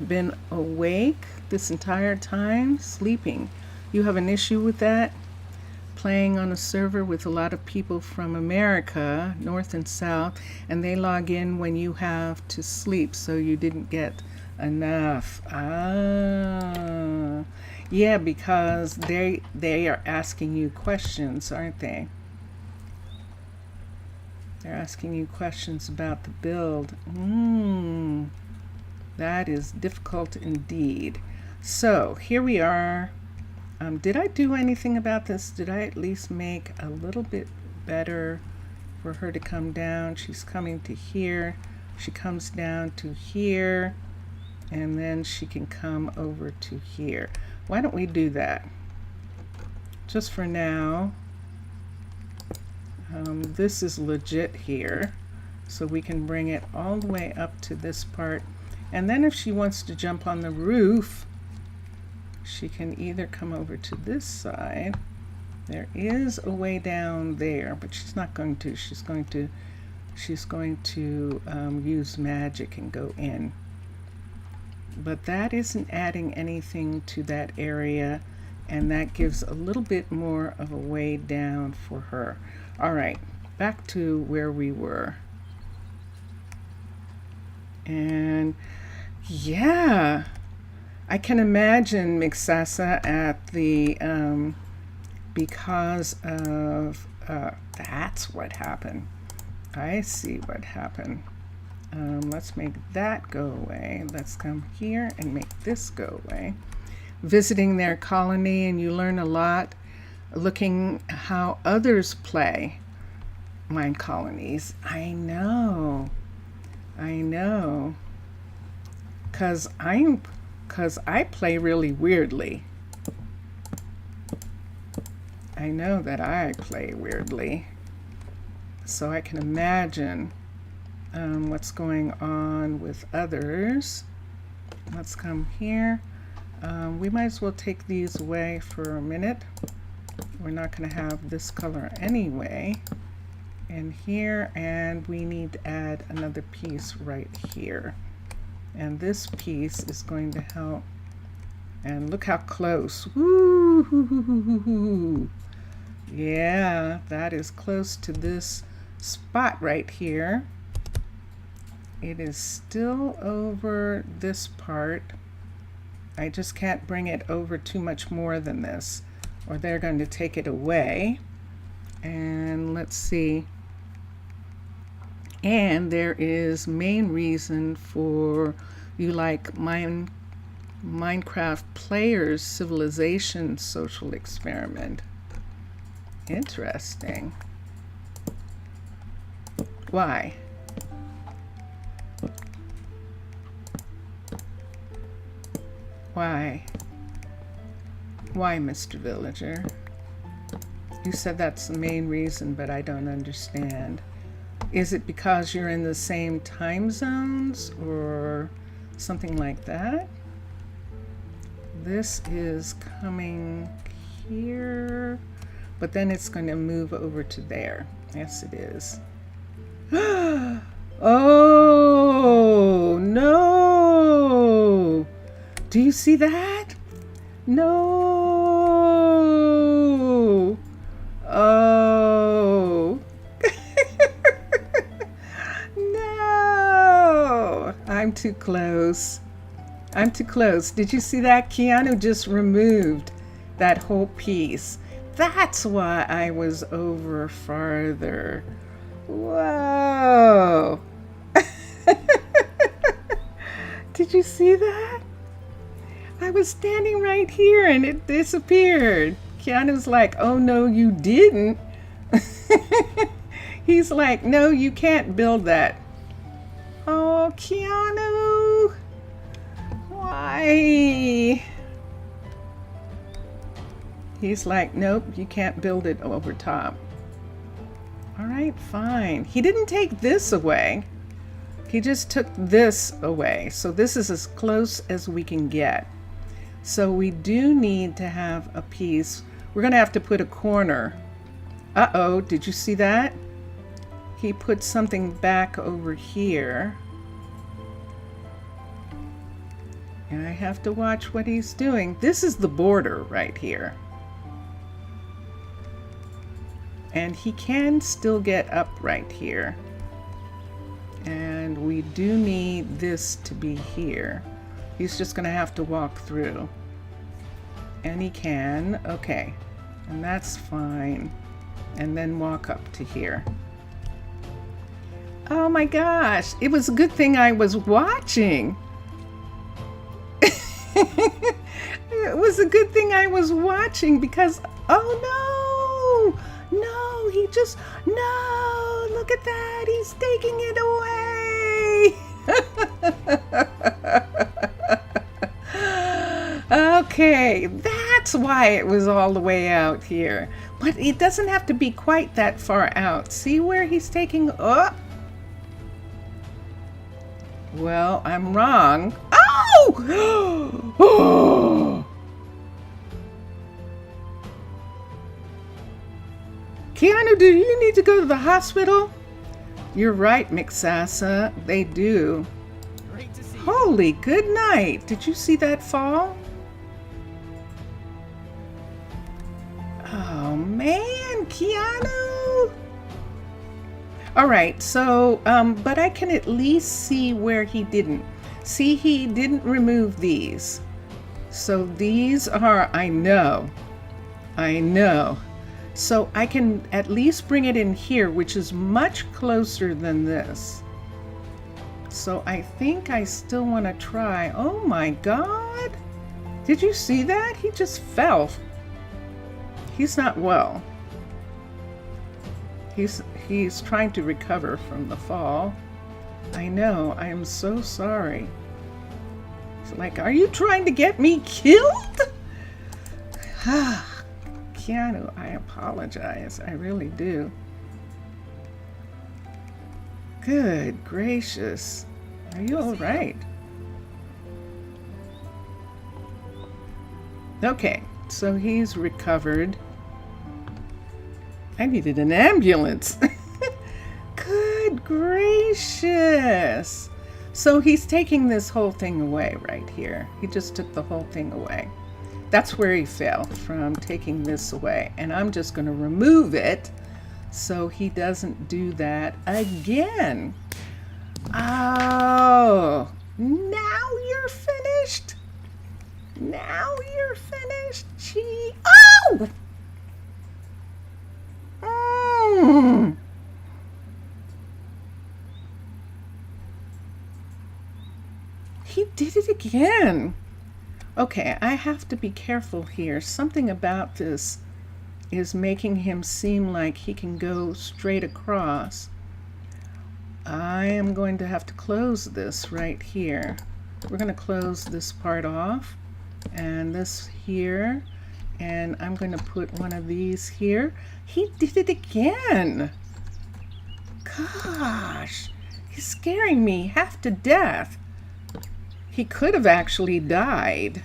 been awake this entire time, sleeping. You have an issue with that? Playing on a server with a lot of people from America, North and South, and they log in when you have to sleep, so you didn't get enough. Yeah, because they are asking you questions, aren't they? They're asking you questions about the build. That is difficult indeed. So here we are. Did I do anything about this? Did I at least make a little bit better for her to come down? She's coming to here. She comes down to here. And then she can come over to here. Why don't we do that? Just for now. This is legit here. So we can bring it all the way up to this part. And then if she wants to jump on the roof, she can either come over to this side. There is a way down there, but she's not going to. She's going to use magic and go in. But that isn't adding anything to that area, and that gives a little bit more of a way down for her. All right, back to where we were. And yeah, I can imagine Mixasa at the, because of, that's what happened. I see what happened. Let's make that go away. Let's come here and make this go away. Visiting their colony, and you learn a lot looking how others play Minecolonies. I know. Cause I play really weirdly. I know that I play weirdly. So I can imagine what's going on with others. Let's come here. We might as well take these away for a minute. We're not going to have this color anyway. And here, and we need to add another piece right here. And this piece is going to help. And look how close. Woo! Yeah, that is close to this spot right here. It is still over this part. I just can't bring it over too much more than this, or they're going to take it away. And let's see. And there is main reason for you like Minecraft players civilization social experiment. Interesting. Why? Why? Why, Mr. Villager? You said that's the main reason, but I don't understand. Is it because you're in the same time zones or something like that? This is coming here, but then it's going to move over to there. Yes, it is. Oh, no! Do you see that? No! Oh! No! I'm too close. I'm too close. Did you see that? Keanu just removed that whole piece. That's why I was over farther. Whoa! Did you see that? I was standing right here and it disappeared. Keanu's like, oh no, you didn't. He's like, no, you can't build that. Oh, Keanu. Why? He's like, nope, you can't build it over top. All right, fine. He didn't take this away. He just took this away. So this is as close as we can get. So we do need to have a piece. We're going to have to put a corner. Uh-oh, did you see that? He put something back over here. And I have to watch what he's doing. This is the border right here. And he can still get up right here. And we do need this to be here. He's just going to have to walk through. And he can. Okay. And that's fine. And then walk up to here. Oh my gosh. It was a good thing I was watching. It It was a good thing I was watching because, oh no, no, no, look at that, he's taking it away. Okay, that's why it was all the way out here. But it doesn't have to be quite that far out. See where he's taking, oh. Well, I'm wrong. Oh! Oh! Keanu, do you need to go to the hospital? You're right, Mixasa. They do.
Great to see you.
Holy good night. Did you see that fall? Oh, man, Keanu. All right, so, but I can at least see where he didn't. See, he didn't remove these. So these are, I know. So I can at least bring it in here, which is much closer than this. So I think I still want to try. Oh my God. Did you see that? He just fell. He's not well. He's trying to recover from the fall. I know, I am so sorry. It's like, are you trying to get me killed? Keanu, I apologize. I really do. Good gracious. Are you all right? Okay, so he's recovered. I needed an ambulance. Good gracious. So he's taking this whole thing away right here. He just took the whole thing away. That's where he fell, from taking this away. And I'm just going to remove it so he doesn't do that again. Oh, now you're finished. Now you're finished. Gee. Oh! He did it again. Okay, I have to be careful here. Something about this is making him seem like he can go straight across. I am going to have to close this right here. We're going to close this part off and this here. And I'm going to put one of these here. He did it again. Gosh, he's scaring me half to death. He could have actually died.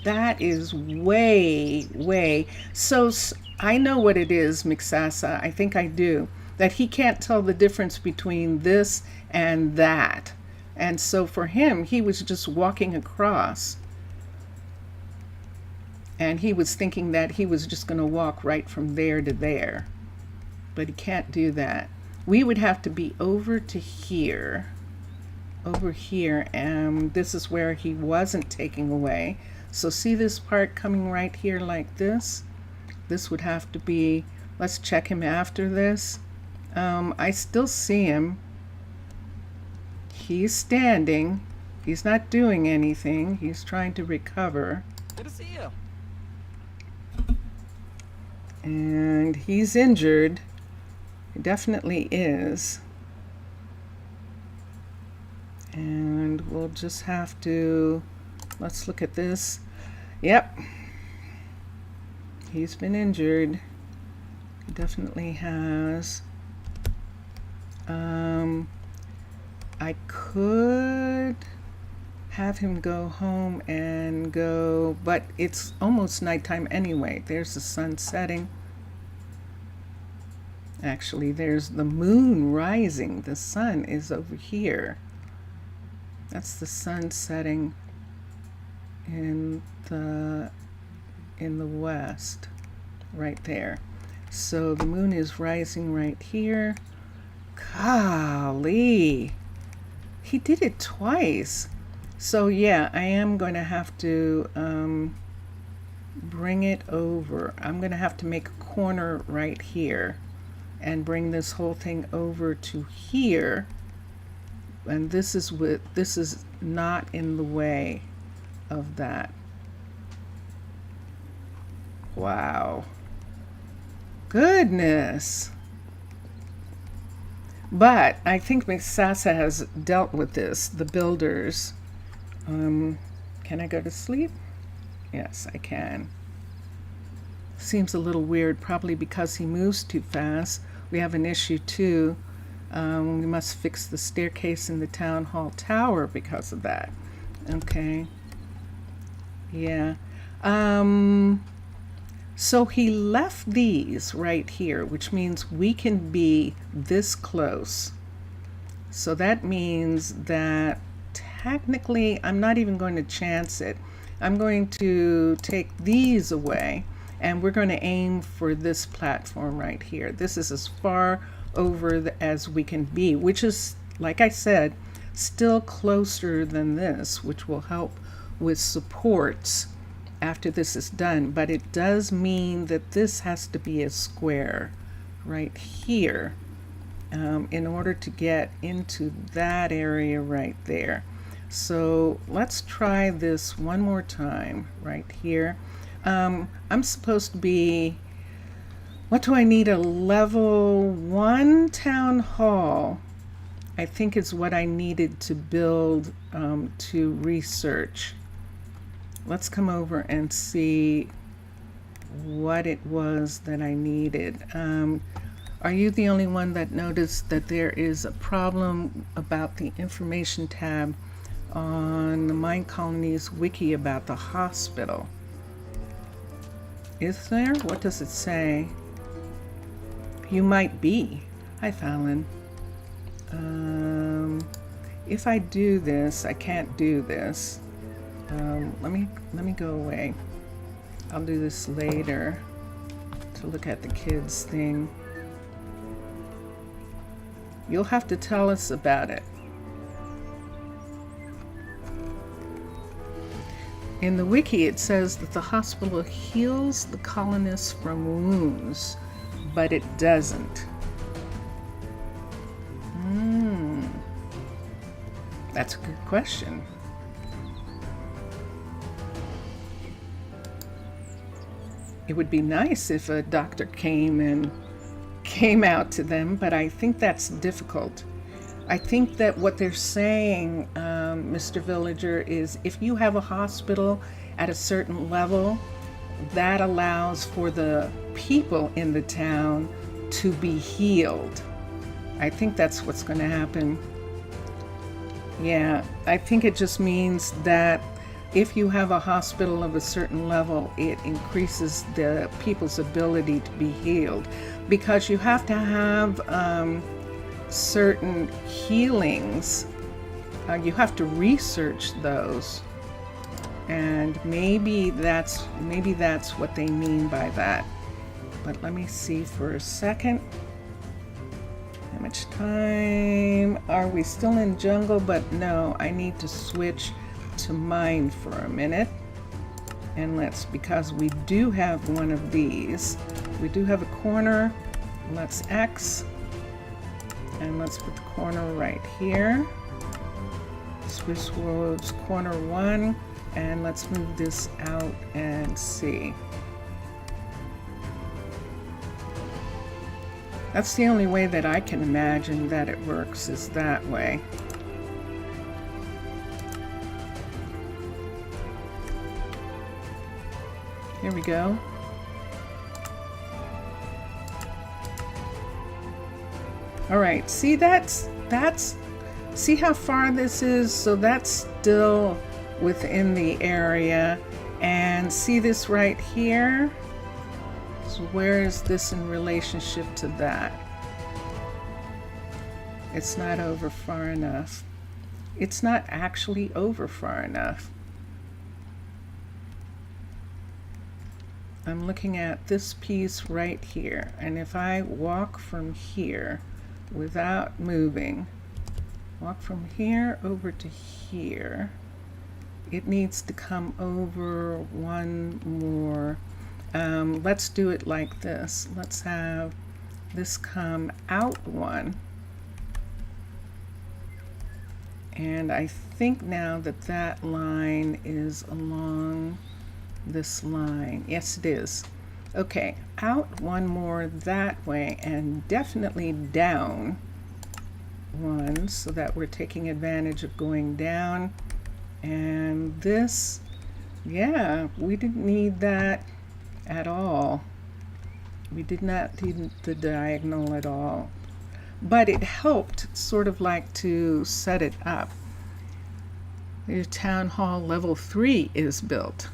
That is way. So I know what it is, Mixasa. I think I do. That he can't tell the difference between this and that. And so for him, he was just walking across. And he was thinking that he was just going to walk right from there to there. But he can't do that. We would have to be over to here. Over here. And this is where he wasn't taking away. So see this part coming right here like this? This would have to be, let's check him after this. I still see him. He's standing. He's not doing anything. He's trying to recover.
Good to see you.
And he's injured. He definitely is. And we'll just have to, let's look at this. Yep. He's been injured. He definitely has. I could have him go home and go, but it's almost nighttime anyway. There's the sun setting. Actually, there's the moon rising. The sun is over here. That's the sun setting in the west, right there. So the moon is rising right here. Golly, he did it twice. So yeah, I am going to have to bring it over. I'm going to have to make a corner right here and bring this whole thing over to here. And this is not in the way of that. Wow. Goodness. But I think Miss Sasa has dealt with this, the builders. Can I go to sleep? Yes, I can. Seems a little weird, probably because he moves too fast. We have an issue too. We must fix the staircase in the town hall tower because of that. Okay. Yeah. So he left these right here, which means we can be this close. So that means that technically I'm not even going to chance it. I'm going to take these away, and we're going to aim for this platform right here. This is as far over as we can be, which is, like I said, still closer than this, which will help with supports after this is done. But it does mean that this has to be a square right here in order to get into that area right there. So let's try this one more time right here. I'm supposed to be, what do I need? A level 1 town hall, I think is what I needed to build to research. Let's come over and see what it was that I needed. Are you the only one that noticed that there is a problem about the information tab on the Minecolonies wiki about the hospital? Is there? What does it say? You might be. Hi, Fallon. If I do this, I can't do this. Let me go away. I'll do this later to look at the kids thing. You'll have to tell us about it. In the wiki, it says that the hospital heals the colonists from wounds, but it doesn't. That's a good question. It would be nice if a doctor came out to them, but I think that's difficult. I think that what they're saying, Mr. Villager, is if you have a hospital at a certain level, that allows for the people in the town to be healed. I think that's what's going to happen. Yeah, I think it just means that if you have a hospital of a certain level, it increases the people's ability to be healed, because you have to have certain healings. You have to research those, and maybe that's what they mean by that. But let me see for a second. How much time are we? Still in jungle, but no, I need to switch to mine for a minute. And because we do have one of these, we do have a corner. Let's X, and let's put the corner right here. Swiss Roads corner 1, and let's move this out and see. That's the only way that I can imagine that it works, is that way. Here we go. All right, see see how far this is? So that's still within the area. And see this right here? So where is this in relationship to that? It's not over far enough. It's not actually over far enough. I'm looking at this piece right here, and if I walk from here without moving, walk from here over to here, it needs to come over one more. Let's do it like this. Let's have this come out one. And I think now that that line is along this line. Yes, it is. Okay, out one more that way, and definitely down one, so that we're taking advantage of going down. And this, yeah, we didn't need that at all. We did not need the diagonal at all, but it helped sort of like to set it up. The town hall level 3 is built.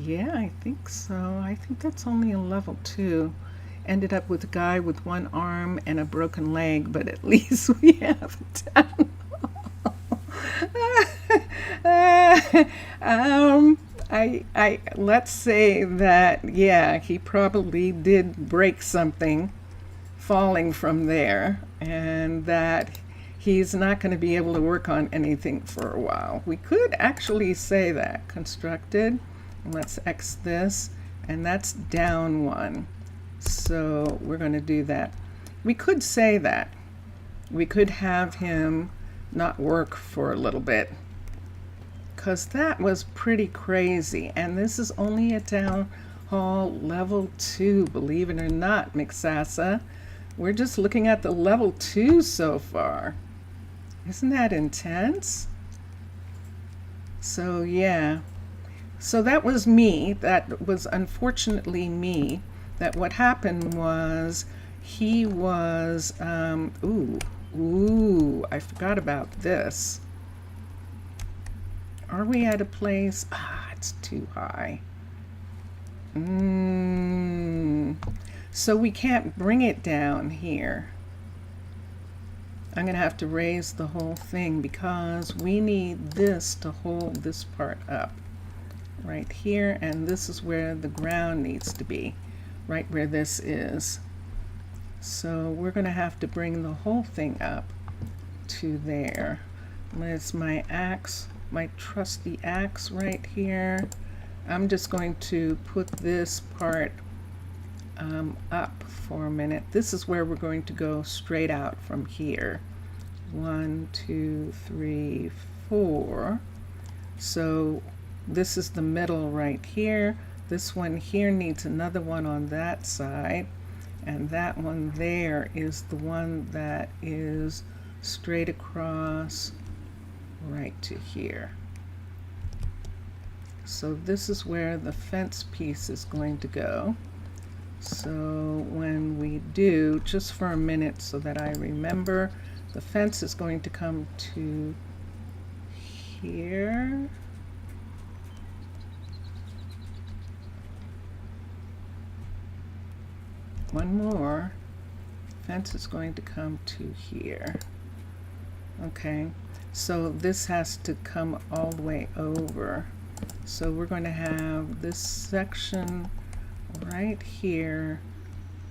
Yeah, I think so. I think that's only a level 2. Ended up with a guy with one arm and a broken leg, but at least we have a town hall. I let's say that, yeah, he probably did break something falling from there, and that he's not going to be able to work on anything for a while. We could actually say that. Constructed. Let's X this, and that's down one. So we're going to do that. We could say that. We could have him not work for a little bit, because that was pretty crazy. And this is only a town hall level 2, believe it or not, Mixasa. We're just looking at the level 2 so far. Isn't that intense? So yeah. So that was me. That was unfortunately me. That what happened was he was, I forgot about this. Are we at a place? It's too high. So we can't bring it down here. I'm going to have to raise the whole thing because we need this to hold this part up. Right here, and this is where the ground needs to be. Right where this is. So we're going to have to bring the whole thing up to there. There's my axe, my trusty axe right here. I'm just going to put this part up for a minute. This is where we're going to go straight out from here. 1, 2, 3, 4. So this is the middle right here. This one here needs another one on that side, and that one there is the one that is straight across right to here. So this is where the fence piece is going to go. So when we do, just for a minute so that I remember, the fence is going to come to here. One more. Fence is going to come to here. Okay, so this has to come all the way over. So we're going to have this section right here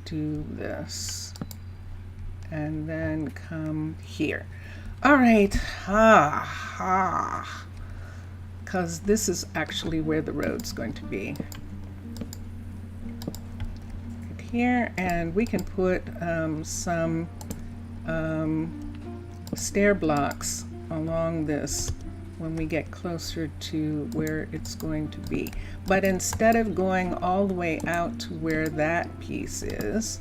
do this, and then come here. All right, because this is actually where the road's going to be. Here, and we can put some stair blocks along this when we get closer to where it's going to be. But instead of going all the way out to where that piece is,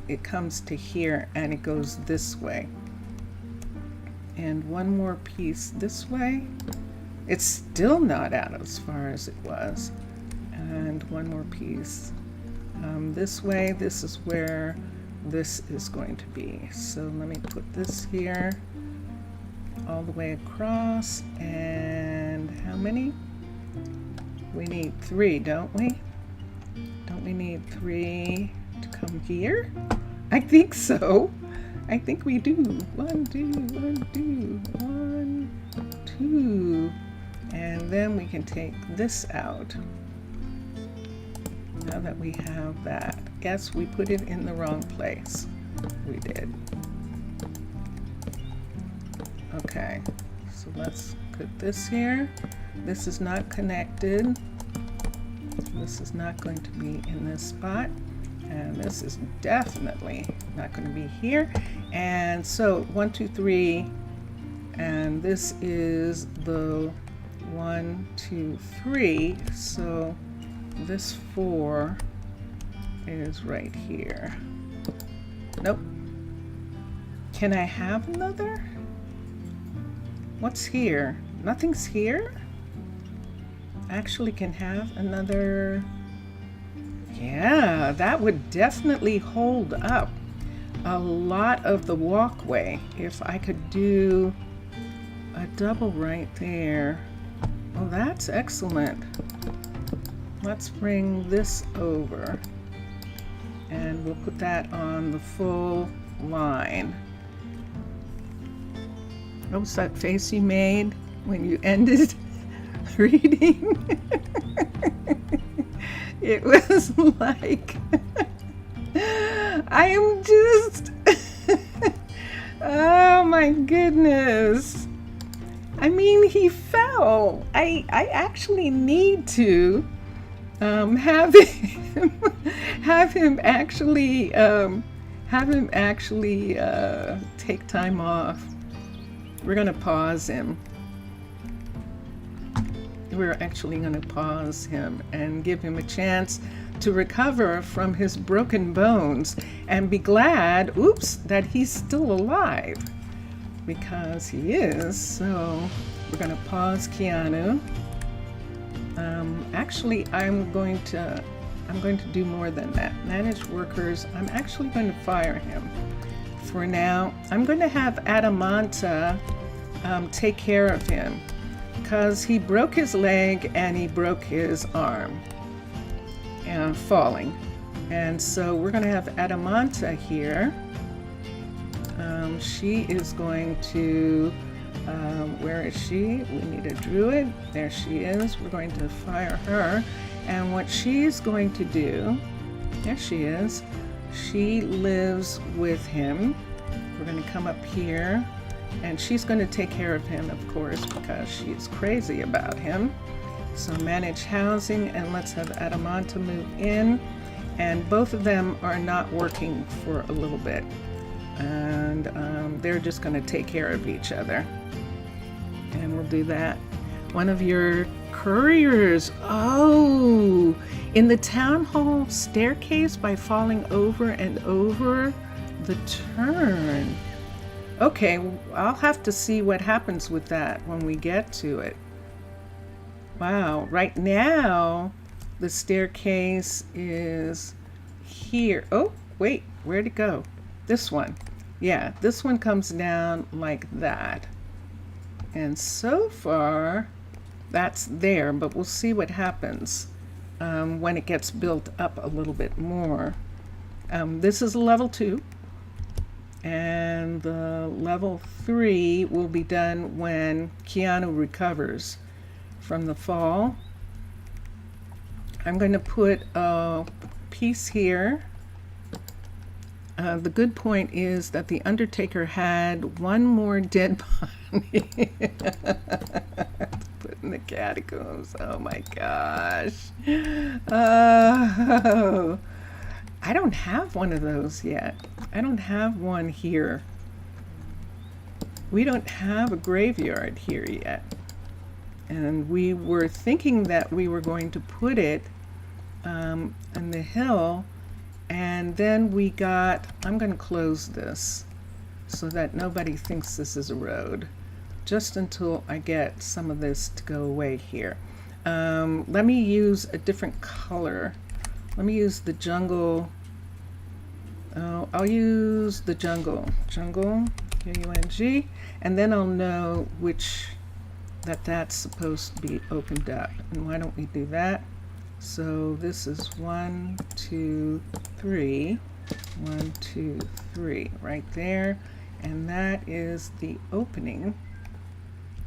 it comes to here and it goes this way. And one more piece this way. It's still not out as far as it was. And one more piece this way. This is where this is going to be. So let me put this here all the way across. And how many? We need 3, don't we? Don't we need 3 to come here? I think so. I think we do. 1, 2, 1, 2, 1, 2. And then we can take this out. Now that we have that. Yes, we put it in the wrong place. We did. Okay, so let's put this here. This is not connected. This is not going to be in this spot. And this is definitely not going to be here. And so 1, 2, 3. And this is the 1, 2, 3. So this 4 is right here. Nope. Can I have another? What's here? Nothing's here? Actually can have another. Yeah, that would definitely hold up a lot of the walkway if I could do a double right there. Oh, that's excellent. Let's bring this over and we'll put that on the full line. What was that face you made when you ended reading? It was like, I am just, oh my goodness. I mean, he fell. I actually need to have him actually take time off. We're gonna pause him. We're actually gonna pause him and give him a chance to recover from his broken bones and be glad, oops, that he's still alive, because he is. So we're gonna pause Keanu. Actually, I'm going to do more than that. Manage workers. I'm actually going to fire him. For now, I'm going to have Adamanta take care of him because he broke his leg and he broke his arm falling. And so we're going to have Adamanta here. She is going to, where is she? We need a druid. There she is. We're going to fire her. And what she's going to do, there she is, she lives with him. We're going to come up here and she's going to take care of him, of course, because she's crazy about him. So manage housing, and let's have Adamanta move in. And both of them are not working for a little bit. And they're just going to take care of each other. And we'll do that. One of your couriers, oh, in the town hall staircase by falling over and over the turn. Okay, I'll have to see what happens with that when we get to it. Wow, right now the staircase is here. Oh, wait, where'd it go? This one. Yeah, this one comes down like that. And so far, that's there, but we'll see what happens when it gets built up a little bit more. This is level 2, and the level 3 will be done when Keanu recovers from the fall. I'm going to put a piece here. The good point is that the Undertaker had one more dead body put in the catacombs. Oh my gosh. Oh, I don't have one of those yet. I don't have one here. We don't have a graveyard here yet. And we were thinking that we were going to put it on the hill. And then we got, I'm going to close this so that nobody thinks this is a road, just until I get some of this to go away here. Let me use a different color. Let me use the jungle. Oh, I'll use the jungle, K-U-N-G, and then I'll know which, that's supposed to be opened up. And why don't we do that? So this is 1, 2, 3, 1, 2, 3, right there. And that is the opening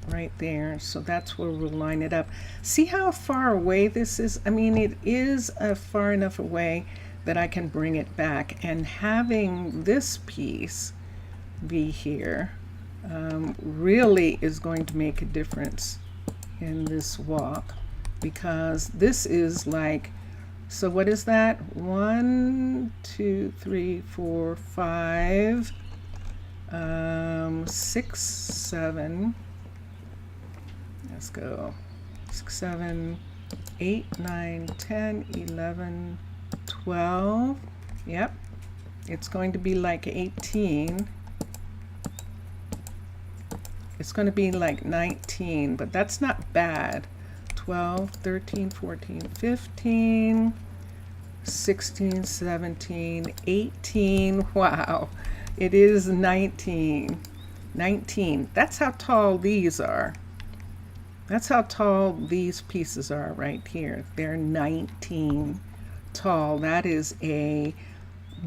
right there. So that's where we'll line it up. See how far away this is? I mean, it is far enough away that I can bring it back. And having this piece be here really is going to make a difference in this walk. Because this is like, so what is that? 1, 2, 3, 4, 5, 6, 7. Let's go. 6, 7, 8, 9, 10, 11, 12. Yep, it's going to be like 18. It's going to be like 19, but that's not bad. 12, 13, 14, 15, 16, 17, 18. Wow, it is 19. 19. That's how tall these are. That's how tall these pieces are right here. They're 19 tall. That is a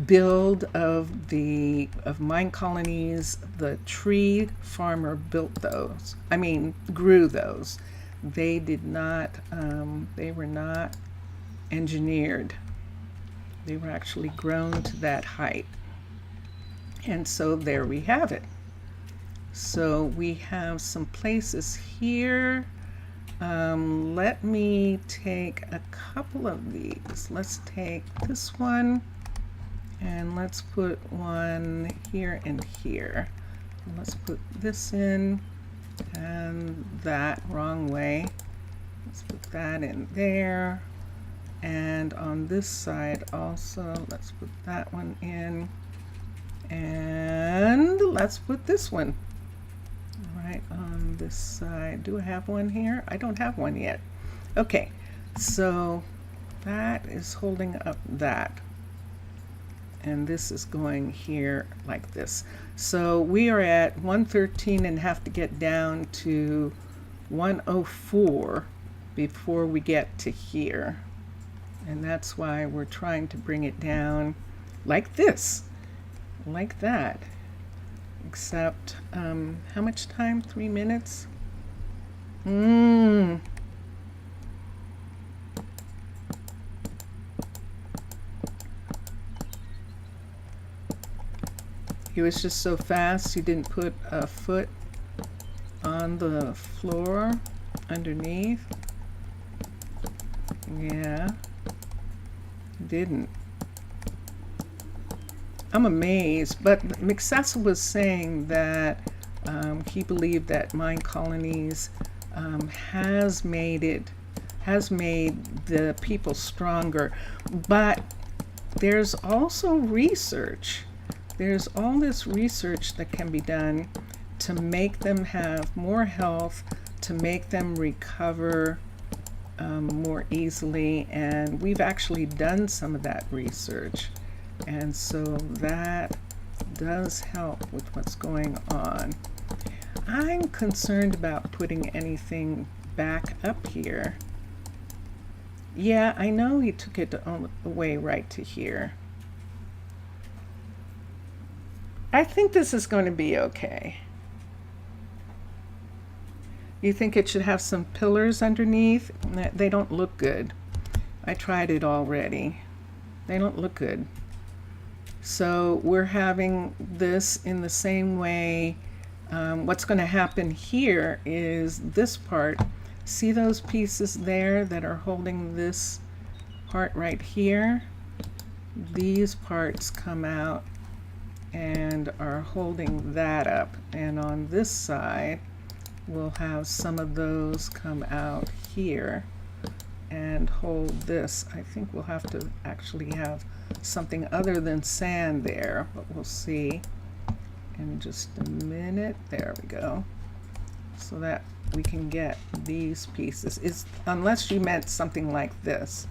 build of Minecolonies. The tree farmer built those. I mean, grew those. They did not, they were not engineered. They were actually grown to that height. And so there we have it. So we have some places here. Let me take a couple of these. Let's take this one and let's put one here and here. Let's put this in and that, wrong way. Let's put that in there. And on this side also, let's put that one in. And let's put this one right on this side. Do I have one here? I don't have one yet. Okay, so that is holding up that. And this is going here like this. So we are at 113 and have to get down to 104 before we get to here. And that's why we're trying to bring it down like this, like that. Except, how much time? 3 minutes? He was just so fast, he didn't put a foot on the floor underneath. Yeah, didn't. I'm amazed, but McCecil was saying that he believed that Minecolonies has made the people stronger, but there's also research. There's all this research that can be done to make them have more health, to make them recover more easily, and we've actually done some of that research. And so that does help with what's going on. I'm concerned about putting anything back up here. Yeah, I know he took it away right to here. I think this is going to be okay. You think it should have some pillars underneath? They don't look good. I tried it already. They don't look good. So we're having this in the same way. What's going to happen here is this part. See those pieces there that are holding this part right here? These parts come out and are holding that up. And on this side, we'll have some of those come out here and hold this. I think we'll have to actually have something other than sand there, but we'll see in just a minute. There we go. So that we can get these pieces. Unless you meant something like this,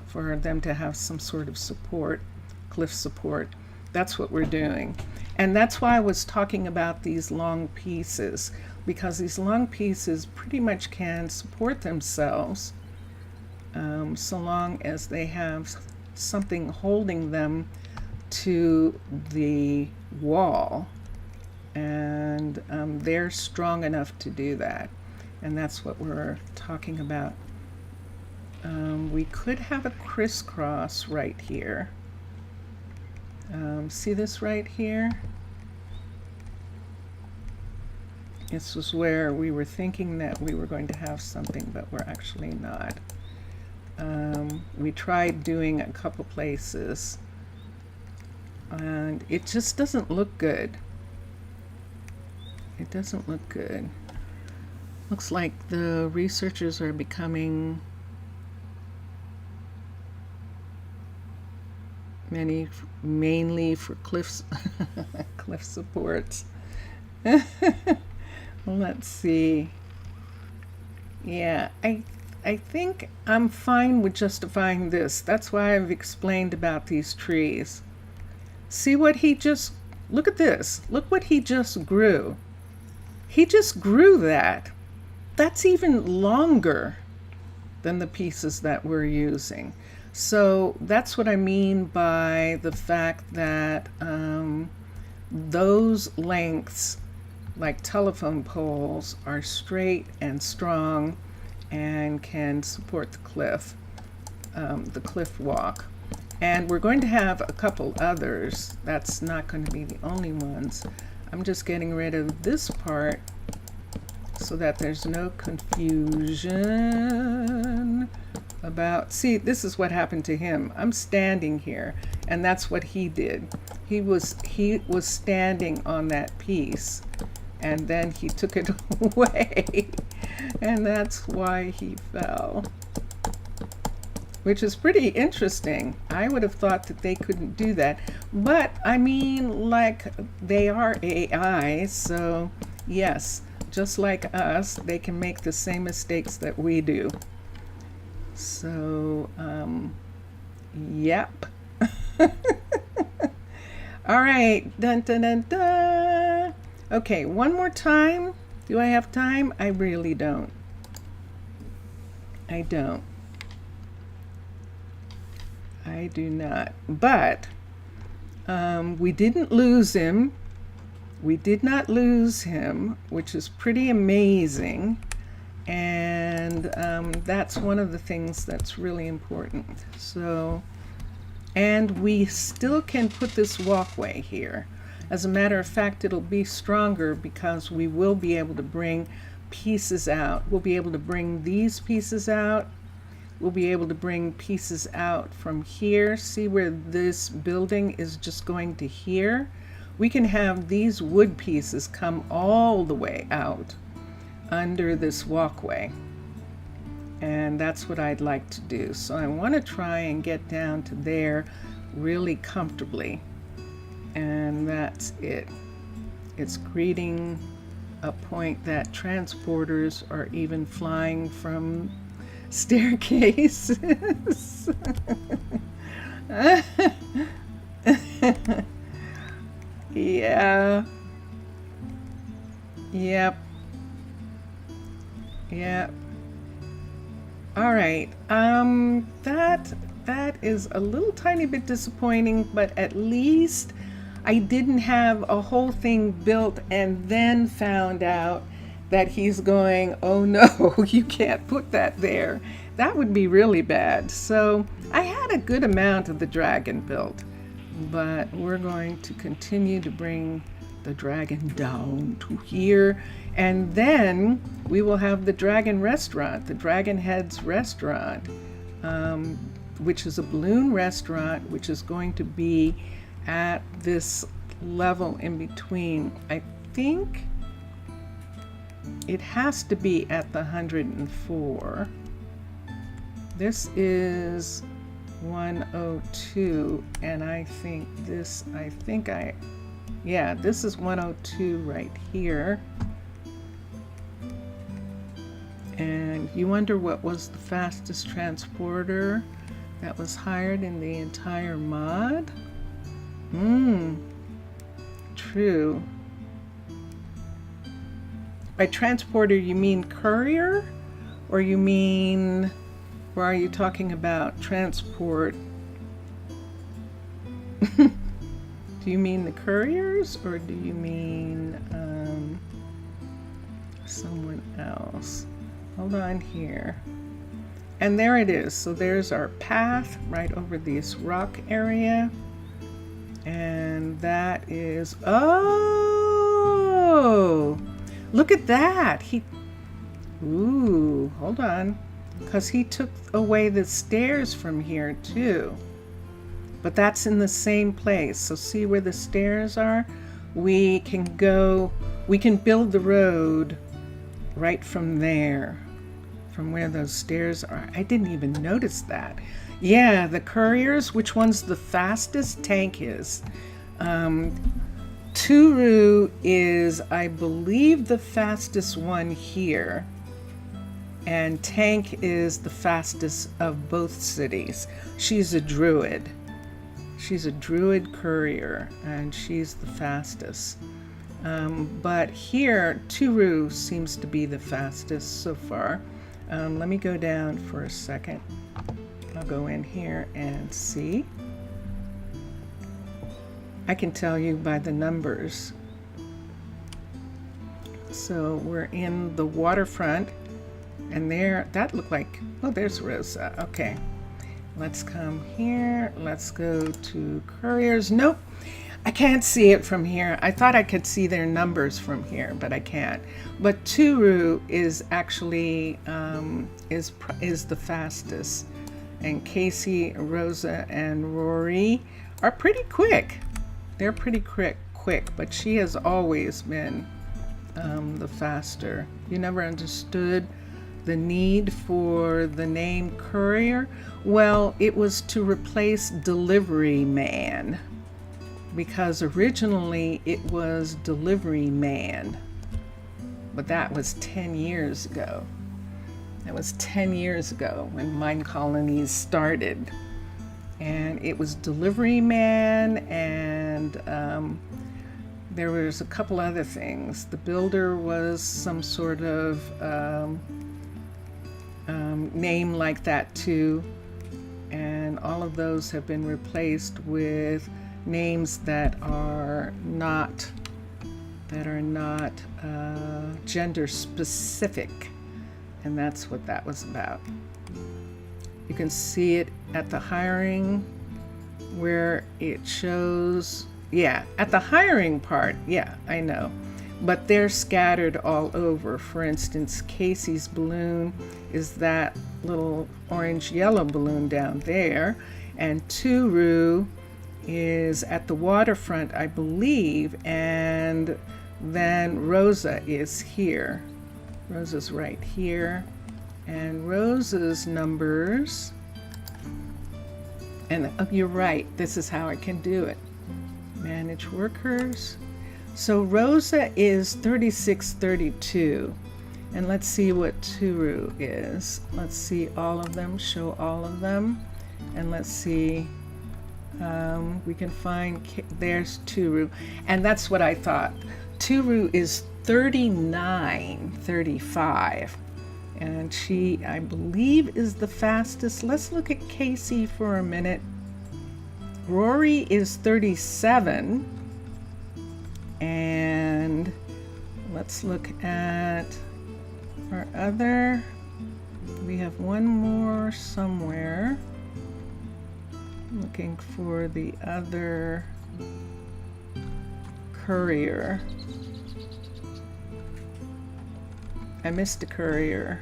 for them to have some sort of support, cliff support. That's what we're doing. And that's why I was talking about these long pieces, because these long pieces pretty much can support themselves so long as they have something holding them to the wall, and they're strong enough to do that. And that's what we're talking about. We could have a crisscross right here. See this right here? This was where we were thinking that we were going to have something, but we're actually not. We tried doing a couple places and it just doesn't look good. It doesn't look good. Looks like the researchers are becoming mainly for cliff supports. Let's see. Yeah, I think I'm fine with justifying this. That's why I've explained about these trees. See what look at this. Look what he just grew. He just grew that. That's even longer than the pieces that we're using. So that's what I mean by the fact that those lengths, like telephone poles, are straight and strong and can support the cliff walk. And we're going to have a couple others. That's not going to be the only ones. I'm just getting rid of this part so that there's no confusion about, see, this is what happened to him. I'm standing here, and that's what he did. He was standing on that piece, and then he took it away, and that's why he fell. Which is pretty interesting. I would have thought that they couldn't do that. But, I mean, like, they are AI, so yes, just like us, they can make the same mistakes that we do. So, yep. All right, dun dun dun dun. Okay, one more time. Do I have time? I really don't. I don't. I do not. But we didn't lose him. We did not lose him, which is pretty amazing. And that's one of the things that's really important. So, and we still can put this walkway here. As a matter of fact, it'll be stronger because we will be able to bring pieces out. We'll be able to bring these pieces out. We'll be able to bring pieces out from here. See where this building is just going to here? We can have these wood pieces come all the way out under this walkway. And that's what I'd like to do. So I want to try and get down to there really comfortably. And that's it. It's greeting a point that transporters are even flying from staircases. Yeah. Yep. Yep. All right. That is a little tiny bit disappointing, but at least I didn't have a whole thing built and then found out that he's going, oh no, you can't put that there. That would be really bad. So I had a good amount of the dragon built, but we're going to continue to bring the dragon down to here. And then we will have the dragon restaurant, the Dragon Head's restaurant, which is a balloon restaurant, which is going to be at this level in between. I think it has to be at the 104. This is 102, and this is 102 right here. And you wonder what was the fastest transporter that was hired in the entire mod? True. By transporter, you mean courier? Or you mean, or are you talking about transport? Do you mean the couriers, or do you mean someone else? Hold on here. And there it is. So there's our path right over this rock area. And that is, oh, look at that. Hold on. Because he took away the stairs from here too. But that's in the same place. So see where the stairs are? We can build the road right from there, from where those stairs are. I didn't even notice that. Yeah, the couriers, which one's the fastest? Tank is. Turu is, I believe, the fastest one here. And Tank is the fastest of both cities. She's a druid. She's a druid courier, and she's the fastest. But here, Turu seems to be the fastest so far. Let me go down for a second. I'll go in here and see. I can tell you by the numbers. So we're in the waterfront, and there, that looked like, oh, there's Rosa. Okay, let's come here. Let's go to couriers. Nope, I can't see it from here. I thought I could see their numbers from here, but I can't. But Turu is actually is the fastest, and Casey, Rosa, and Rory are pretty quick. They're pretty quick, but she has always been the faster. You never understood the need for the name courier? Well, it was to replace delivery man, because originally it was delivery man, but that was 10 years ago. That was 10 years ago when Minecolonies started. And it was delivery man, and there was a couple other things. The builder was some sort of name like that too, and all of those have been replaced with names that are not gender specific, and that's what that was about. You can see it at the hiring where it shows, yeah, at the hiring part, yeah, I know. But they're scattered all over. For instance, Casey's balloon is that little orange-yellow balloon down there, and Turu is at the waterfront, I believe, and then Rosa is here. Rosa's right here. And Rosa's numbers, and you're right, this is how I can do it. Manage workers. So Rosa is 3632. And let's see what Turu is. Let's see all of them, show all of them. And let's see, we can find, there's Turu. And that's what I thought. Turu is 3935. And she, I believe, is the fastest. Let's look at Casey for a minute. Rory is 37. And let's look at our other. We have one more somewhere. Looking for the other courier. I missed a courier.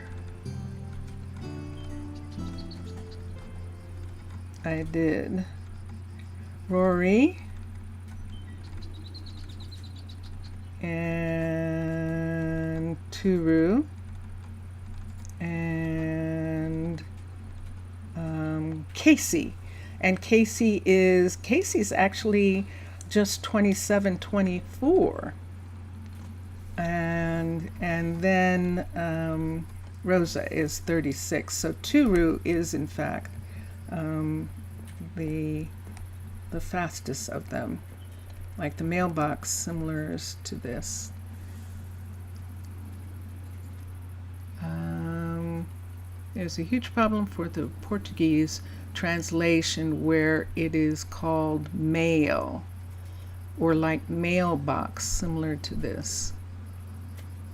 I did. Rory. And Turu. And Casey. And Casey's actually just 27, 24. And then Rosa is 36. So Turu is in fact the fastest of them. Like the mailbox, similar to this. There's a huge problem for the Portuguese translation where it is called mail, or like mailbox, similar to this.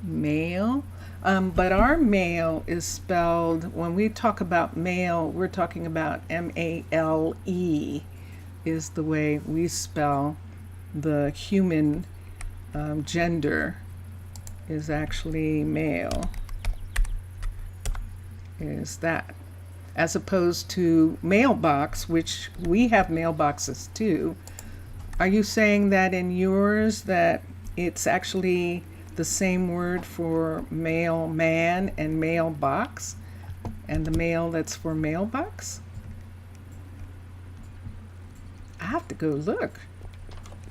Mail. But our mail is spelled, when we talk about mail, we're talking about M-A-L-E is the way we spell the human gender, is actually male, is that. As opposed to mailbox, which we have mailboxes too. Are you saying that in yours that it's actually the same word for mailman and mailbox, and the mail that's for mailbox? I have to go look.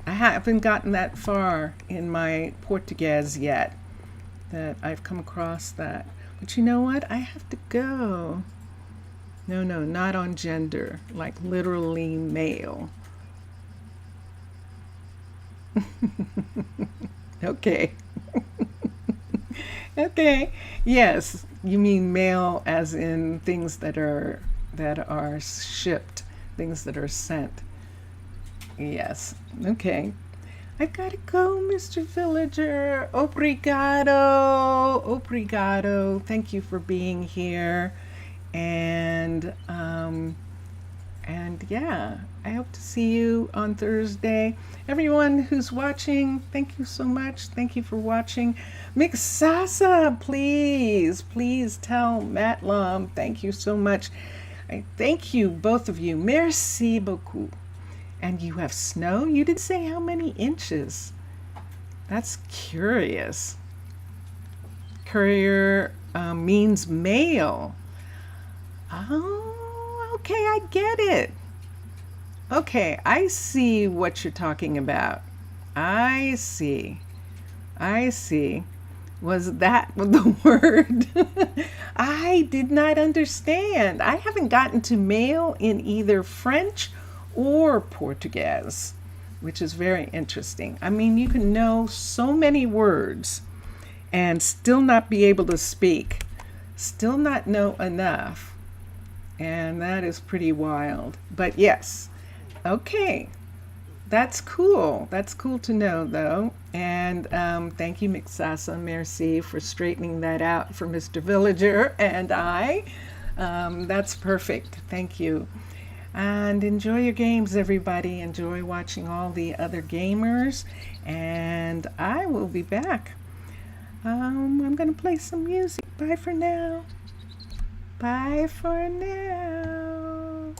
I haven't gotten that far in my Portuguese yet that I've come across that. But you know what? I have to go. No, not on gender, like literally male. Okay. Okay. Yes, you mean mail as in things that are shipped, things that are sent. Yes. Okay. I gotta go, Mr. Villager. Obrigado. Obrigado. Thank you for being here. And yeah, I hope to see you on Thursday. Everyone who's watching, thank you so much. Thank you for watching. Mixasa, please tell Matlam, thank you so much. I thank you, both of you. Merci beaucoup. And you have snow? You didn't say how many inches. That's curious. Courier means mail. Oh, okay, I get it. Okay, I see what you're talking about. I see. Was that the word? I did not understand. I haven't gotten to mail in either French or Portuguese, which is very interesting. I mean, you can know so many words and still not be able to speak, still not know enough. And that is pretty wild. But yes, okay. That's cool. That's cool to know, though. And thank you, Mixasa, merci, for straightening that out for Mr. Villager and I. That's perfect. Thank you. And enjoy your games, everybody. Enjoy watching all the other gamers. And I will be back. I'm going to play some music. Bye for now. Bye for now.